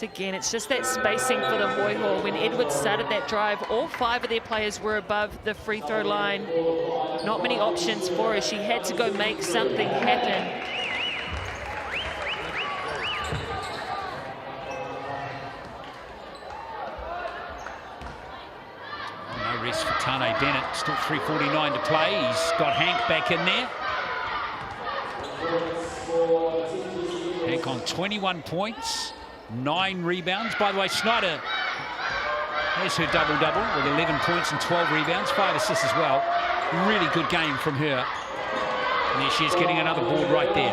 Again, it's just that spacing for the Hoiho. When Edwards started that drive, all 5 of their players were above the free throw line. Not many options for her. She had to go make something happen. No rest for Tane Bennett. Still 3:49 to play. He's got Hank back in there. Hank on 21 points. 9 rebounds. By the way, Snyder has her double-double with 11 points and 12 rebounds, 5 assists as well. Really good game from her. And there she is getting another board right there.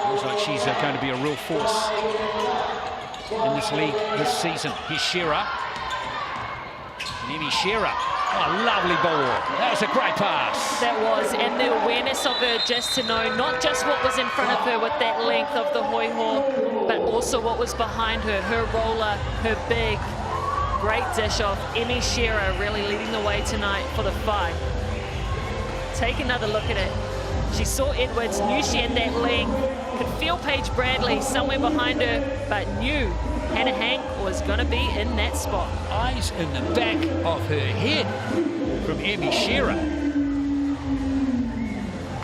Looks like she's going to be a real force in this league this season. Here's Shearer. And Emmy Shearer. Oh, lovely ball. That was a great pass. That was, and the awareness of her just to know not just what was in front of her with that length of the Hoiho, but also what was behind her, her roller, her big, great dish off. Emmy Shearer really leading the way tonight for the Whai. Take another look at it. She saw Edwards, knew she had that length, could feel Paige Bradley somewhere behind her, but knew Hannah Hank was going to be in that spot. Eyes in the back of her head from Emmy Shearer.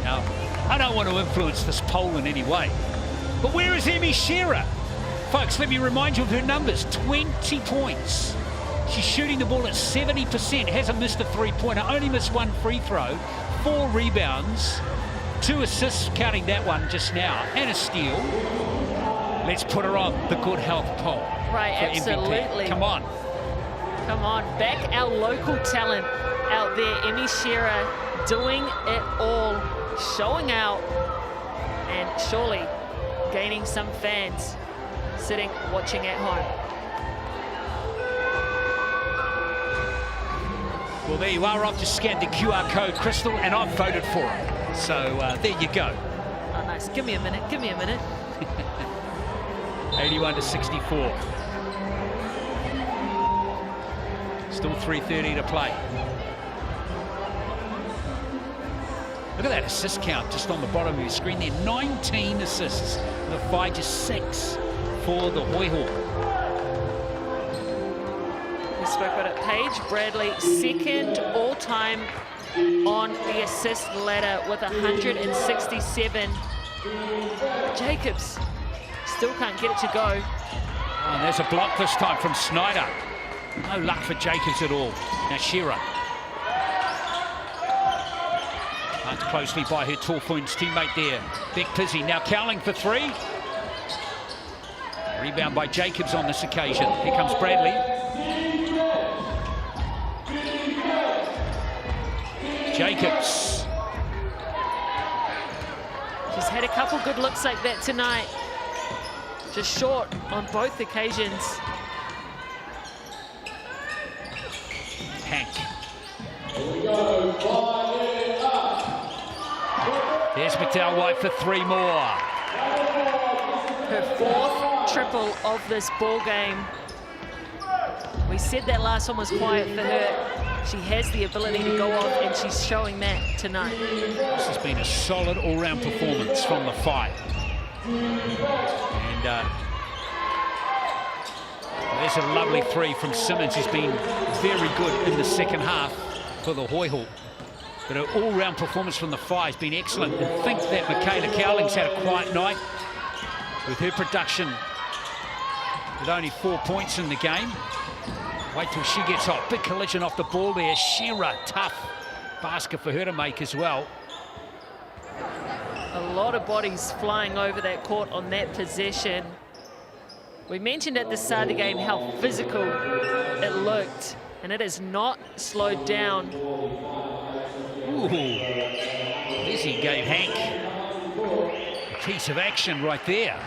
Now, I don't want to influence this poll in any way, but where is Emmy Shearer? Folks, let me remind you of her numbers. 20 points. She's shooting the ball at 70%, hasn't missed a three-pointer, only missed 1 free throw, 4 rebounds, 2 assists, counting that one just now, and a steal. Let's put her on the good health poll. Right, absolutely. MVP. Come on. Come on, back our local talent out there. Emmy Shearer doing it all, showing out, and surely gaining some fans sitting, watching at home. Well, there you are. I've just scanned the QR code, Crystal, and I've voted for it. So there you go. Oh, nice. Give me a minute. Give me a minute. 81 to 64. Still 3:30 to play. Look at that assist count just on the bottom of your screen there. 19 assists. The Whai just 6 for the Hoiho. We spoke about it. Paige Bradley, second all-time on the assist ladder with 167. Jacobs still can't get it to go. Oh, and there's a block this time from Snyder. No luck for Jacobs at all. Now Shearer. Marked closely by her Torfuen's teammate there. Beck Pizzi now Cowling for 3. Rebound by Jacobs on this occasion. Here comes Bradley. Jacobs. She's had a couple good looks like that tonight. Just short on both occasions. Hank. There's Tauihi for 3 more. Her 4th triple of this ball game. We said that last one was quiet for her. She has the ability to go off, and she's showing that tonight. This has been a solid all-round performance from the Whai. And there's a lovely 3 from Simmons, who's been very good in the second half for the Hoiho. But an all-round performance from the Whai has been excellent. And think that Michaela Cowling's had a quiet night with her production with only 4 points in the game. Wait till she gets hot. Big collision off the ball there. Shearer, tough basket for her to make as well. A lot of bodies flying over that court on that possession. We mentioned at the start of the game how physical it looked, and it has not slowed down. Ooh, Lizzie gave Hank a piece of action right there.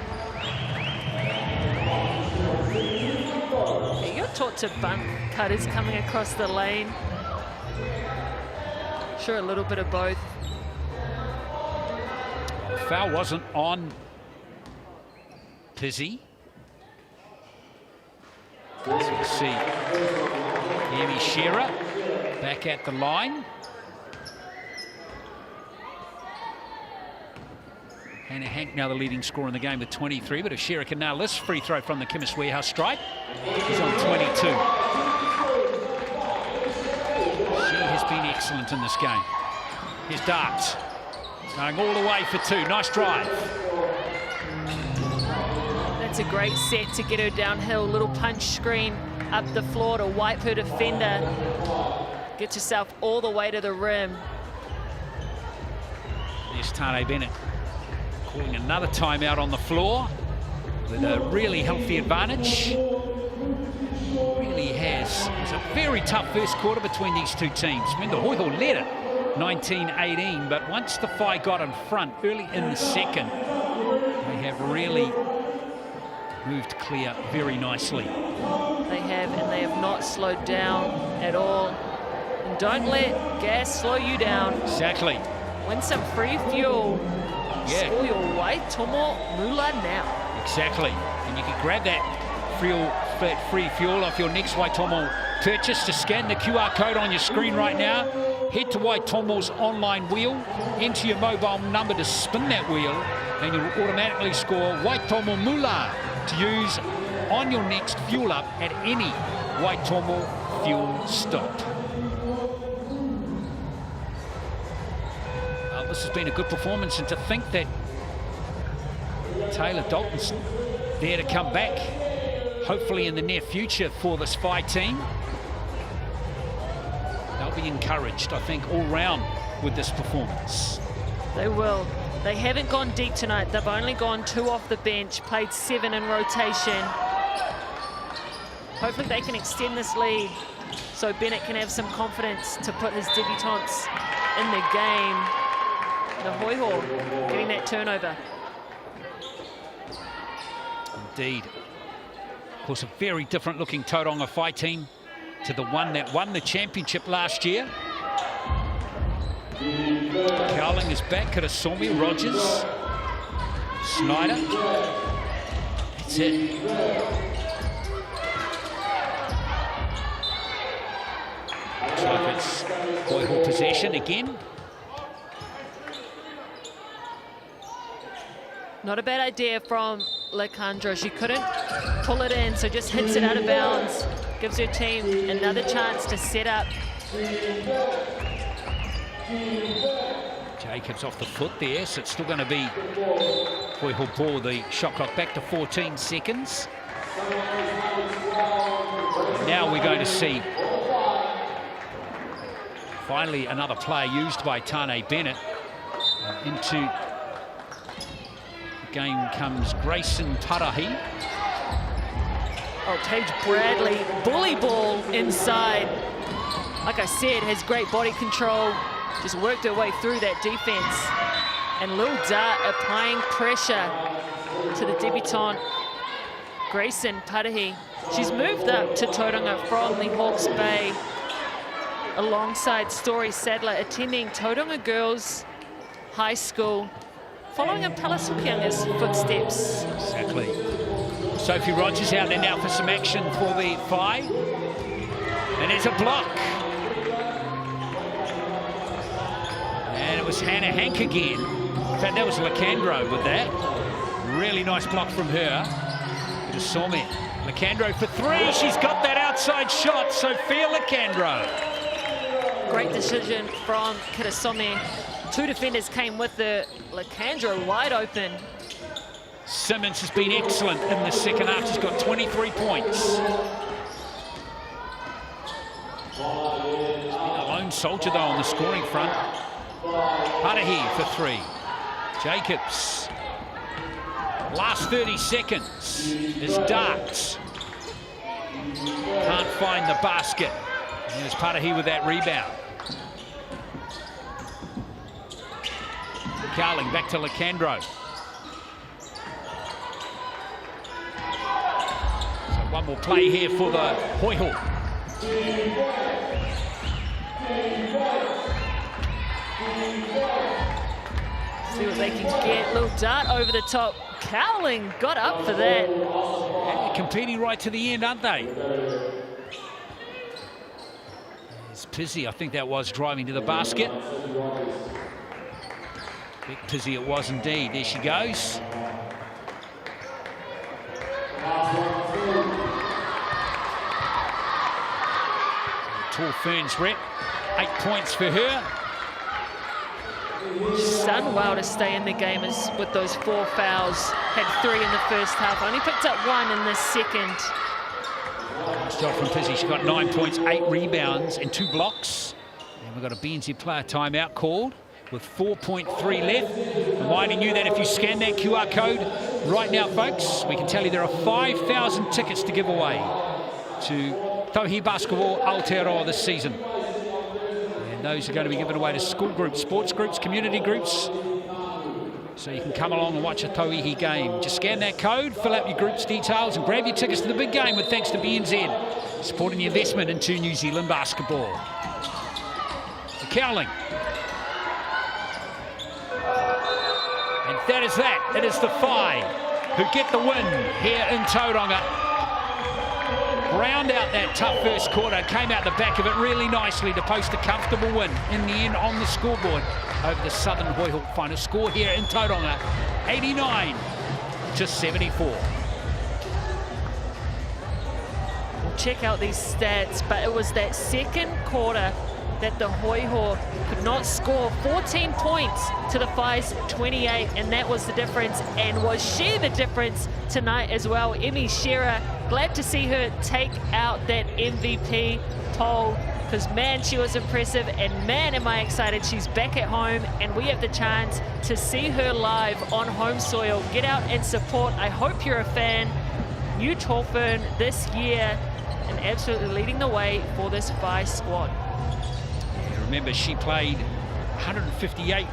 Yeah, you're taught to bump cutters coming across the lane. Sure, a little bit of both. Foul wasn't on Pizzy. As we see Amy Shearer back at the line. Hannah Hank now the leading scorer in the game with 23, but if Shearer can nail this free throw from the Chemist Warehouse stripe, he's on 22. She has been excellent in this game. Here's Darts, going all the way for two. Nice drive. That's a great set to get her downhill. Little punch screen up the floor to wipe her defender. Get yourself all the way to the rim. There's Tane Bennett calling another timeout on the floor with a really healthy advantage. Really has. It's a very tough first quarter between these two teams. Remember, Hoiho led it 19-18, but once the Whai got in front early in the second, they have really moved clear very nicely. They have, and they have not slowed down at all. And don't let gas slow you down. Exactly. Win some free fuel. Yeah. Score your Whai Tomo Mula now. Exactly. And you can grab that free fuel off your next Whai Tomo purchase. To scan the QR code on your screen right now, head to Whai Tomo's online wheel, enter your mobile number to spin that wheel, and you'll automatically score Whai Tomo Mula to use on your next fuel up at any Whai Tomo fuel stop. This has been a good performance, and to think that Taylor Dalton's there to come back, hopefully in the near future for this Whai team. They'll be encouraged, I think, all round with this performance. They will. They haven't gone deep tonight. They've only gone 2 off the bench, played 7 in rotation. Hopefully they can extend this lead so Bennett can have some confidence to put his debutantes in the game. The Hoiho getting that turnover. Indeed. Of course, a very different looking Tauranga Whai team to the one that won the championship last year. Cowling is back, Karasomi, Rogers, Snyder. That's it. Looks like it's Hoiho possession again. Not a bad idea from Lecandro. She couldn't pull it in, so just hits it out of bounds. Gives her team another chance to set up. Jacobs off the foot there, so it's still going to be Hoiho ball. The shot clock back to 14 seconds. Now we're going to see finally another player used by Tane Bennett. Into the game comes Grayson Tarahi. Oh, Paige Bradley, bully ball inside. Like I said, has great body control. Just worked her way through that defense. And Lil Dart applying pressure to the debutante, Grayson Tarahi. She's moved up to Tauranga from the Hawke's Bay alongside Story Sadler, attending Tauranga Girls High School, following in Palasukianga's footsteps. Exactly. Sophie Rogers out there now for some action for the Whai. And it's a block. And it was Hannah Hank again. In fact, that was Lecandro with that. Really nice block from her. Just saw me. Lecandro for 3. She's got that outside shot. Sophia Lecandro. great decision from Kirasome. 2 defenders came with the Lacandro wide open. Simmons has been excellent in the second half. She's got 23 points. She's been a lone soldier, though, on the scoring front. Tauihi for 3. Jacobs. Last 30 seconds is Darts. Can't find the basket. There's Tauihi with that rebound. Cowling back to Lacandro. So one more play here for the Hoiho. See what they can get. Little dart over the top. Cowling got up for that. Yeah, competing right to the end, aren't they? There's Pizzy, I think that was, driving to the basket. Big Pizzy it was indeed. There she goes. Tall Ferns rep. 8 points for her. She's done well to stay in the game with those 4 fouls. Had 3 in the first half. Only picked up 1 in the second. Nice job from Pizzy. She got 9 points, 8 rebounds and 2 blocks. And we've got a BNZ player timeout called with 4.3 left. Reminding you that if you scan that QR code right now, folks, we can tell you there are 5,000 tickets to give away to Tauihi Basketball Aotearoa this season. And those are going to be given away to school groups, sports groups, community groups. So you can come along and watch a Tauihi game. Just scan that code, fill out your group's details, and grab your tickets to the big game with thanks to BNZ, supporting the investment into New Zealand basketball. So Cowling. And that is that. It is the Whai who get the win here in Tauranga. Ground out that tough first quarter, came out the back of it really nicely to post a comfortable win in the end on the scoreboard over the Southern Hoiho. Final score here in Tauranga, 89-74. We'll check out these stats, but it was that second quarter that the Hoiho could not score. 14 points to the Whai's 28, and that was the difference. And was she the difference tonight as well? Emmy Shearer, glad to see her take out that MVP poll, because man, she was impressive, and man, am I excited. She's back at home, and we have the chance to see her live on home soil. Get out and support. I hope you're a fan. New Tauihi this year, and absolutely leading the way for this Whai squad. Remember, she played 158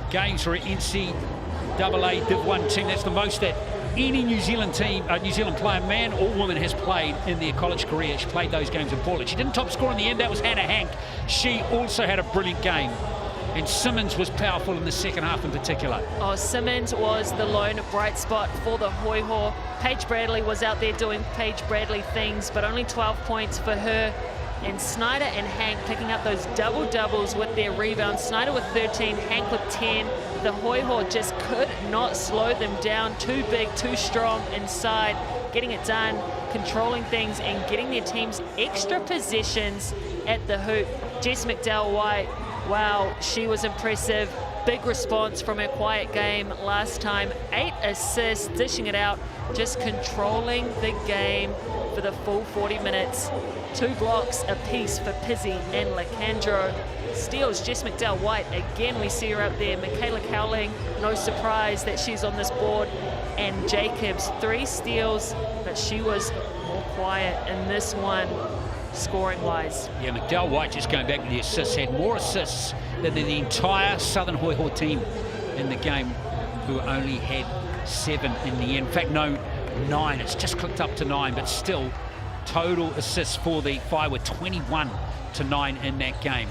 games for an NCAA Div 1 team. That's the most that any New Zealand team, New Zealand player, man or woman, has played in their college career. She played those games in Portland. She didn't top score in the end. That was Hannah Hank. She also had a brilliant game. And Simmons was powerful in the second half in particular. Oh, Simmons was the lone bright spot for the Hoiho. Paige Bradley was out there doing Paige Bradley things, but only 12 points for her. And Snyder and Hank picking up those double-doubles with their rebounds. Snyder with 13, Hank with 10. The Hoiho just could not slow them down. Too big, too strong inside. Getting it done, controlling things, and getting their teams extra possessions at the hoop. Jess McDowell-White, wow, she was impressive. Big response from her quiet game last time. 8 assists, dishing it out, just controlling the game for the full 40 minutes. 2 blocks apiece for Pizzy and Lacandro. Steals, Jess McDowell-White. Again, we see her up there. Michaela Cowling, no surprise that she's on this board. And Jacobs, 3 steals, but she was more quiet in this one, scoring-wise. Yeah, McDowell-White, just going back to the assists, had more assists than the entire Southern Hoiho team in the game, who only had 7 in the end. In fact, no, 9. It's just clicked up to 9, but still total assists for the Whai were 21-9 in that game.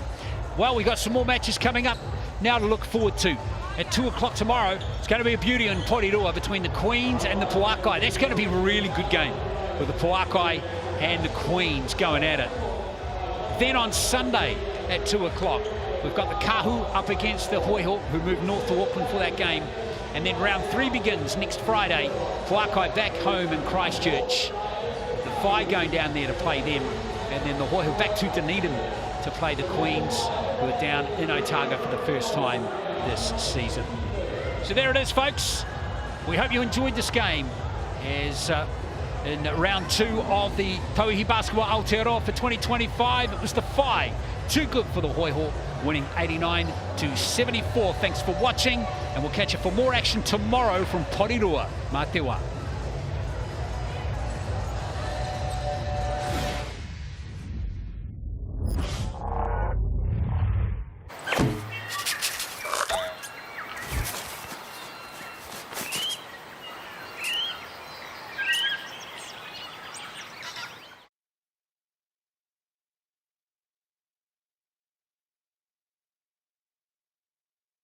Well, we've got some more matches coming up now to look forward to. At 2 o'clock tomorrow, it's going to be a beauty in Porirua between the Queens and the Puakai. That's going to be a really good game with the Puakai and the Queens going at it. Then on Sunday at 2 o'clock, we've got the Kahu up against the Hoiho, who moved north to Auckland for that game. And then round 3 begins next Friday. Puakai back home in Christchurch. The Whai going down there to play them. And then the Hoiho back to Dunedin to play the Queens, who are down in Otago for the first time this season. So there it is, folks. We hope you enjoyed this game as in round 2 of the Tauihi Basketball Aotearoa for 2025. It was the Whai, too good for the Hoiho, winning 89-74. Thanks for watching, and we'll catch you for more action tomorrow from Porirua. Mā te wā.